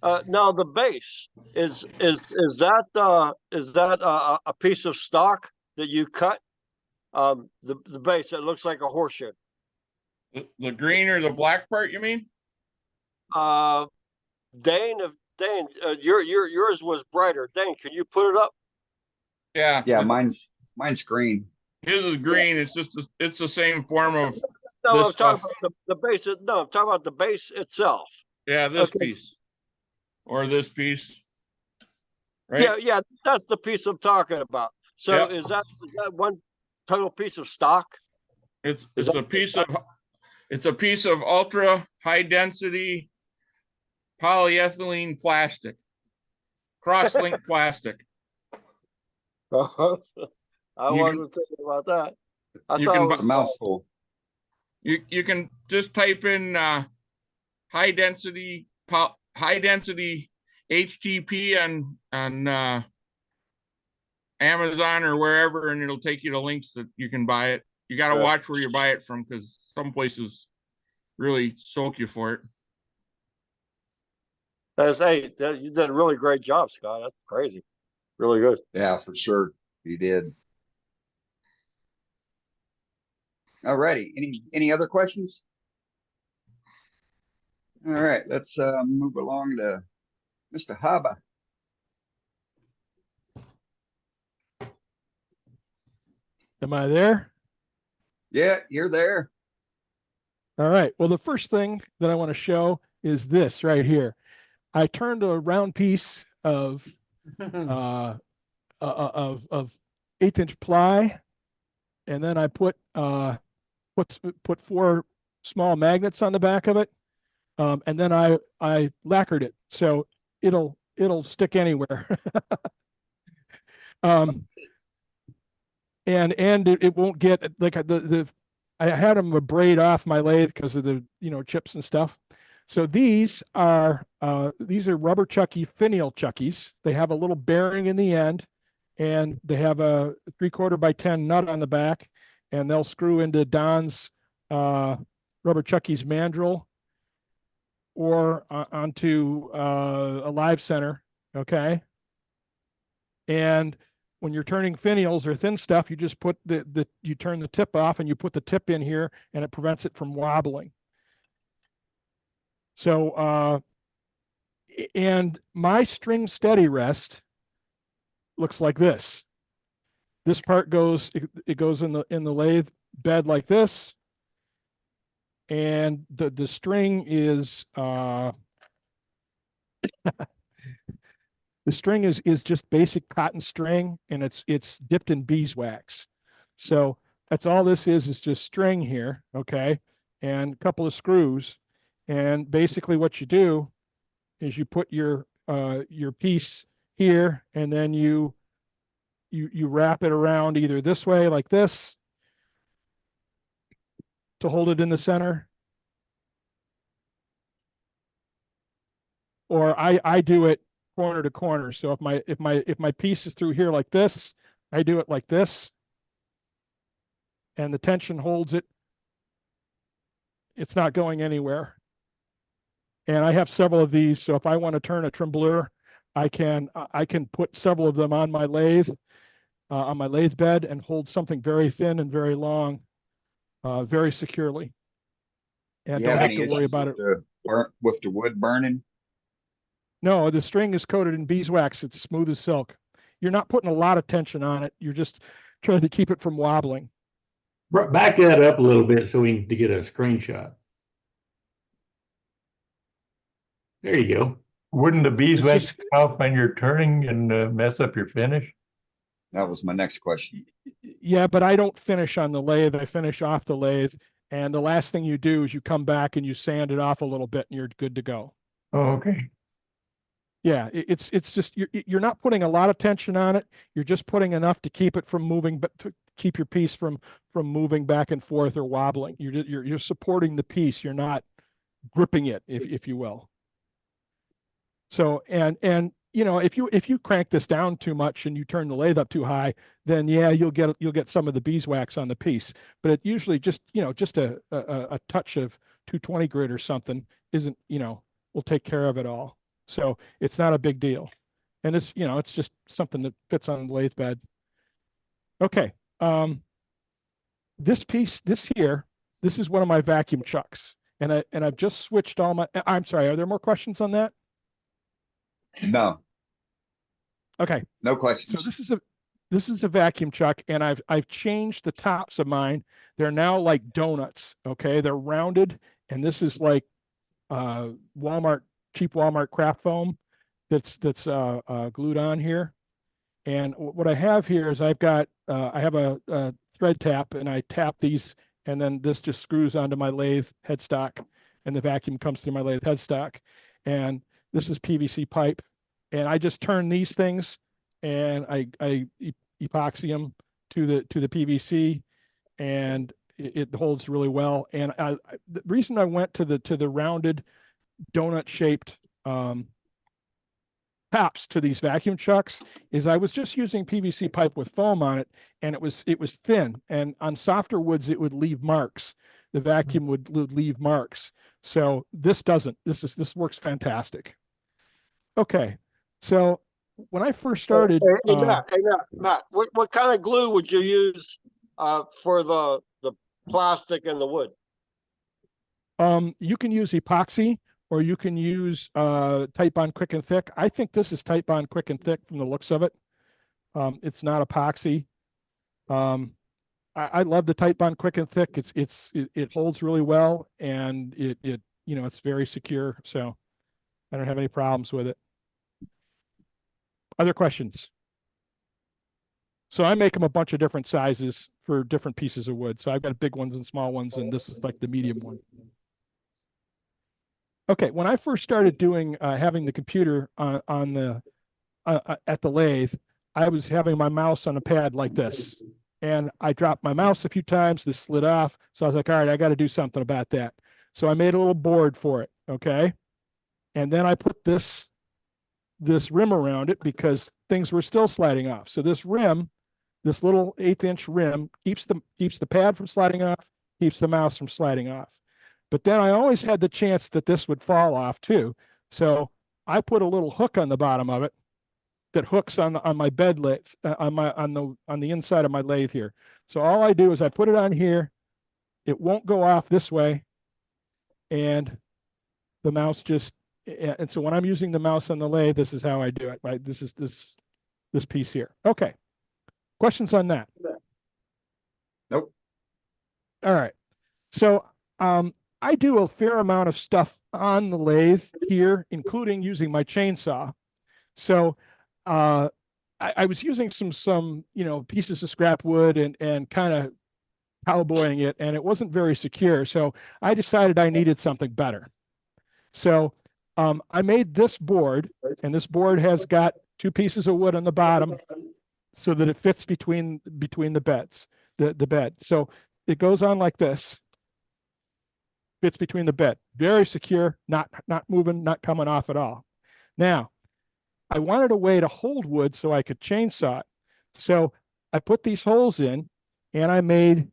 [SPEAKER 13] Now the base is that a piece of stock that you cut? The base that looks like a horseshoe.
[SPEAKER 5] The green or the black part, you mean?
[SPEAKER 13] Dane, yours was brighter. Dane, can you put it up?
[SPEAKER 5] Yeah.
[SPEAKER 7] Yeah, mine's green.
[SPEAKER 5] His is green. It's just it's the same form of
[SPEAKER 13] no,
[SPEAKER 5] this
[SPEAKER 13] I'm talking
[SPEAKER 5] stuff.
[SPEAKER 13] about the base. No, I'm talking about the base itself.
[SPEAKER 5] Yeah, this piece or this piece. Right?
[SPEAKER 13] Yeah, that's the piece I'm talking about. So is that one total piece of stock?
[SPEAKER 5] It's a piece of It's a piece of ultra high density polyethylene plastic, cross-link plastic.
[SPEAKER 13] I
[SPEAKER 5] You
[SPEAKER 13] wasn't thinking about that. I
[SPEAKER 5] You
[SPEAKER 13] thought
[SPEAKER 5] can
[SPEAKER 13] it
[SPEAKER 5] bu-
[SPEAKER 13] was
[SPEAKER 7] Mouthful.
[SPEAKER 5] You can just type in high density HTP on Amazon or wherever, and it'll take you to links that you can buy it. You got to
[SPEAKER 13] Yeah.
[SPEAKER 5] watch where you buy it from, because some places really soak you for it.
[SPEAKER 13] you did a really great job, Scott. That's crazy. Really good.
[SPEAKER 7] Yeah, for sure. You did. All righty. Any other questions? All right, let's move along to Mr. Haba.
[SPEAKER 2] Am I there?
[SPEAKER 7] Yeah, you're there.
[SPEAKER 2] All right. Well, the first thing that I want to show is this right here. I turned a round piece of 1/8" ply, and then I put 4 small magnets on the back of it, and then I lacquered it so it'll stick anywhere. And it won't get like the I had them braid off my lathe because of the chips and stuff. So these are rubber chucky finial chuckies. They have a little bearing in the end, and they have a 3/4 by 10 nut on the back, and they'll screw into Don's rubber chuckies mandrel or onto a live center. Okay. And when you're turning finials or thin stuff, you just put you turn the tip off and you put the tip in here, and it prevents it from wobbling. So, and my string steady rest looks like this. This part goes, it goes in the lathe bed like this. And the string is, the string is just basic cotton string, and it's dipped in beeswax. So that's all this is just string here, okay, and a couple of screws. And basically what you do is you put your piece here, and then you wrap it around either this way like this to hold it in the center, or I do it corner to corner. So if my piece is through here like this, I do it like this, and the tension holds it. It's not going anywhere. And I have several of these, so if I want to turn a trembleur, I can put several of them on my lathe bed, and hold something very thin and very long, very securely, and
[SPEAKER 7] You
[SPEAKER 2] don't
[SPEAKER 7] have
[SPEAKER 2] have
[SPEAKER 7] any
[SPEAKER 2] to worry
[SPEAKER 7] issues
[SPEAKER 2] about it.
[SPEAKER 7] with the wood burning?
[SPEAKER 2] No, the string is coated in beeswax. It's smooth as silk. You're not putting a lot of tension on it. You're just trying to keep it from wobbling.
[SPEAKER 15] Back that up a little bit so we can get a screenshot. There you go.
[SPEAKER 4] Wouldn't the beeswax come off when you're turning and mess up your finish?
[SPEAKER 7] That was my next question.
[SPEAKER 2] Yeah, but I don't finish on the lathe. I finish off the lathe. And the last thing you do is you come back and you sand it off a little bit, and you're good to go.
[SPEAKER 4] Oh, okay.
[SPEAKER 2] Yeah, it's just you're not putting a lot of tension on it. You're just putting enough to keep it from moving, but to keep your piece from moving back and forth or wobbling. You're supporting the piece. You're not gripping it, if you will. So and if you crank this down too much and you turn the lathe up too high, then yeah, you'll get some of the beeswax on the piece. But it usually just a touch of 220 grit or something isn't will take care of it all. So it's not a big deal. And it's just something that fits on the lathe bed. Okay. This piece, this is one of my vacuum chucks. And I've just switched all my, I'm sorry, are there more questions on that?
[SPEAKER 7] No.
[SPEAKER 2] Okay.
[SPEAKER 7] No questions.
[SPEAKER 2] So this is a vacuum chuck, and I've changed the tops of mine. They're now like donuts. Okay. They're rounded, and this is like cheap Walmart craft foam that's glued on here. And what I have here is I have a thread tap, and I tap these and then this just screws onto my lathe headstock, and the vacuum comes through my lathe headstock. And this is PVC pipe, and I just turn these things, and I epoxy them to the PVC, and it holds really well. And the reason I went to the rounded donut shaped tops to these vacuum chucks is I was just using PVC pipe with foam on it, and it was thin, and on softer woods it would leave marks. The vacuum would leave marks. So this doesn't. This works fantastic. Okay, so when I first started,
[SPEAKER 13] Matt, what kind of glue would you use for the plastic and the wood?
[SPEAKER 2] You can use epoxy, or you can use Titebond Quick and Thick. I think this is Titebond Quick and Thick from the looks of it. It's not epoxy. I love the Titebond Quick and Thick. It holds really well, and it it's very secure. So I don't have any problems with it. Other questions? So I make them a bunch of different sizes for different pieces of wood. So I've got big ones and small ones, and this is like the medium one. Okay, when I first started doing having the computer on the at the lathe, I was having my mouse on a pad like this, and I dropped my mouse a few times. This slid off, so I was like, "All right, I got to do something about that." So I made a little board for it. Okay, and then I put this rim around it because things were still sliding off. So this rim, this little 1/8-inch rim, keeps the pad from sliding off, keeps the mouse from sliding off. But then I always had the chance that this would fall off too. So I put a little hook on the bottom of it that hooks on my bed lathe, on the inside of my lathe here. So all I do is I put it on here. It won't go off this way, and the mouse just. And so when I'm using the mouse on the lathe, this is how I do it. Right? This is this piece here. Okay. Questions on that?
[SPEAKER 7] Nope.
[SPEAKER 2] All right. So I do a fair amount of stuff on the lathe here, including using my chainsaw. So I was using some pieces of scrap wood and kind of cowboying it, and it wasn't very secure. So I decided I needed something better. So I made this board, and this board has got 2 pieces of wood on the bottom so that it fits between the beds, the bed. So it goes on like this. Fits between the bed. Very secure, not moving, not coming off at all. Now, I wanted a way to hold wood so I could chainsaw it. So I put these holes in, and I made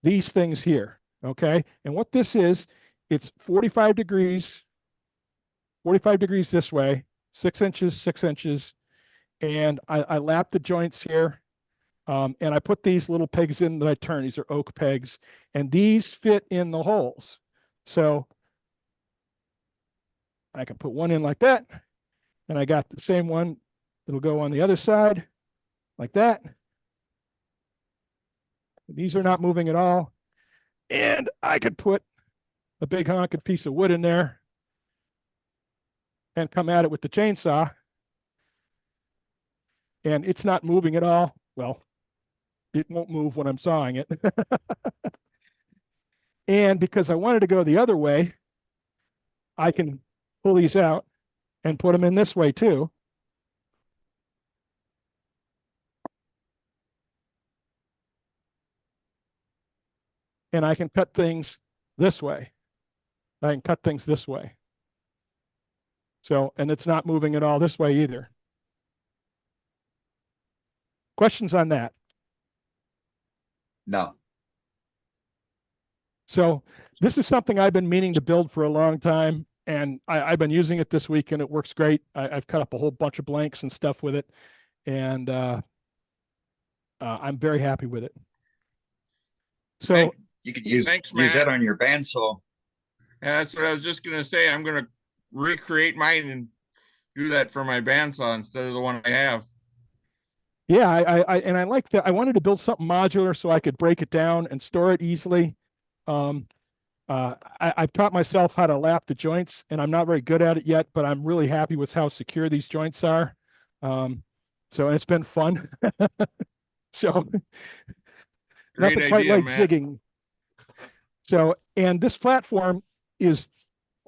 [SPEAKER 2] these things here, okay? And what this is, it's 45 degrees this way, 6 inches, 6 inches, and I lap the joints here, and I put these little pegs in that I turn. These are oak pegs, and these fit in the holes. So I can put one in like that, and I got the same one. It'll go on the other side like that. These are not moving at all. And I could put a big honking piece of wood in there and come at it with the chainsaw. And it's not moving at all. Well, it won't move when I'm sawing it. And because I wanted to go the other way, I can pull these out and put them in this way too. And I can cut things this way. I can cut things this way. So, and it's not moving at all this way either. Questions on that?
[SPEAKER 7] No.
[SPEAKER 2] So this is something I've been meaning to build for a long time, and I've been using it this week, and it works great. I've cut up a whole bunch of blanks and stuff with it, and I'm very happy with it. So
[SPEAKER 7] you could use
[SPEAKER 5] Thanks,
[SPEAKER 7] use that
[SPEAKER 5] Matt.
[SPEAKER 7] on your bandsaw.
[SPEAKER 5] Yeah, that's what I was just gonna say. I'm gonna recreate mine and do that for my bandsaw instead of the one I have.
[SPEAKER 2] yeah, I like that. I wanted to build something modular so I could break it down and store it easily. I've taught myself how to lap the joints, and I'm not very good at it yet, but I'm really happy with how secure these joints are. So it's been fun. So
[SPEAKER 5] Great
[SPEAKER 2] nothing quite
[SPEAKER 5] idea,
[SPEAKER 2] like
[SPEAKER 5] Matt.
[SPEAKER 2] jigging. So, and this platform is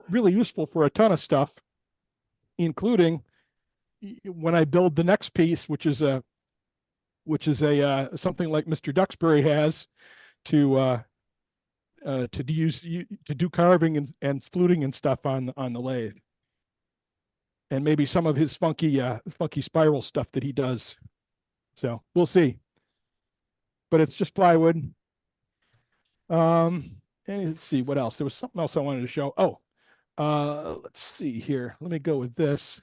[SPEAKER 2] really useful for a ton of stuff, including when I build the next piece, which is a something like Mr. Duxbury has to do carving and fluting and stuff on the lathe, and maybe some of his funky spiral stuff that he does. So we'll see. But it's just plywood. And let's see what else. There was something else I wanted to show. Oh, let's see here. Let me go with this.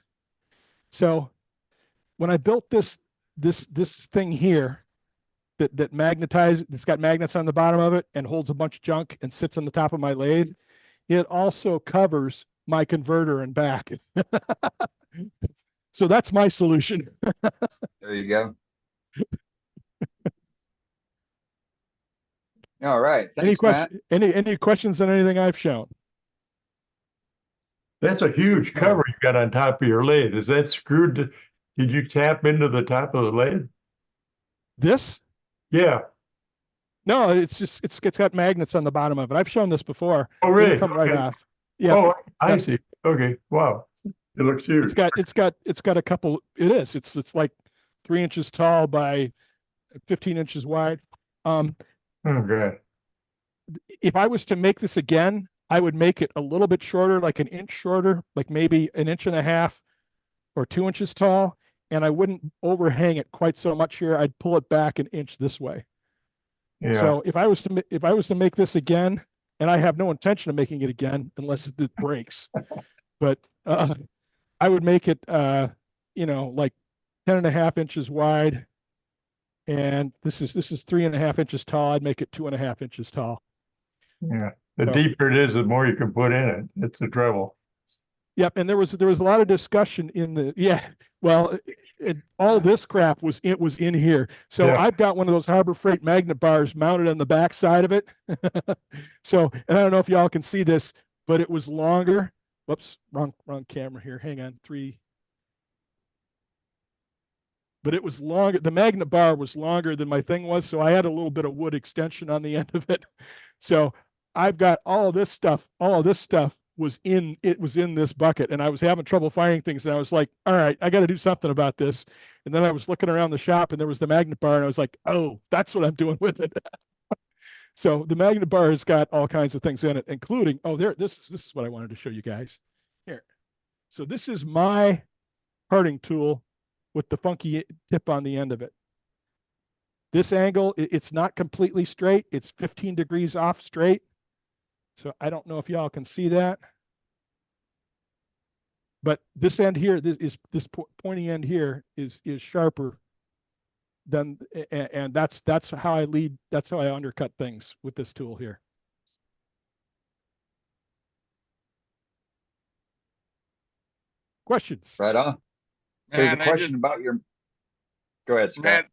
[SPEAKER 2] So when I built this thing here that magnetized, it's got magnets on the bottom of it and holds a bunch of junk and sits on the top of my lathe, it also covers my converter and back. So that's my solution.
[SPEAKER 7] There you go. All right. Thanks, Matt.
[SPEAKER 2] Any questions on anything I've shown?
[SPEAKER 4] That's a huge cover you got on top of your lathe. Is that screwed to, did you tap into the top of the lathe?
[SPEAKER 2] This?
[SPEAKER 4] Yeah.
[SPEAKER 2] No, it's got magnets on the bottom of it. I've shown this before.
[SPEAKER 4] Oh, really?
[SPEAKER 2] It'll come right
[SPEAKER 4] Okay.
[SPEAKER 2] off. Yeah.
[SPEAKER 4] Oh, I see. Okay. Wow. It looks huge.
[SPEAKER 2] It's got a couple. It is. It's like 3 inches tall by 15 inches wide.
[SPEAKER 4] Oh, God.
[SPEAKER 2] If I was to make this again, I would make it a little bit shorter, like an inch shorter, like maybe 1.5 inches or 2 inches tall. And I wouldn't overhang it quite so much here. I'd pull it back an inch this way.
[SPEAKER 4] Yeah.
[SPEAKER 2] So if I was to make this again, and I have no intention of making it again unless it breaks, but I would make it like 10.5 inches wide, and this is 3.5 inches tall. I'd make it 2.5 inches tall.
[SPEAKER 4] Yeah. The
[SPEAKER 2] So-
[SPEAKER 4] deeper it is, the more you can put in it. It's the trouble.
[SPEAKER 2] Yep, and there was a lot of discussion in the well, all this crap was in here. So
[SPEAKER 4] Yeah.
[SPEAKER 2] I've got one of those Harbor Freight magnet bars mounted on the back side of it. So, and I don't know if y'all can see this, but it was longer. Whoops, wrong camera here. Hang on, 3. But it was longer. The magnet bar was longer than my thing was, so I had a little bit of wood extension on the end of it. So I've got all of this stuff. All of this stuff was in this bucket, and I was having trouble finding things, and I was like, all right, I got to do something about this. And then I was looking around the shop, and there was the magnet bar, and I was like, oh, that's what I'm doing with it. So the magnet bar has got all kinds of things in it, including, this is what I wanted to show you guys here. So this is my parting tool with the funky tip on the end of it. This angle, it's not completely straight. It's 15 degrees off straight. So I don't know if y'all can see that. But this end here, this pointy end here is sharper than, and that's how that's how I undercut things with this tool here. Questions?
[SPEAKER 7] Right on. So
[SPEAKER 5] Man,
[SPEAKER 7] the question about your, go ahead, Scott.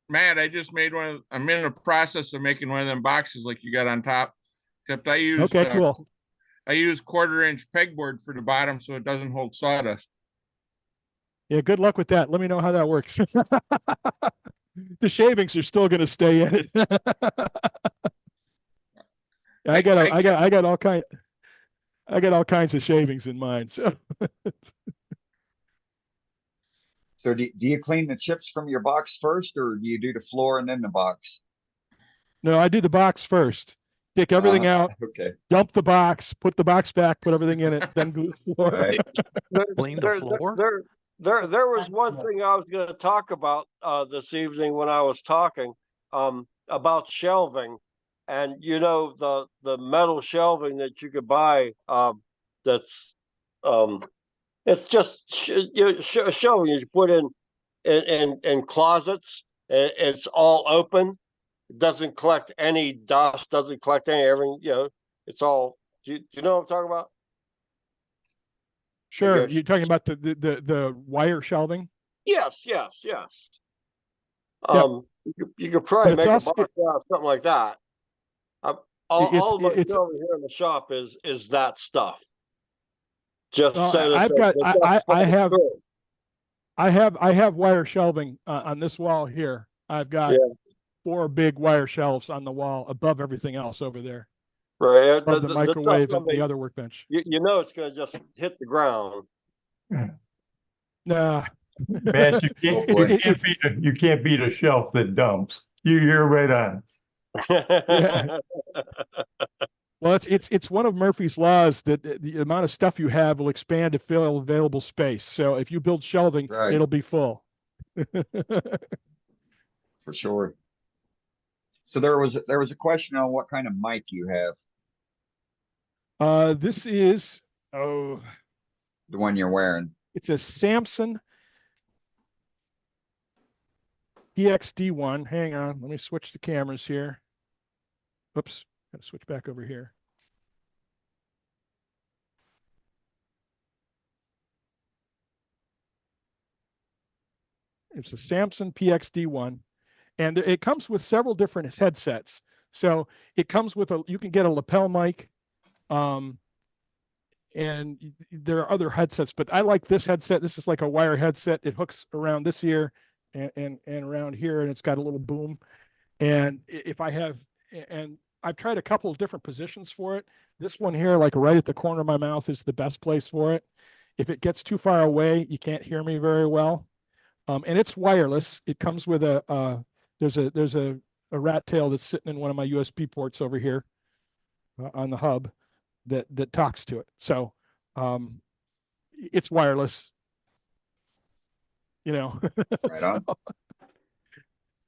[SPEAKER 5] Matt, I just made I'm in the process of making one of them boxes like you got on top, except I used,
[SPEAKER 2] okay, cool.
[SPEAKER 5] I use 1/4-inch pegboard for the bottom so it doesn't hold sawdust.
[SPEAKER 2] Yeah, good luck with that. Let me know how that works. The shavings are still going to stay in it. I got all kinds of shavings in mine. So,
[SPEAKER 7] So do you clean the chips from your box first, or do you do the floor and then the box?
[SPEAKER 2] No, I do the box first. Take everything out.
[SPEAKER 7] Okay.
[SPEAKER 2] Dump the box. Put the box back. Put everything in it. Then glue the floor.
[SPEAKER 7] Right.
[SPEAKER 17] Clean the floor.
[SPEAKER 13] There was one thing I was going to talk about this evening when I was talking about shelving, and the metal shelving that you could buy that's it's just shelving you put in closets. It's all open. It doesn't collect any dust. Doesn't collect everything. It's all. Do you know what I'm talking about?
[SPEAKER 2] Sure. You're talking about the wire shelving?
[SPEAKER 13] Yes.
[SPEAKER 2] Yep.
[SPEAKER 13] You could probably make
[SPEAKER 2] also,
[SPEAKER 13] a box out of something like that. All my shelving here in the shop is that stuff. Just so that
[SPEAKER 2] I have wire shelving on this wall here. I've got 4 big wire shelves on the wall above everything else over there.
[SPEAKER 13] Right.
[SPEAKER 2] above the
[SPEAKER 13] dust
[SPEAKER 2] microwave and the
[SPEAKER 13] coming,
[SPEAKER 2] other workbench.
[SPEAKER 13] you know it's going to just hit the ground.
[SPEAKER 2] Nah.
[SPEAKER 4] Matt, you can't, you can't beat a shelf that dumps. You're right on.
[SPEAKER 2] Yeah. Well, it's one of Murphy's laws that the amount of stuff you have will expand to fill available space. So if you build shelving,
[SPEAKER 7] Right.
[SPEAKER 2] it'll be full.
[SPEAKER 7] For sure. So there was a question on what kind of mic you have.
[SPEAKER 2] This is
[SPEAKER 7] the one you're wearing.
[SPEAKER 2] It's a Samson PXD1. Hang on, let me switch the cameras here. Oops, gotta switch back over here. It's a Samson PXD1, and it comes with several different headsets. So it comes with you can get a lapel mic, and there are other headsets, but I like this headset. This is like a wire headset. It hooks around this ear and around here, and it's got a little boom. And if I have, and I've tried a couple of different positions for it. This one here, like right at the corner of my mouth, is the best place for it. If it gets too far away, you can't hear me very well. And it's wireless. It comes with there's a rat tail that's sitting in one of my USB ports over here on the hub that talks to it. So it's wireless, you know.
[SPEAKER 7] Right on.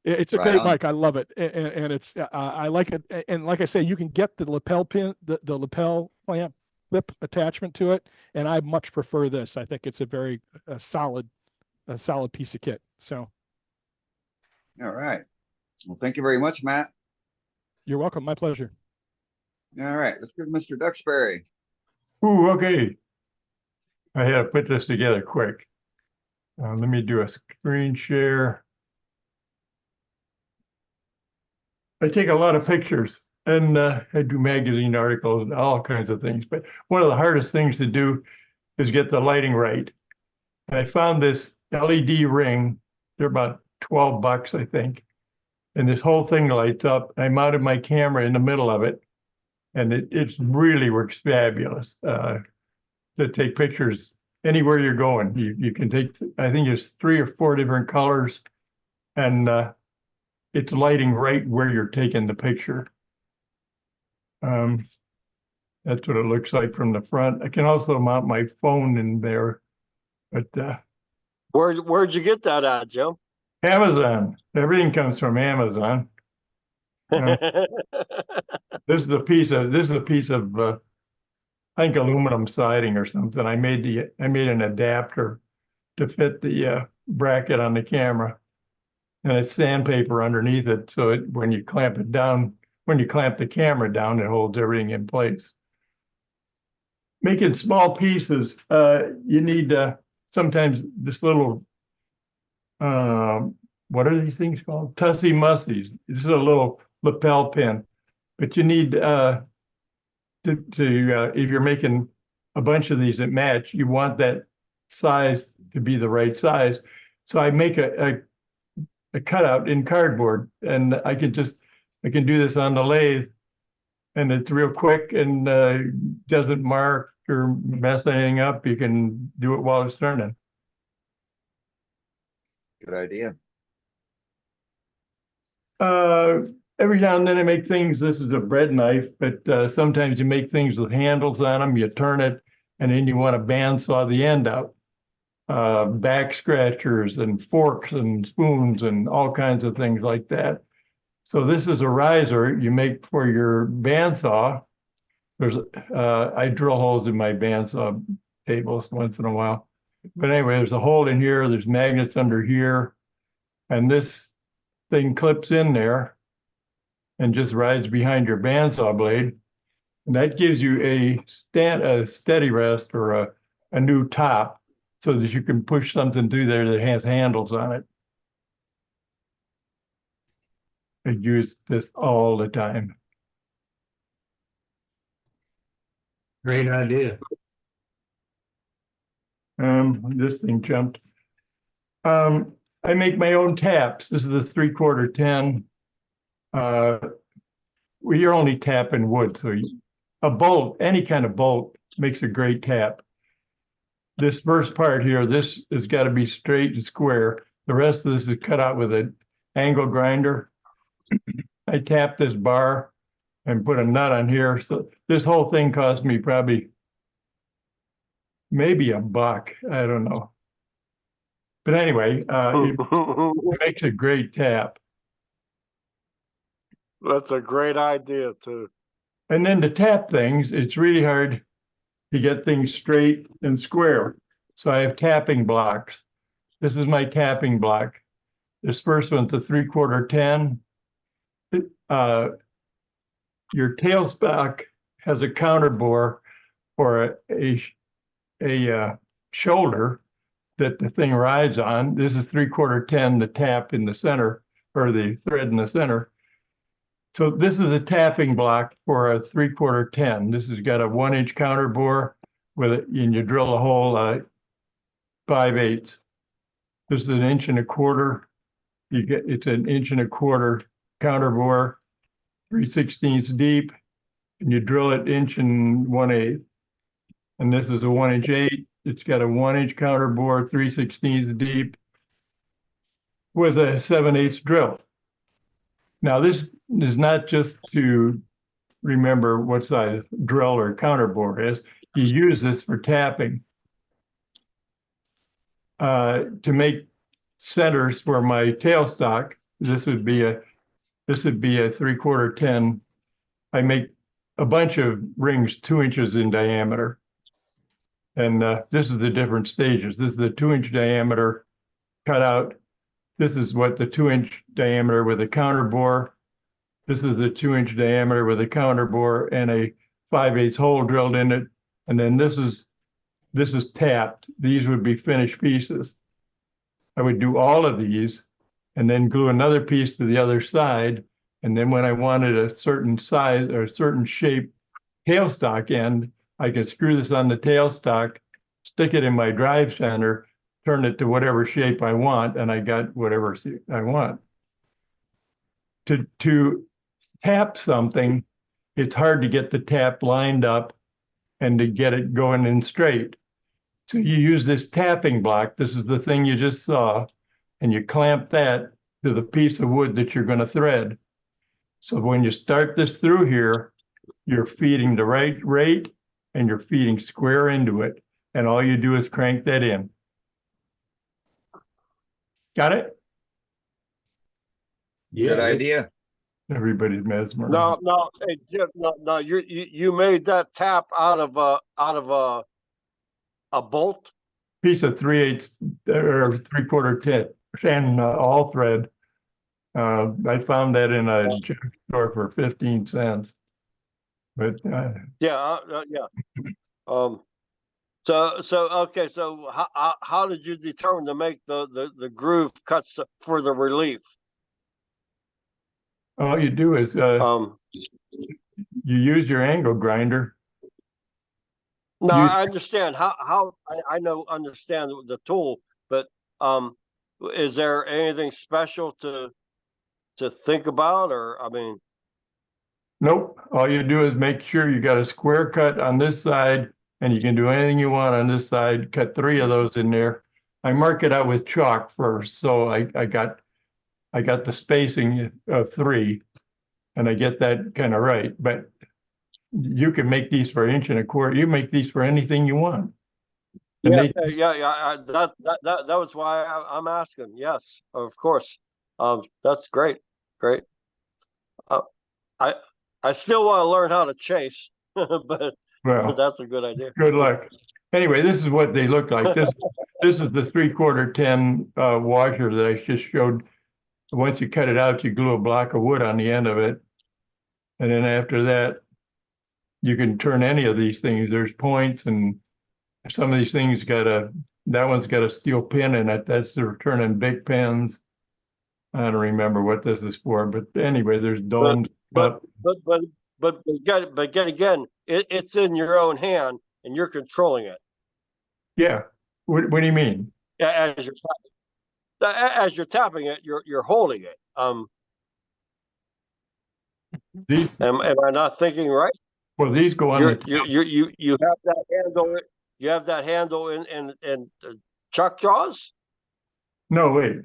[SPEAKER 2] It's a great mic. I love it, and it's I like it. And like I say, you can get the lapel pin, the lapel clamp clip attachment to it, and I much prefer this. I think it's a very solid piece of kit. So,
[SPEAKER 7] all right. Well, thank you very much, Matt.
[SPEAKER 2] You're welcome. My pleasure.
[SPEAKER 7] All right, let's go to Mr. Duxbury.
[SPEAKER 4] Ooh, okay. I had to put this together quick. Let me do a screen share. I take a lot of pictures, and I do magazine articles and all kinds of things. But one of the hardest things to do is get the lighting right. And I found this LED ring. They're about $12, I think. And this whole thing lights up. I mounted my camera in the middle of it, and it really works fabulous to take pictures anywhere you're going. You can take, I think there's 3 or 4 different colors, and it's lighting right where you're taking the picture. That's what it looks like from the front. I can also mount my phone in there, but
[SPEAKER 13] where'd you get that at, Joe?
[SPEAKER 4] Amazon. Everything comes from Amazon. This is a piece of I think aluminum siding or something. I made an adapter to fit the bracket on the camera, and it's sandpaper underneath it. So when you clamp the camera down, it holds everything in place. Making small pieces, you need sometimes this little, what are these things called? Tussy mussies. This is a little lapel pin, but you need if you're making a bunch of these that match, you want that size to be the right size. So I make a cutout in cardboard, and I can do this on the lathe, and it's real quick and doesn't mark or mess anything up. You can do it while it's turning.
[SPEAKER 7] Good idea.
[SPEAKER 4] Every now and then I make things, this is a bread knife, but sometimes you make things with handles on them, you turn it, and then you want to bandsaw the end out. Back scratchers and forks and spoons and all kinds of things like that. So this is a riser you make for your bandsaw. I drill holes in my bandsaw tables once in a while. But anyway, there's a hole in here, there's magnets under here, and this thing clips in there and just rides behind your bandsaw blade. And that gives you a steady rest or a new top so that you can push something through there that has handles on it. I use this all the time.
[SPEAKER 15] Great idea.
[SPEAKER 4] This thing jumped. I make my own taps. This is a 3/4 10. well, you're only tapping wood, so a bolt, any kind of bolt makes a great tap. This first part here, this has got to be straight and square. The rest of this is cut out with an angle grinder. I tapped this bar and put a nut on here. So this whole thing cost me probably maybe $1. I don't know. But anyway, it makes a great tap.
[SPEAKER 13] That's a great idea too.
[SPEAKER 4] And then to tap things, it's really hard to get things straight and square. So I have tapping blocks. This is my tapping block. This first one's a 3/4 10. Your tailstock has a counter bore or a shoulder that the thing rides on. This is 3/4 10, the tap in the center, or the thread in the center. So this is a tapping block for a 3/4 10. This has got a 1-inch counter bore with it, and you drill a hole 5/8. This is 1.25 inches. It's 1.25 inch counter bore, 3/16 deep, and you drill it 1 1/8. And this is a 1-inch 8. It's got a 1-inch counter bore, 3/16 deep, with a 7/8 drill. Now this is not just to remember what size drill or counter bore is. You use this for tapping. To make centers for my tailstock, this would be a 3/4 10. I make a bunch of rings 2 inches in diameter. And this is the different stages. This is the 2-inch diameter cut out. This is what the 2-inch diameter with a counter bore. This is the 2-inch diameter with a counter bore and a 5/8 hole drilled in it. And then this is tapped. These would be finished pieces. I would do all of these and then glue another piece to the other side. And then when I wanted a certain size or a certain shape tailstock end, I could screw this on the tailstock, stick it in my drive center, turn it to whatever shape I want, and I got whatever I want. To tap something, it's hard to get the tap lined up and to get it going in straight. So you use this tapping block. This is the thing you just saw, and you clamp that to the piece of wood that you're going to thread. So when you start this through here, you're feeding the right rate and you're feeding square into it. And all you do is crank that in. Got it?
[SPEAKER 7] Good idea.
[SPEAKER 4] Everybody's mesmerized.
[SPEAKER 13] No, hey, Jim, no. You made that tap out of a bolt.
[SPEAKER 4] Piece of 3/8 or 3/4 10 and all thread. I found that in a store for 15 cents. But
[SPEAKER 13] yeah. So okay. So how did you determine to make the groove cuts for the relief?
[SPEAKER 4] all you do is you use your angle grinder.
[SPEAKER 13] No, I understand how I understand the tool, but is there anything special to think about, or I mean?
[SPEAKER 4] Nope. All you do is make sure you got a square cut on this side, and you can do anything you want on this side. Cut 3 of those in there. I mark it out with chalk first, so I got the spacing of 3, and I get that kind of right. But you can make these for 1.25 inches. You make these for anything you want. And
[SPEAKER 13] Yeah, that was why I'm asking. Yes, of course. That's great. I still want to learn how to chase, but
[SPEAKER 4] well,
[SPEAKER 13] that's a good idea.
[SPEAKER 4] Good luck. Anyway, this is what they look like. This is the 3/4 10 washer that I just showed. Once you cut it out, you glue a block of wood on the end of it, and then after that, you can turn any of these things. There's points, and some of these things that one's got a steel pin in it. That's for turning big pins. I don't remember what this is for, but anyway, there's domes.
[SPEAKER 13] But again, it's in your own hand and you're controlling it.
[SPEAKER 4] Yeah. What do you mean?
[SPEAKER 13] Yeah, as you're tapping it, you're holding it.
[SPEAKER 4] These,
[SPEAKER 13] Am I not thinking right?
[SPEAKER 4] well, these go on the
[SPEAKER 13] You have that handle. You have that handle in chuck jaws.
[SPEAKER 4] no, wait.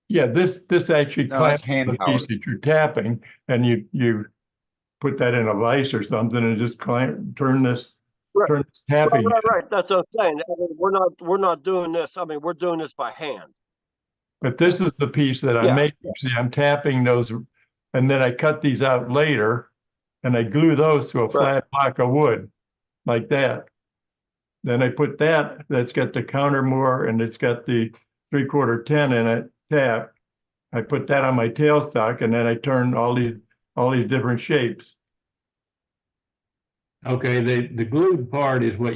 [SPEAKER 4] Yeah, this actually
[SPEAKER 7] No, that's
[SPEAKER 4] clamps on the
[SPEAKER 7] hand-powered.
[SPEAKER 4] piece that you're tapping, and you put that in a vise or something and just turn this tapping.
[SPEAKER 13] Right. That's what I'm saying. I mean, we're not doing this. I mean, we're doing this by hand.
[SPEAKER 4] But this is the piece that I'm making. See, I'm tapping those, and then I cut these out later, and I glue those to a flat block of wood, like that. Then I put that's got the counter more, and it's got the 3/4 10 in it, tap. I put that on my tailstock, and then I turn all these different shapes.
[SPEAKER 15] Okay, the glued part is what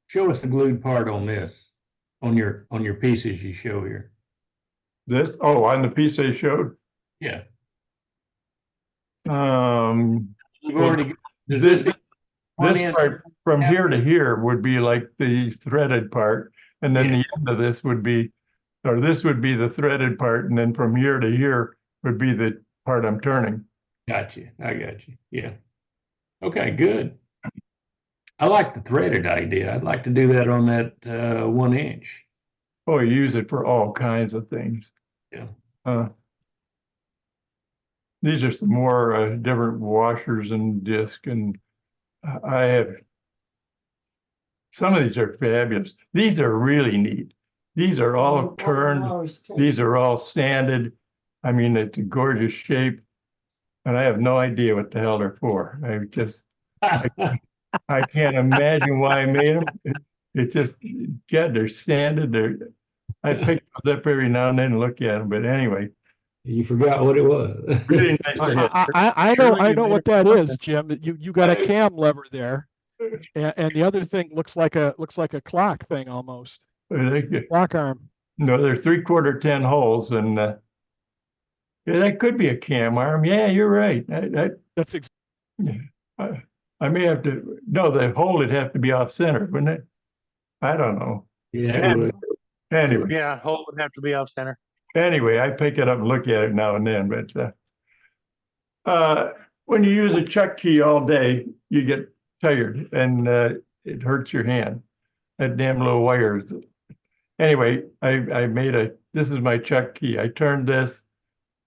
[SPEAKER 15] show us the glued part on this, on your pieces you show here.
[SPEAKER 4] This, on the piece I showed?
[SPEAKER 15] Yeah.
[SPEAKER 4] You've
[SPEAKER 15] already,
[SPEAKER 4] this part from here to here would be like the threaded part, and then the end of this would be, or this would be the threaded part, and then from here to here would be the part I'm turning.
[SPEAKER 15] Gotcha. I got you. Yeah. Okay, good. I like the threaded idea. I'd like to do that on that 1 inch.
[SPEAKER 4] Oh, you use it for all kinds of things.
[SPEAKER 15] Yeah.
[SPEAKER 4] These are some more different washers and disc, and I have some of these are fabulous. These are really neat. These are all turned. These are all sanded. I mean, it's a gorgeous shape, and I have no idea what the hell they're for. I can't imagine why I made them. It just, they're sanded. I pick those up every now and then and look at them, but anyway.
[SPEAKER 15] You forgot what it was.
[SPEAKER 4] Really nice to have.
[SPEAKER 2] I know what that is, Jim. You got a cam lever there, and the other thing looks like a clock thing almost. Clock arm.
[SPEAKER 4] No, they're 3/4 10 holes, and yeah, that could be a cam arm. Yeah, you're right.
[SPEAKER 2] That's
[SPEAKER 4] I may have to. No, the hole would have to be off center, wouldn't it? I don't know.
[SPEAKER 15] Yeah, it would.
[SPEAKER 4] Anyway.
[SPEAKER 16] Yeah, hole would have to be off center.
[SPEAKER 4] Anyway, I pick it up and look at it now and then, but when you use a chuck key all day, you get tired and it hurts your hand. That damn little wire. Anyway, I made this is my chuck key. I turned this,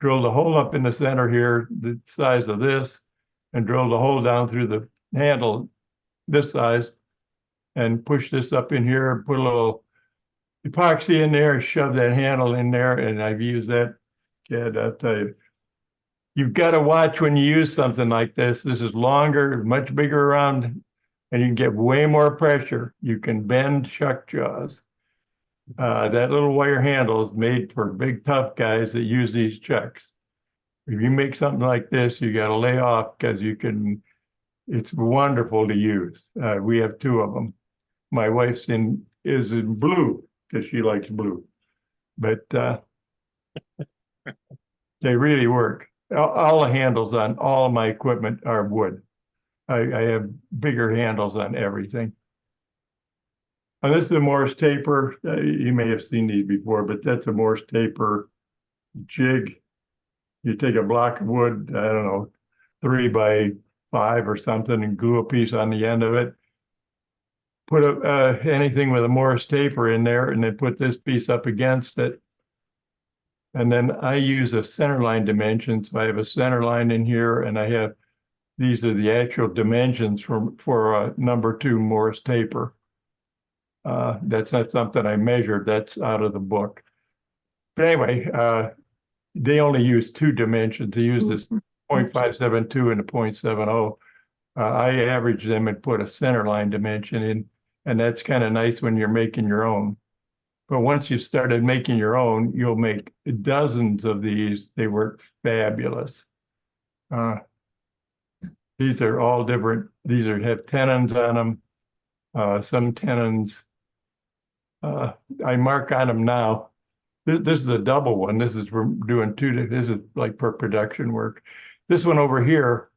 [SPEAKER 4] drilled a hole up in the center here, the size of this, and drilled a hole down through the handle this size, and pushed this up in here, put a little epoxy in there, shove that handle in there, and I've used that. Kid, I'll tell you, you've got to watch when you use something like this. This is longer, much bigger around, and you can get way more pressure. You can bend chuck jaws. That little wire handle is made for big, tough guys that use these chucks. If you make something like this, you got to lay off because it's wonderful to use. We have 2 of them. My wife's is in blue, because she likes blue, but they really work. All the handles on all of my equipment are wood. I have bigger handles on everything. And this is a Morse taper. You may have seen these before, but that's a Morse taper jig. You take a block of wood, I don't know, 3 by 5 or something, and glue a piece on the end of it. Put anything with a Morse taper in there, and then put this piece up against it. And then I use a center line dimension. So I have a center line in here, and these are the actual dimensions for a number 2 Morse taper. That's not something I measured. That's out of the book. But anyway, they only use 2 dimensions. They use this 0.572 and a 0.70. I average them and put a center line dimension in. And that's kind of nice when you're making your own. But once you started making your own, you'll make dozens of these. They work fabulous. These are all different. These have tenons on them. Some tenons, I mark on them now. This is a double one. This is for doing 2. This is like for production work. This one over here,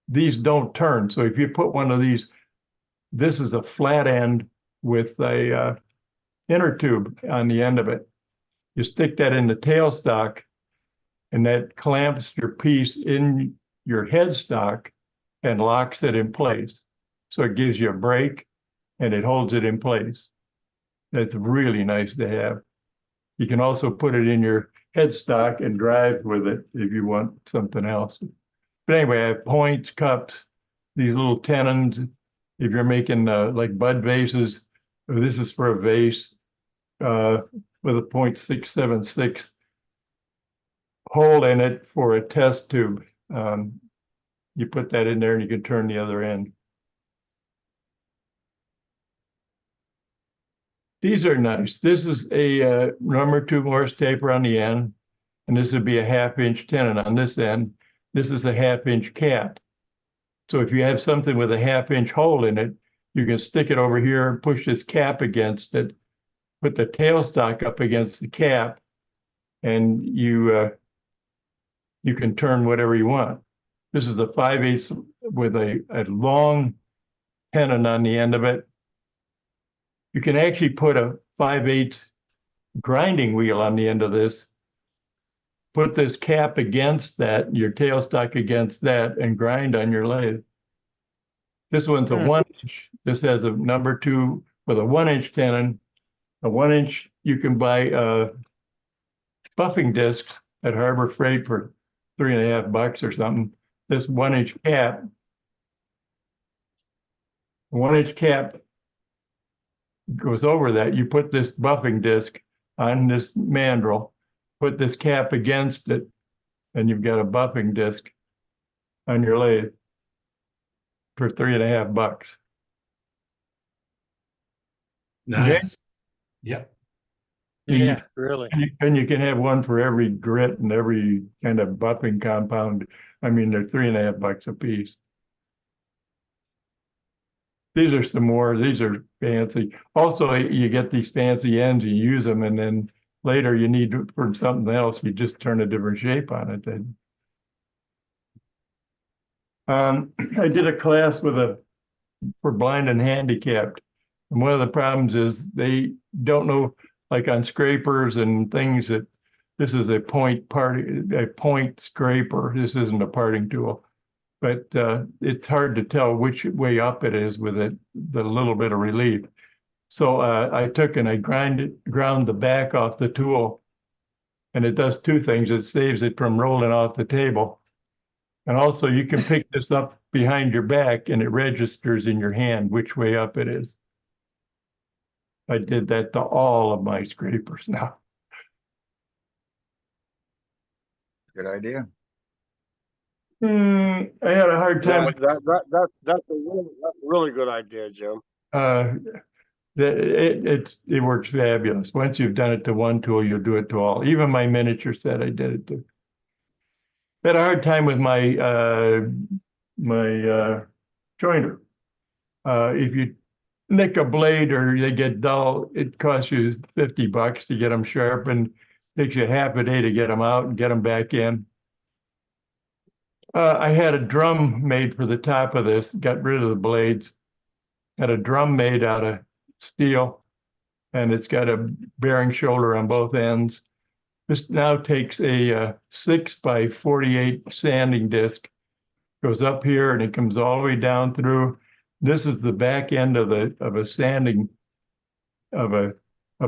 [SPEAKER 4] these don't turn. So if you put one of these, this is a flat end with a inner tube on the end of it. You stick that in the tailstock, and that clamps your piece in your headstock and locks it in place. So it gives you a break and it holds it in place. That's really nice to have. You can also put it in your headstock and drive with it if you want something else. But anyway, I have points, cups, these little tenons. If you're making like bud vases, this is for a vase with a 0.676 hole in it for a test tube. You put that in there and you can turn the other end. These are nice. This is a number 2 Morse taper on the end, and this would be a 1/2 inch tenon on this end. This is a 1/2 inch cap. So if you have something with a 1/2 inch hole in it, you can stick it over here and push this cap against it, put the tailstock up against the cap, and you can turn whatever you want. This is a 5/8 with a long tenon on the end of it. You can actually put a 5/8 grinding wheel on the end of this, put this cap against that, your tailstock against that, and grind on your lathe. This one's a 1 inch. This has a number 2 with a 1 inch tenon. A 1 inch, you can buy buffing discs at Harbor Freight for $3.50 or something. This 1 inch cap, 1 inch cap goes over that. You put this buffing disc on this mandrel, put this cap against it, and you've got a buffing disc on your lathe for $3.50.
[SPEAKER 15] Nice.
[SPEAKER 4] Okay?
[SPEAKER 15] Yep.
[SPEAKER 16] Yeah, really.
[SPEAKER 4] And you can have one for every grit and every kind of buffing compound. I mean, they're $3.50 a piece. These are some more, these are fancy. Also, you get these fancy ends, you use them, and then later you need for something else, you just turn a different shape on it. Then. I did a class for blind and handicapped. And one of the problems is they don't know, like on scrapers and things, that this is a point scraper. This isn't a parting tool. But it's hard to tell which way up it is with the little bit of relief. So I took and I ground the back off the tool, and it does 2 things. It saves it from rolling off the table. And also you can pick this up behind your back and it registers in your hand which way up it is. I did that to all of my scrapers now.
[SPEAKER 7] Good idea.
[SPEAKER 4] I had a hard time.
[SPEAKER 13] That's a really good idea, Jim.
[SPEAKER 4] It works fabulous. Once you've done it to one tool, you'll do it to all. Even my miniature set, I did it to. I had a hard time with my joiner. If you nick a blade or they get dull, it costs you $50 to get them sharpened. Takes you half a day to get them out and get them back in. I had a drum made for the top of this, got rid of the blades. Had a drum made out of steel, and it's got a bearing shoulder on both ends. This now takes a 6x48 sanding disc, goes up here and it comes all the way down through. This is the back end of a sanding of a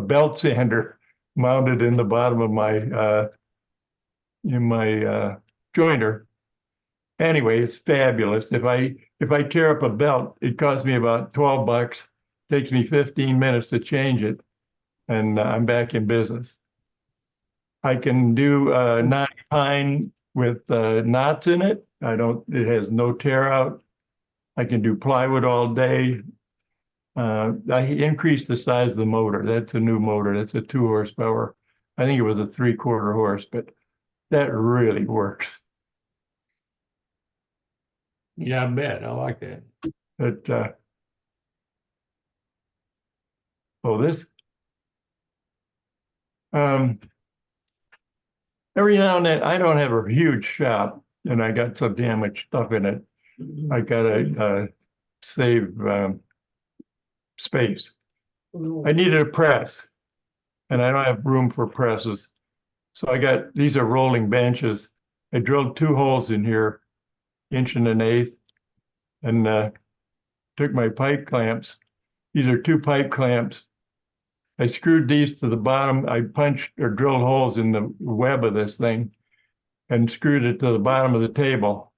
[SPEAKER 4] belt sander mounted in the bottom of my joiner. Anyway, it's fabulous. If I tear up a belt, it costs me about $12. Takes me 15 minutes to change it, and I'm back in business. I can do knot pine with knots in it. It has no tear out. I can do plywood all day. I increased the size of the motor. That's a new motor. That's a 2 horsepower. I think it was a 3/4 horse, but that really works.
[SPEAKER 15] Yeah, I bet. I like that.
[SPEAKER 4] But this every now and then, I don't have a huge shop, and I got some damaged stuff in it. I gotta save space. I needed a press, and I don't have room for presses. So I got, these are rolling benches. I drilled 2 holes in here, 1.125 inches, and took my pipe clamps. These are 2 pipe clamps. I screwed these to the bottom. I punched or drilled holes in the web of this thing and screwed it to the bottom of the table.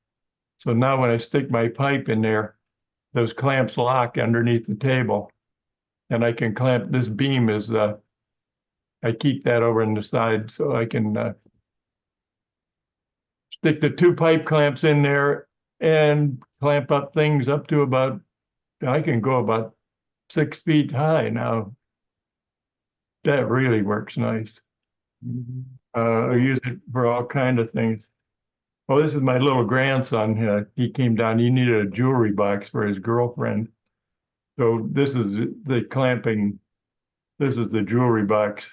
[SPEAKER 4] So now when I stick my pipe in there, those clamps lock underneath the table. And I can clamp, this beam is, I keep that over on the side so I can stick the 2 pipe clamps in there and clamp up things up to about, I can go about 6 feet high now. That really works nice. I use it for all kind of things. Oh, this is my little grandson. He came down, he needed a jewelry box for his girlfriend. So this is the clamping, this is the jewelry box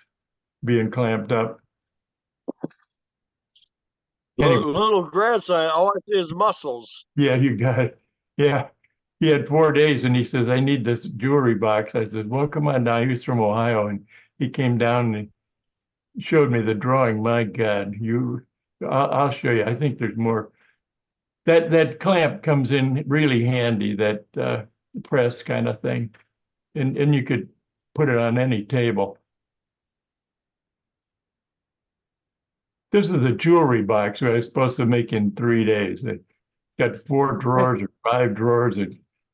[SPEAKER 4] being clamped up. Anyway.
[SPEAKER 13] Little grandson, all I see is muscles.
[SPEAKER 4] Yeah, you got it. Yeah. He had 4 days and he says, I need this jewelry box. I said, well, come on down. He was from Ohio and he came down and he showed me the drawing. My God, I'll show you. I think there's more. That clamp comes in really handy, that press kind of thing. And you could put it on any table. This is a jewelry box that I was supposed to make in 3 days. It got 4 drawers or 5 drawers.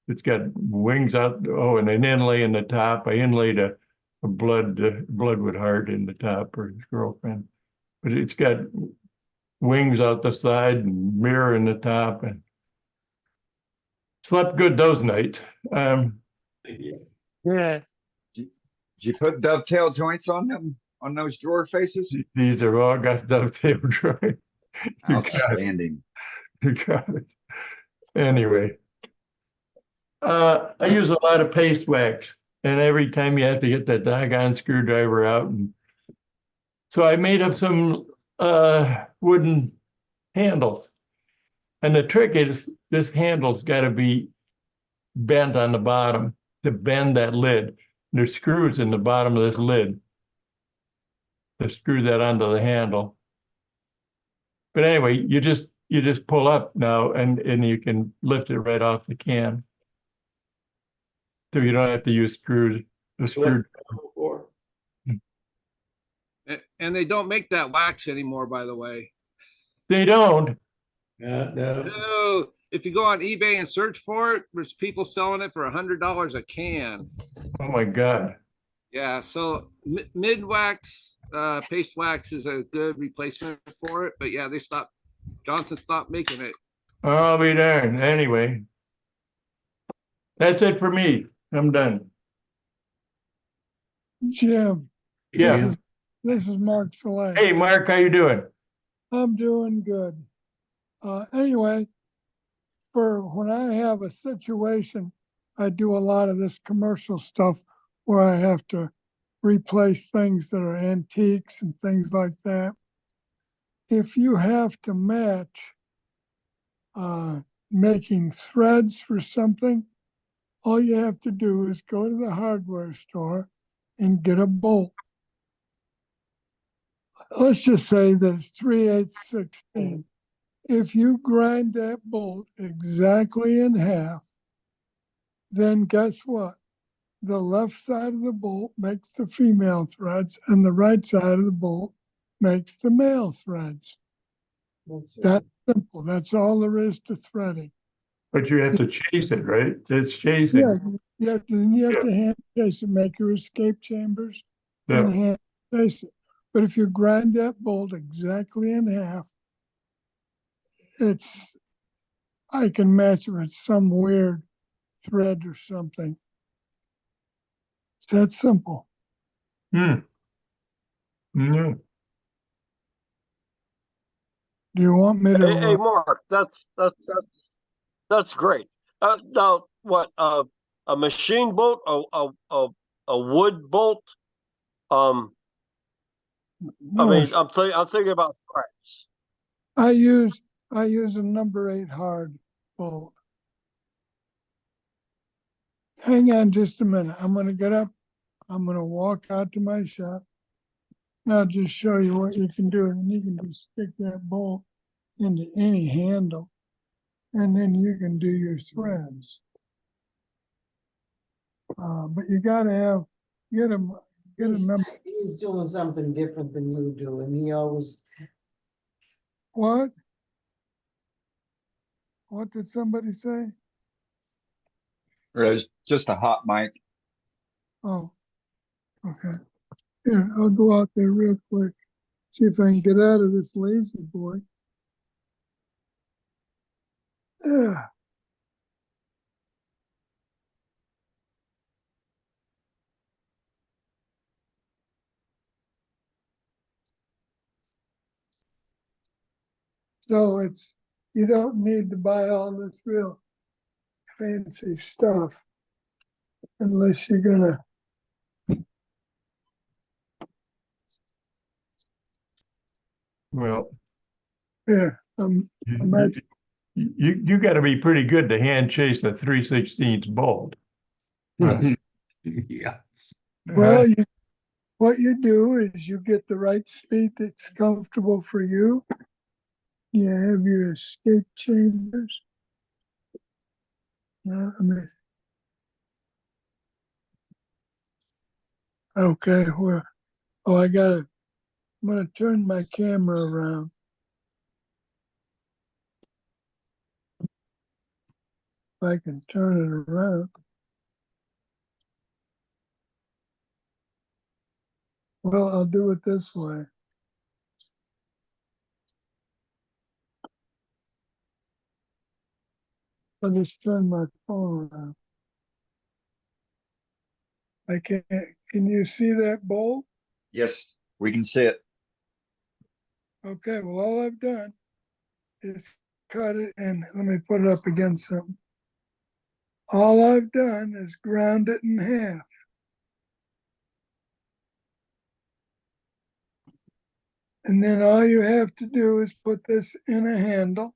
[SPEAKER 4] It's got wings out. Oh, and an inlay in the top. I inlaid a bloodwood heart in the top for his girlfriend. But it's got wings out the side and mirror in the top, and slept good those nights.
[SPEAKER 16] Yeah.
[SPEAKER 7] Did you put dovetail joints on them, on those drawer faces?
[SPEAKER 4] These are all got dovetail drawing.
[SPEAKER 7] Outstanding.
[SPEAKER 4] You got it. Anyway, I use a lot of paste wax, and every time you have to get that doggone screwdriver out. And so I made up some wooden handles. And the trick is this handle's got to be bent on the bottom to bend that lid. There's screws in the bottom of this lid to screw that onto the handle. But anyway, you just pull up now and you can lift it right off the can. So you don't have to use screws.
[SPEAKER 14] And they don't make that wax anymore, by the way.
[SPEAKER 4] They don't.
[SPEAKER 15] No.
[SPEAKER 14] No, if you go on eBay and search for it, there's people selling it for $100 a can.
[SPEAKER 4] Oh my God.
[SPEAKER 14] Yeah, so mid wax, paste wax is a good replacement for it. But yeah, Johnson stopped making it.
[SPEAKER 4] I'll be darned. Anyway, that's it for me. I'm done.
[SPEAKER 18] Jim.
[SPEAKER 4] Yeah.
[SPEAKER 18] This is Mark Soleil.
[SPEAKER 4] Hey, Mark, how you doing?
[SPEAKER 18] I'm doing good. Anyway, for when I have a situation, I do a lot of this commercial stuff where I have to replace things that are antiques and things like that. If you have to match making threads for something, all you have to do is go to the hardware store and get a bolt. Let's just say that it's 3/8 16. If you grind that bolt exactly in half, then guess what? The left side of the bolt makes the female threads and the right side of the bolt makes the male threads. That's simple. That's all there is to threading.
[SPEAKER 4] But you have to chase it, right? It's chasing.
[SPEAKER 18] Yeah, you have to hand chase it, make your escape chambers and hand chase it. But if you grind that bolt exactly in half, I can match it with some weird thread or something. It's that simple.
[SPEAKER 4] Yeah.
[SPEAKER 18] Do you want me to?
[SPEAKER 13] Hey, Mark, that's great. Now, what? A machine bolt, a wood bolt.
[SPEAKER 18] No,
[SPEAKER 13] I mean, I'm thinking about threads.
[SPEAKER 18] I use a number 8 hard bolt. Hang on just a minute. I'm going to get up. I'm going to walk out to my shop. I'll just show you what you can do, and you can just stick that bolt into any handle, and then you can do your threads. But you gotta get a number.
[SPEAKER 11] He's doing something different than you do, and he always.
[SPEAKER 18] What? What did somebody say?
[SPEAKER 7] Or it's just a hot mic.
[SPEAKER 18] Oh, okay. Here, I'll go out there real quick, see if I can get out of this lazy boy. Yeah. So you don't need to buy all this real fancy stuff unless you're gonna.
[SPEAKER 4] Well,
[SPEAKER 18] Yeah,
[SPEAKER 4] you got to be pretty good to hand chase a 3/16 bolt.
[SPEAKER 15] Yeah.
[SPEAKER 18] Well, what you do is you get the right speed that's comfortable for you. You have your escape chambers. Okay, I'm gonna turn my camera around. If I can turn it around. Well, I'll do it this way. I'll just turn my phone around. I can't. Can you see that bolt?
[SPEAKER 7] Yes, we can see it.
[SPEAKER 18] Okay, well, all I've done is cut it, and let me put it up against something. All I've done is ground it in half. And then all you have to do is put this in a handle.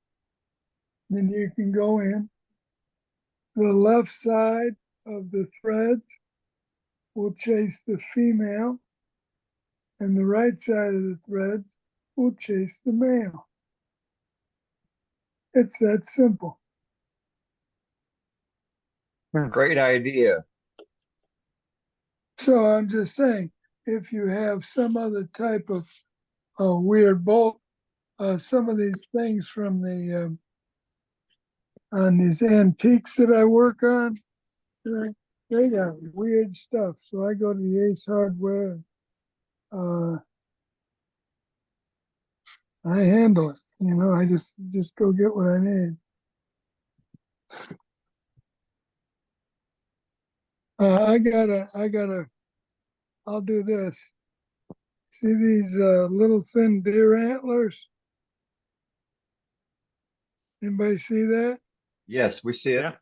[SPEAKER 18] Then you can go in. The left side of the threads will chase the female, and the right side of the threads will chase the male. It's that simple.
[SPEAKER 7] Great idea.
[SPEAKER 18] So I'm just saying, if you have some other type of weird bolt, some of these things from on these antiques that I work on, they got weird stuff. So I go to the Ace Hardware. I handle it. I just go get what I need. I'll do this. See these little thin deer antlers? Anybody see that?
[SPEAKER 7] Yes, we see it.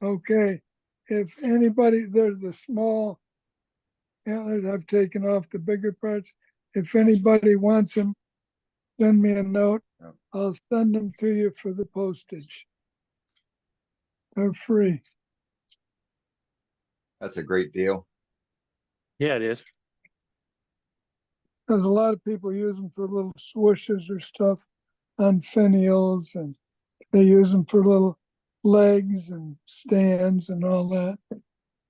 [SPEAKER 18] Okay. If anybody, there's the small antlers. I've taken off the bigger parts. If anybody wants them, send me a note. I'll send them to you for the postage. They're free.
[SPEAKER 7] That's a great deal.
[SPEAKER 16] Yeah, it is.
[SPEAKER 18] Because a lot of people use them for little swooshes or stuff on finials, and they use them for little legs and stands and all that.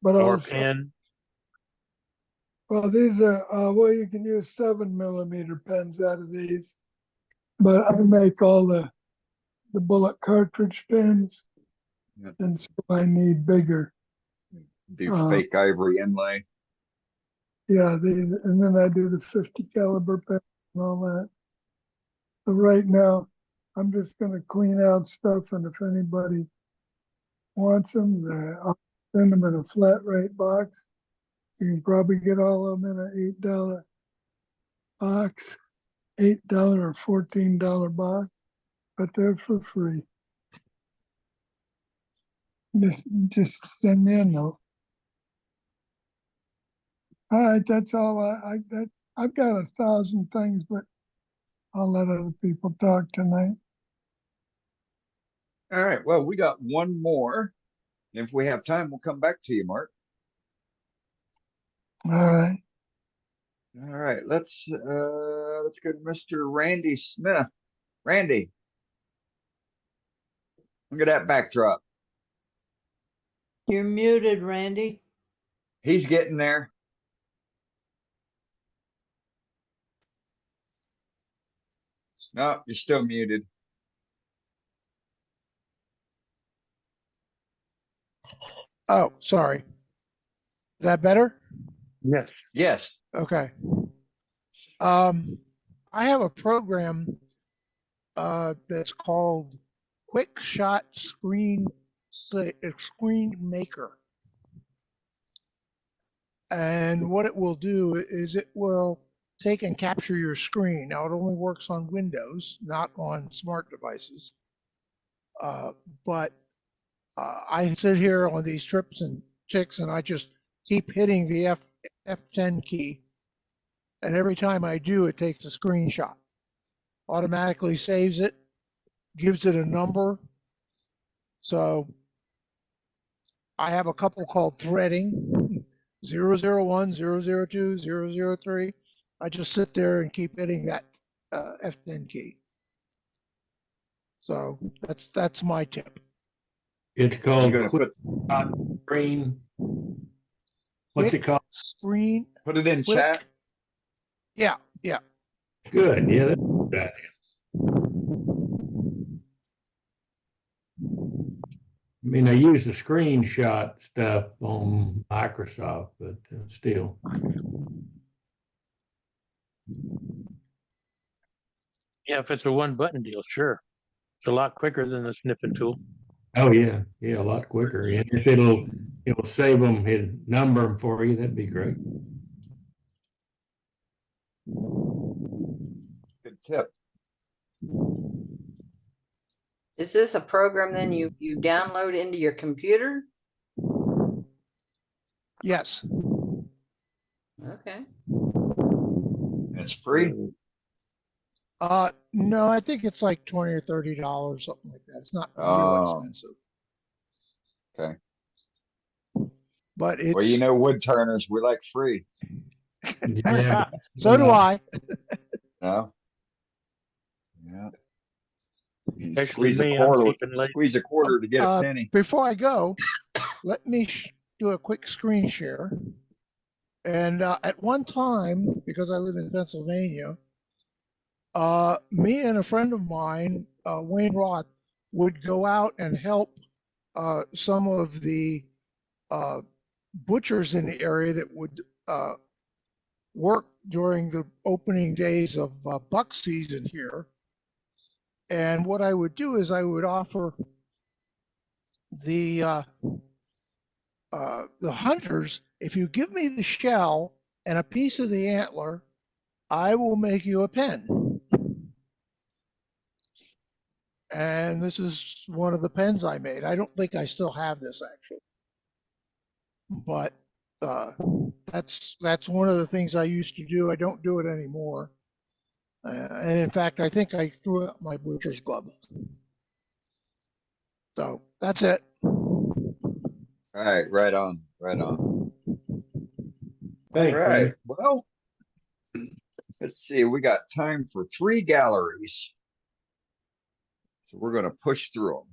[SPEAKER 18] But
[SPEAKER 16] Or
[SPEAKER 18] also,
[SPEAKER 16] pen.
[SPEAKER 18] well, these are you can use 7mm pens out of these, but I make all the bullet cartridge pens, and so I need bigger.
[SPEAKER 7] Do fake ivory inlay.
[SPEAKER 18] Yeah, and then I do the 50 caliber pen and all that. But right now, I'm just going to clean out stuff, and if anybody wants them, I'll send them in a flat rate box. You can probably get all of them in an $8 box, $8 or $14 box, but they're for free. Just send me a note. All right, that's all. I've got 1,000 things, but I'll let other people talk tonight.
[SPEAKER 7] All right. Well, we got one more. If we have time, we'll come back to you, Mark.
[SPEAKER 18] All right.
[SPEAKER 7] All right, let's go to Mr. Randy Smith. Randy, look at that backdrop.
[SPEAKER 3] You're muted, Randy.
[SPEAKER 7] He's getting there. No, you're still muted.
[SPEAKER 1] Oh, sorry. Is that better?
[SPEAKER 13] Yes.
[SPEAKER 7] Yes.
[SPEAKER 1] Okay. I have a program that's called Quick Shot Screen Maker. And what it will do is it will take and capture your screen. Now, it only works on Windows, not on smart devices. But I sit here on these trips and chicks, and I just keep hitting the F10 key. And every time I do, it takes a screenshot, automatically saves it, gives it a number. So I have a couple called threading, 001, 002, 003. I just sit there and keep hitting that F10 key. So that's my tip.
[SPEAKER 15] It's called Quick Shot Screen. What's it called?
[SPEAKER 1] Screen.
[SPEAKER 7] Put it in chat.
[SPEAKER 1] Yeah, yeah.
[SPEAKER 15] Good. Yeah, that's a good idea. I mean, I use the screenshot stuff on Microsoft, but still.
[SPEAKER 16] Yeah, if it's a one button deal, sure. It's a lot quicker than the snipping tool.
[SPEAKER 15] Oh yeah, yeah, a lot quicker. And if it'll save them, it'll number them for you, that'd be great.
[SPEAKER 7] Good tip.
[SPEAKER 8] Is this a program then you download into your computer?
[SPEAKER 1] Yes.
[SPEAKER 8] Okay.
[SPEAKER 7] It's free.
[SPEAKER 1] No, I think it's like $20 or $30, something like that. It's not real expensive.
[SPEAKER 7] Okay.
[SPEAKER 1] But it's
[SPEAKER 7] Well, you know, wood turners, we like free.
[SPEAKER 15] Yeah.
[SPEAKER 1] So do I.
[SPEAKER 7] No. Yeah. You
[SPEAKER 16] Especially
[SPEAKER 7] squeeze a
[SPEAKER 16] me, I'm
[SPEAKER 7] quarter.
[SPEAKER 16] keeping late.
[SPEAKER 7] Squeeze a quarter to get a penny.
[SPEAKER 1] Before I go, let me do a quick screen share. And at one time, because I live in Pennsylvania, me and a friend of mine, Wayne Roth, would go out and help some of the butchers in the area that would work during the opening days of buck season here. And what I would do is I would offer the hunters, if you give me the shell and a piece of the antler, I will make you a pen. And this is one of the pens I made. I don't think I still have this actually, but that's one of the things I used to do. I don't do it anymore. And in fact, I think I threw out my butcher's glove. So that's it.
[SPEAKER 7] All right, right on, right on.
[SPEAKER 15] Thanks,
[SPEAKER 7] All right,
[SPEAKER 15] Randy.
[SPEAKER 7] well, let's see. We got time for 3 galleries. So we're going to push through them.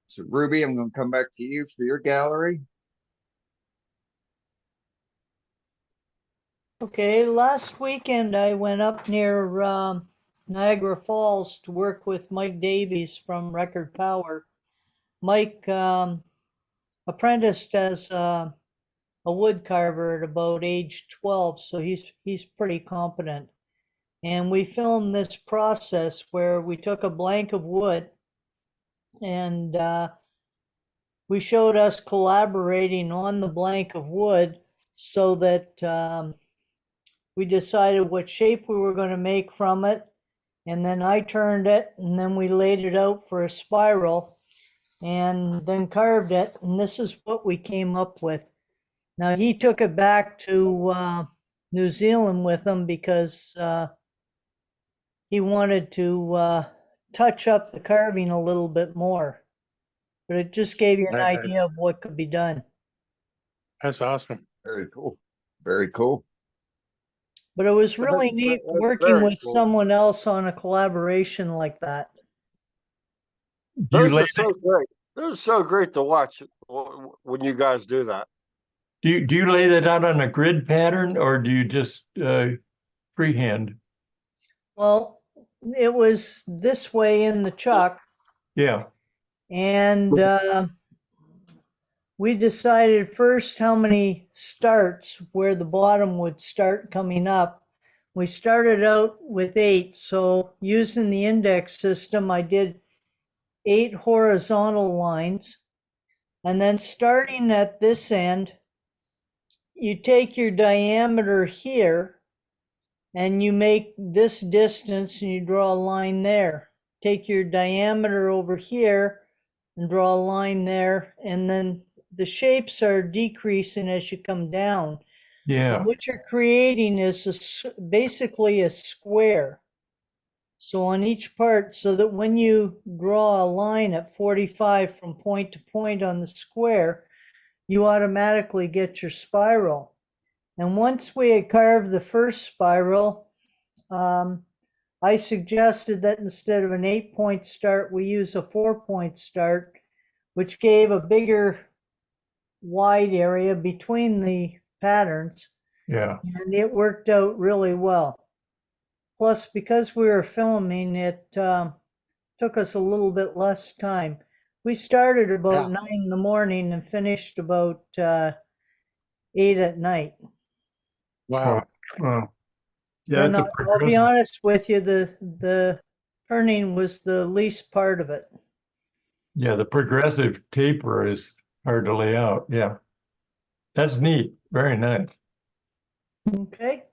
[SPEAKER 7] So Ruby, I'm going to come back to you for your gallery.
[SPEAKER 3] Okay, last weekend I went up near Niagara Falls to work with Mike Davies from Record Power. Mike apprenticed as a wood carver at about age 12, so he's pretty competent. And we filmed this process where we took a blank of wood and we showed us collaborating on the blank of wood so that we decided what shape we were going to make from it. And then I turned it and then we laid it out for a spiral and then carved it. And this is what we came up with. Now he took it back to New Zealand with him because he wanted to touch up the carving a little bit more. But it just gave you an idea of what could be done.
[SPEAKER 16] That's awesome.
[SPEAKER 7] Very cool. Very cool.
[SPEAKER 3] But it was
[SPEAKER 13] That's
[SPEAKER 3] really neat working
[SPEAKER 13] very
[SPEAKER 3] with
[SPEAKER 13] cool.
[SPEAKER 3] someone else on a collaboration like that.
[SPEAKER 4] Do you
[SPEAKER 13] Those
[SPEAKER 4] lay
[SPEAKER 13] are so great. Those are so great to watch when you guys do that.
[SPEAKER 4] do you lay that out on a grid pattern, or do you just freehand?
[SPEAKER 3] Well, it was this way in the chuck,
[SPEAKER 4] Yeah.
[SPEAKER 3] and we decided first how many starts where the bottom would start coming up. We started out with 8, so using the index system, I did 8 horizontal lines. And then starting at this end, you take your diameter here and you make this distance and you draw a line there. Take your diameter over here and draw a line there, and then the shapes are decreasing as you come down.
[SPEAKER 4] Yeah.
[SPEAKER 3] But what you're creating is basically a square. So on each part, so that when you draw a line at 45 from point to point on the square, you automatically get your spiral. And once we had carved the first spiral, I suggested that instead of an 8-point start, we use a 4-point start, which gave a bigger wide area between the patterns.
[SPEAKER 4] Yeah.
[SPEAKER 3] And it worked out really well. Plus, because we were filming, it took us a little bit less time. We started about 9 in the morning and finished about 8 at night.
[SPEAKER 4] Wow. Wow. Yeah,
[SPEAKER 3] And
[SPEAKER 4] it's a
[SPEAKER 3] I'll be honest with you, the turning was the least part of it.
[SPEAKER 4] yeah, the progressive taper is hard to lay out. Yeah. That's neat. Very nice.
[SPEAKER 3] Okay.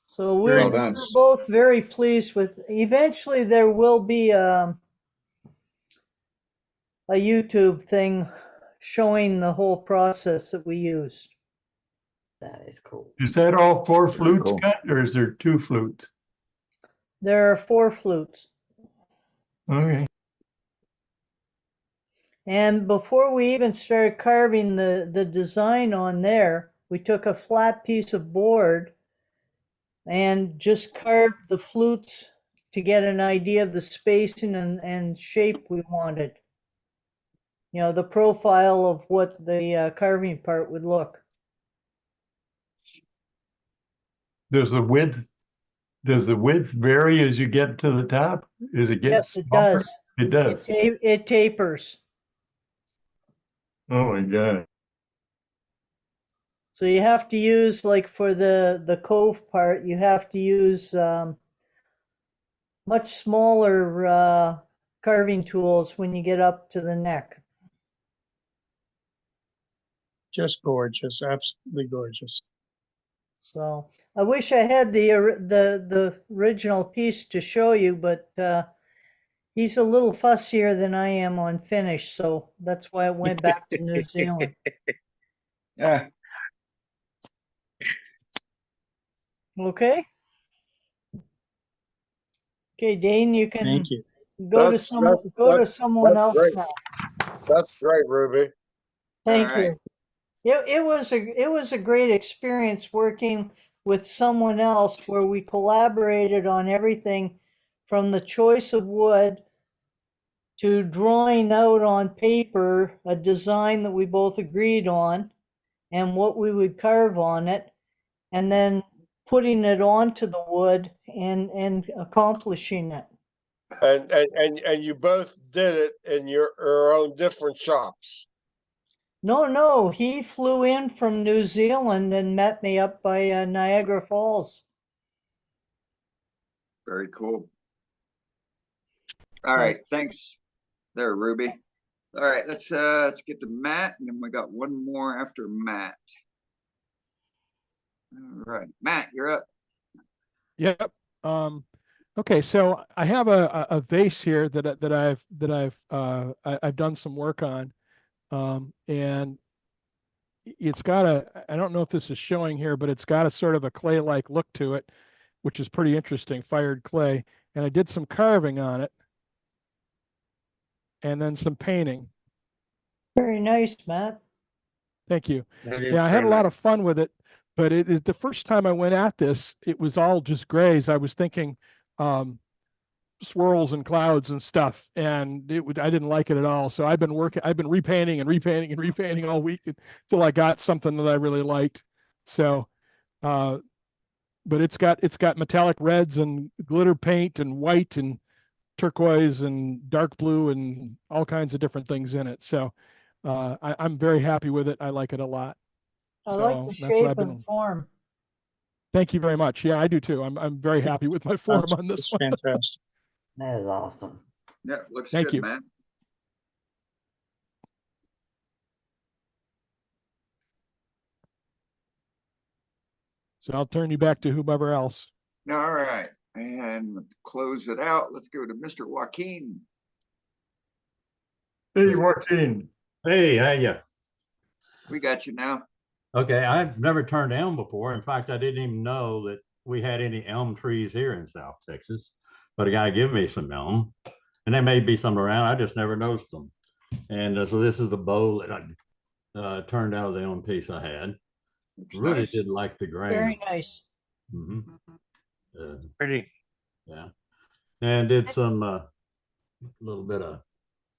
[SPEAKER 3] So
[SPEAKER 4] Very
[SPEAKER 3] we're
[SPEAKER 4] nice.
[SPEAKER 3] both very pleased with. Eventually, there will be a YouTube thing showing the whole process that we used.
[SPEAKER 8] That is cool.
[SPEAKER 4] Is that all 4 flutes
[SPEAKER 7] cool.
[SPEAKER 4] cut, or is there 2 flutes?
[SPEAKER 3] There are 4 flutes.
[SPEAKER 4] Okay.
[SPEAKER 3] And before we even started carving the design on there, we took a flat piece of board and just carved the flutes to get an idea of the spacing and shape we wanted. You know, the profile of what the carving part would look.
[SPEAKER 4] Does the width vary as you get to the top? Is it get
[SPEAKER 3] Yes, it
[SPEAKER 4] smaller?
[SPEAKER 3] does.
[SPEAKER 4] It does.
[SPEAKER 3] It tapers.
[SPEAKER 4] Oh my God.
[SPEAKER 3] So you have to use, like for the cove part, you have to use much smaller carving tools when you get up to the neck.
[SPEAKER 6] Just gorgeous, absolutely gorgeous.
[SPEAKER 3] So I wish I had the original piece to show you, but he's a little fussier than I am on finish, so that's why it went back to New Zealand.
[SPEAKER 7] Yeah.
[SPEAKER 3] Okay. Okay, Dane, you can
[SPEAKER 6] Thank you.
[SPEAKER 3] go to someone else
[SPEAKER 13] great.
[SPEAKER 3] now.
[SPEAKER 13] That's great, Ruby.
[SPEAKER 3] Thank you. It was a great experience working with someone else where we collaborated on everything from the choice of wood to drawing out on paper a design that we both agreed on and what we would carve on it, and then putting it onto the wood and accomplishing it.
[SPEAKER 13] And you both did it in your own different shops.
[SPEAKER 3] No, he flew in from New Zealand and met me up by Niagara Falls.
[SPEAKER 7] Very cool. All right, thanks there, Ruby. All right, let's get to Matt, and then we got one more after Matt. All right, Matt, you're up.
[SPEAKER 2] Yep. Okay, so I have a vase here that I've done some work on, and it's got I don't know if this is showing here, but it's got a sort of a clay-like look to it, which is pretty interesting, fired clay. And I did some carving on it, and then some painting.
[SPEAKER 3] Very nice, Matt.
[SPEAKER 2] Thank you.
[SPEAKER 16] That is
[SPEAKER 2] Yeah, I had
[SPEAKER 16] very
[SPEAKER 2] a lot
[SPEAKER 16] nice.
[SPEAKER 2] of fun with it, but the first time I went at this, it was all just grays. I was thinking swirls and clouds and stuff, and I didn't like it at all. So I've been repainting and repainting and repainting all week until I got something that I really liked. So, but it's got metallic reds and glitter paint and white and turquoise and dark blue and all kinds of different things in it. So I'm very happy with it. I like it a lot.
[SPEAKER 3] I like the shape and form.
[SPEAKER 2] Thank you very much. Yeah, I do too. I'm very happy with my form on this
[SPEAKER 6] It's
[SPEAKER 2] one.
[SPEAKER 6] fantastic.
[SPEAKER 8] That is awesome.
[SPEAKER 7] Yeah, looks
[SPEAKER 2] Thank
[SPEAKER 7] good,
[SPEAKER 2] you.
[SPEAKER 7] man.
[SPEAKER 2] So I'll turn you back to whomever else.
[SPEAKER 7] All right. And to close it out, let's go to Mr. Joaquin.
[SPEAKER 4] Hey, Joaquin.
[SPEAKER 19] Hey, how ya?
[SPEAKER 7] We got you now.
[SPEAKER 19] Okay, I've never turned elm before. In fact, I didn't even know that we had any elm trees here in South Texas. But a guy gave me some elm, and there may be some around. I just never noticed them. And so this is the bow that I turned out of the elm piece I had.
[SPEAKER 7] Looks
[SPEAKER 19] Really
[SPEAKER 7] nice.
[SPEAKER 19] did like the grain.
[SPEAKER 3] Very nice.
[SPEAKER 16] Pretty.
[SPEAKER 19] Yeah, and did some little bit of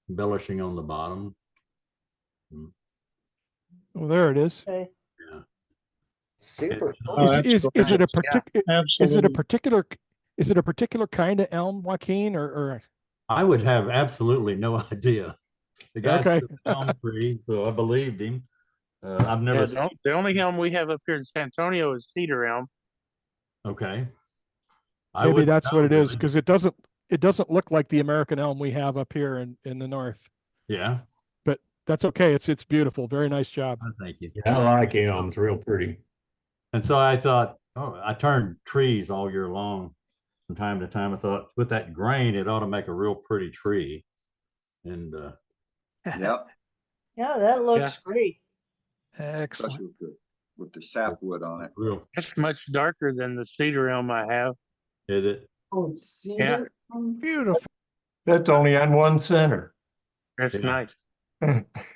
[SPEAKER 19] embellishing on the bottom.
[SPEAKER 2] Oh, there it is.
[SPEAKER 3] Okay.
[SPEAKER 19] Yeah.
[SPEAKER 8] Super.
[SPEAKER 2] Is it a
[SPEAKER 6] Absolutely.
[SPEAKER 2] particular kind of elm, Joaquin, or
[SPEAKER 19] I would have absolutely no idea. The guy
[SPEAKER 2] Okay.
[SPEAKER 19] said elm tree, so I believed him. I've never
[SPEAKER 16] Yeah,
[SPEAKER 19] seen.
[SPEAKER 16] the only elm we have up here in San Antonio is cedar elm.
[SPEAKER 19] Okay. I
[SPEAKER 2] maybe
[SPEAKER 19] wouldn't
[SPEAKER 2] that's
[SPEAKER 19] know
[SPEAKER 2] what it is,
[SPEAKER 19] really.
[SPEAKER 2] because it doesn't look like the American elm we have up here in the north.
[SPEAKER 19] Yeah.
[SPEAKER 2] But that's okay. It's beautiful. Very nice job.
[SPEAKER 19] Thank you.
[SPEAKER 15] Yeah, I like elms, real pretty.
[SPEAKER 19] And so I thought, oh, I turned trees all year long. From time to time, I thought with that grain, it ought to make a real pretty tree. And
[SPEAKER 7] Yep.
[SPEAKER 3] Yeah, that looks great.
[SPEAKER 2] Excellent.
[SPEAKER 7] Especially with the sapwood on it.
[SPEAKER 19] real
[SPEAKER 16] It's much darker than the cedar elm I have.
[SPEAKER 19] is it?
[SPEAKER 11] Oh, cedar.
[SPEAKER 1] Beautiful.
[SPEAKER 4] That's only on one center.
[SPEAKER 16] That's
[SPEAKER 19] Yeah.
[SPEAKER 16] nice.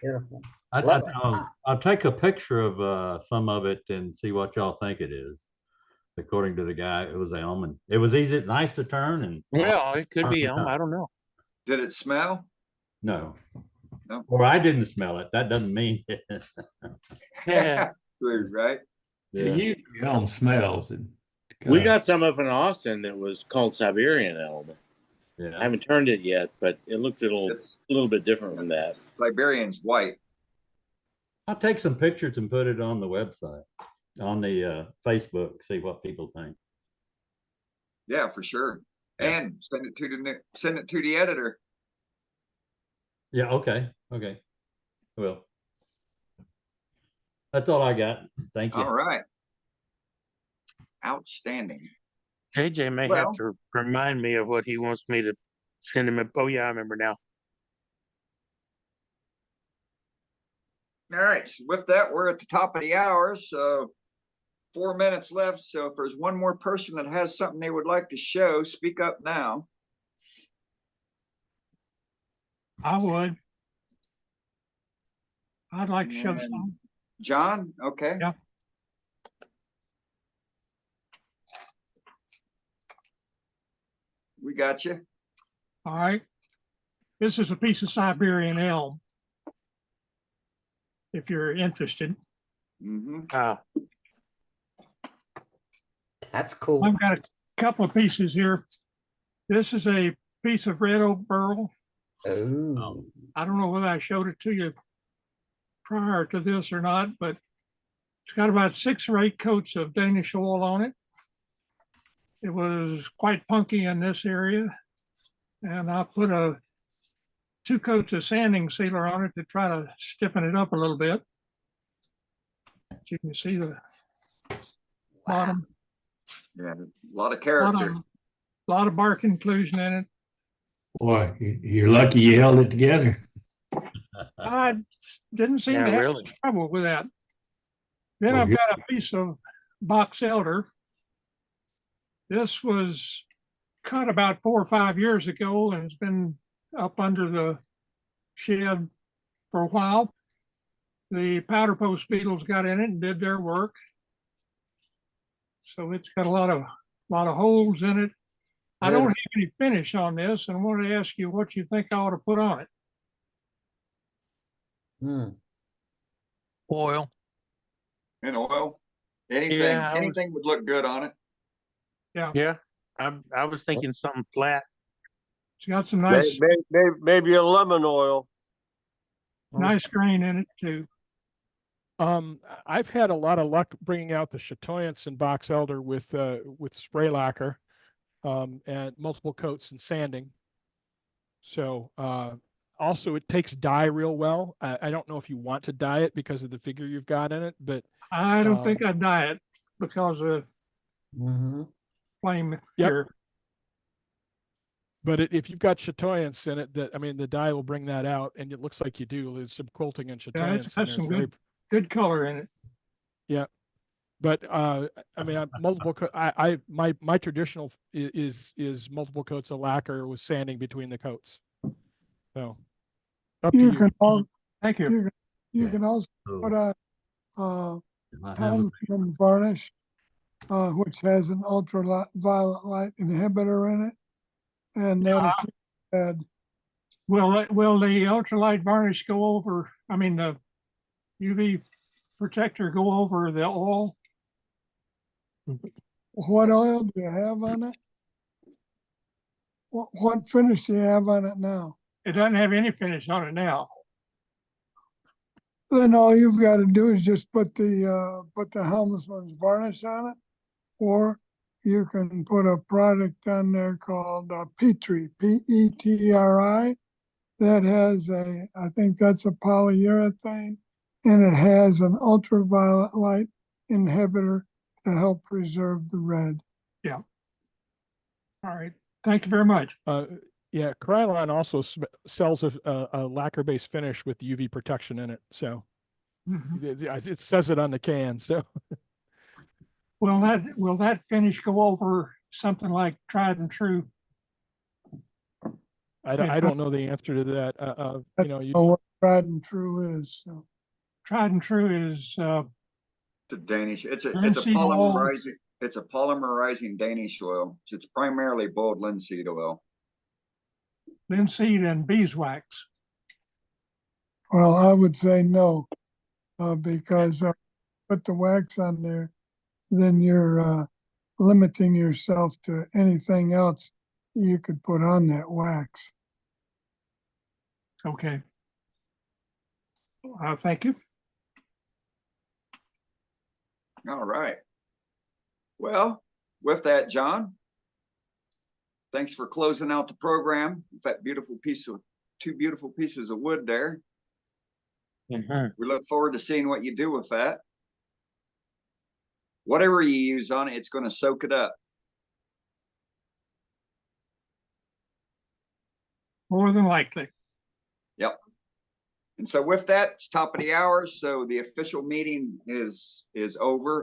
[SPEAKER 8] Beautiful.
[SPEAKER 19] I'll take a picture of some of it and see what y'all think it is. According to the guy, it was elm, and it was easy, nice to turn. And
[SPEAKER 16] Well, it could be elm. I don't know.
[SPEAKER 7] Did it smell?
[SPEAKER 19] no,
[SPEAKER 7] No.
[SPEAKER 19] or I didn't smell it. That doesn't mean it.
[SPEAKER 16] Yeah.
[SPEAKER 7] Weird, right?
[SPEAKER 19] Yeah.
[SPEAKER 15] Usually elm smells.
[SPEAKER 22] We got some up in Austin that was called Siberian elm.
[SPEAKER 19] Yeah.
[SPEAKER 22] I haven't turned it yet, but it looked a little bit different from that.
[SPEAKER 7] Siberian's white.
[SPEAKER 19] I'll take some pictures and put it on the website, on the Facebook, see what people think.
[SPEAKER 7] Yeah, for sure. And send it to the editor.
[SPEAKER 19] Yeah, okay. Well, that's all I got. Thank you.
[SPEAKER 7] All right. Outstanding.
[SPEAKER 16] JJ may have to remind me of what he wants me to send him. Oh, yeah, I remember now.
[SPEAKER 7] All right. So with that, we're at the top of the hour. So 4 minutes left. So if there's one more person that has something they would like to show, speak up now.
[SPEAKER 6] I would. I'd like to show
[SPEAKER 7] And
[SPEAKER 6] some.
[SPEAKER 7] John, okay.
[SPEAKER 6] Yeah.
[SPEAKER 7] We got you.
[SPEAKER 6] All right. This is a piece of Siberian elm. If you're interested.
[SPEAKER 8] That's cool.
[SPEAKER 6] I've got a couple of pieces here. This is a piece of red oak burl.
[SPEAKER 8] Oh.
[SPEAKER 6] I don't know whether I showed it to you prior to this or not, but it's got about 6 or 8 coats of Danish oil on it. It was quite punky in this area, and I put 2 coats of sanding sealer on it to try to stiffen it up a little bit. You can see the bottom.
[SPEAKER 7] Yeah, a lot of character.
[SPEAKER 6] A lot of bark inclusion in it.
[SPEAKER 15] Boy, you're lucky you held it together.
[SPEAKER 6] I didn't seem to have any trouble with that. Then
[SPEAKER 15] Well,
[SPEAKER 6] I've got a piece of box elder. This was cut about 4 or 5 years ago and it's been up under the shed for a while. The powder post beetles got in it and did their work. So it's got a lot of holes in it. I don't have any finish on this, and I wanted to ask you what you think I ought to put on it.
[SPEAKER 17] Oil.
[SPEAKER 7] And oil. Anything,
[SPEAKER 16] Yeah,
[SPEAKER 7] anything would look good on it.
[SPEAKER 6] Yeah.
[SPEAKER 16] Yeah. I was thinking something flat.
[SPEAKER 6] It's got some nice,
[SPEAKER 13] Maybe a lemon oil.
[SPEAKER 6] nice grain in it too.
[SPEAKER 2] I've had a lot of luck bringing out the chatoyance and box elder with spray lacquer, and multiple coats and sanding. So also it takes dye real well. I don't know if you want to dye it because of the figure you've got in it, but
[SPEAKER 6] I don't think I'd dye it because of flame here.
[SPEAKER 2] But if you've got chatoyance in it, the dye will bring that out, and it looks like you do. There's some quilting and
[SPEAKER 6] Yeah, it's
[SPEAKER 2] chatoyance
[SPEAKER 6] got
[SPEAKER 2] in
[SPEAKER 6] some
[SPEAKER 2] there.
[SPEAKER 6] good color in it.
[SPEAKER 2] Yeah, but multiple. My traditional is multiple coats of lacquer with sanding between the coats. So up to
[SPEAKER 18] You
[SPEAKER 2] you.
[SPEAKER 18] can also,
[SPEAKER 6] Thank you.
[SPEAKER 18] You can also put a Helmsman varnish, which has an ultraviolet light inhibitor in it, and that'll keep it red.
[SPEAKER 6] Will the ultralight varnish go over? I mean, the UV protector go over the oil?
[SPEAKER 18] What oil do you have on it? What finish do you have on it now?
[SPEAKER 6] It doesn't have any finish on it now.
[SPEAKER 18] Then all you've got to do is just put the Helmsman's varnish on it, or you can put a product on there called Petri, Petri. That has I think that's a polyurethane, and it has an ultraviolet light inhibitor to help preserve the red.
[SPEAKER 6] Yeah. All right. Thank you very much.
[SPEAKER 2] Yeah, Krylon also sells a lacquer-based finish with UV protection in it. So it says it on the can. So
[SPEAKER 6] will that finish go over something like tried and true?
[SPEAKER 2] I don't know the answer to that.
[SPEAKER 18] I don't know what tried and true is. So.
[SPEAKER 6] Tried and true is
[SPEAKER 7] It's a Danish. It's a
[SPEAKER 6] linseed
[SPEAKER 7] polymerizing. It's a polymerizing Danish oil. It's primarily boiled linseed oil.
[SPEAKER 6] Linseed and beeswax.
[SPEAKER 18] Well, I would say no, because put the wax on there, then you're limiting yourself to anything else you could put on that wax.
[SPEAKER 6] Okay. Thank you.
[SPEAKER 7] All right. Well, with that, John, thanks for closing out the program with that two beautiful pieces of wood there. We look forward to seeing what you do with that. Whatever you use on it, it's going to soak it up.
[SPEAKER 6] More than likely.
[SPEAKER 7] Yep. And so with that, it's top of the hour. So the official meeting is over.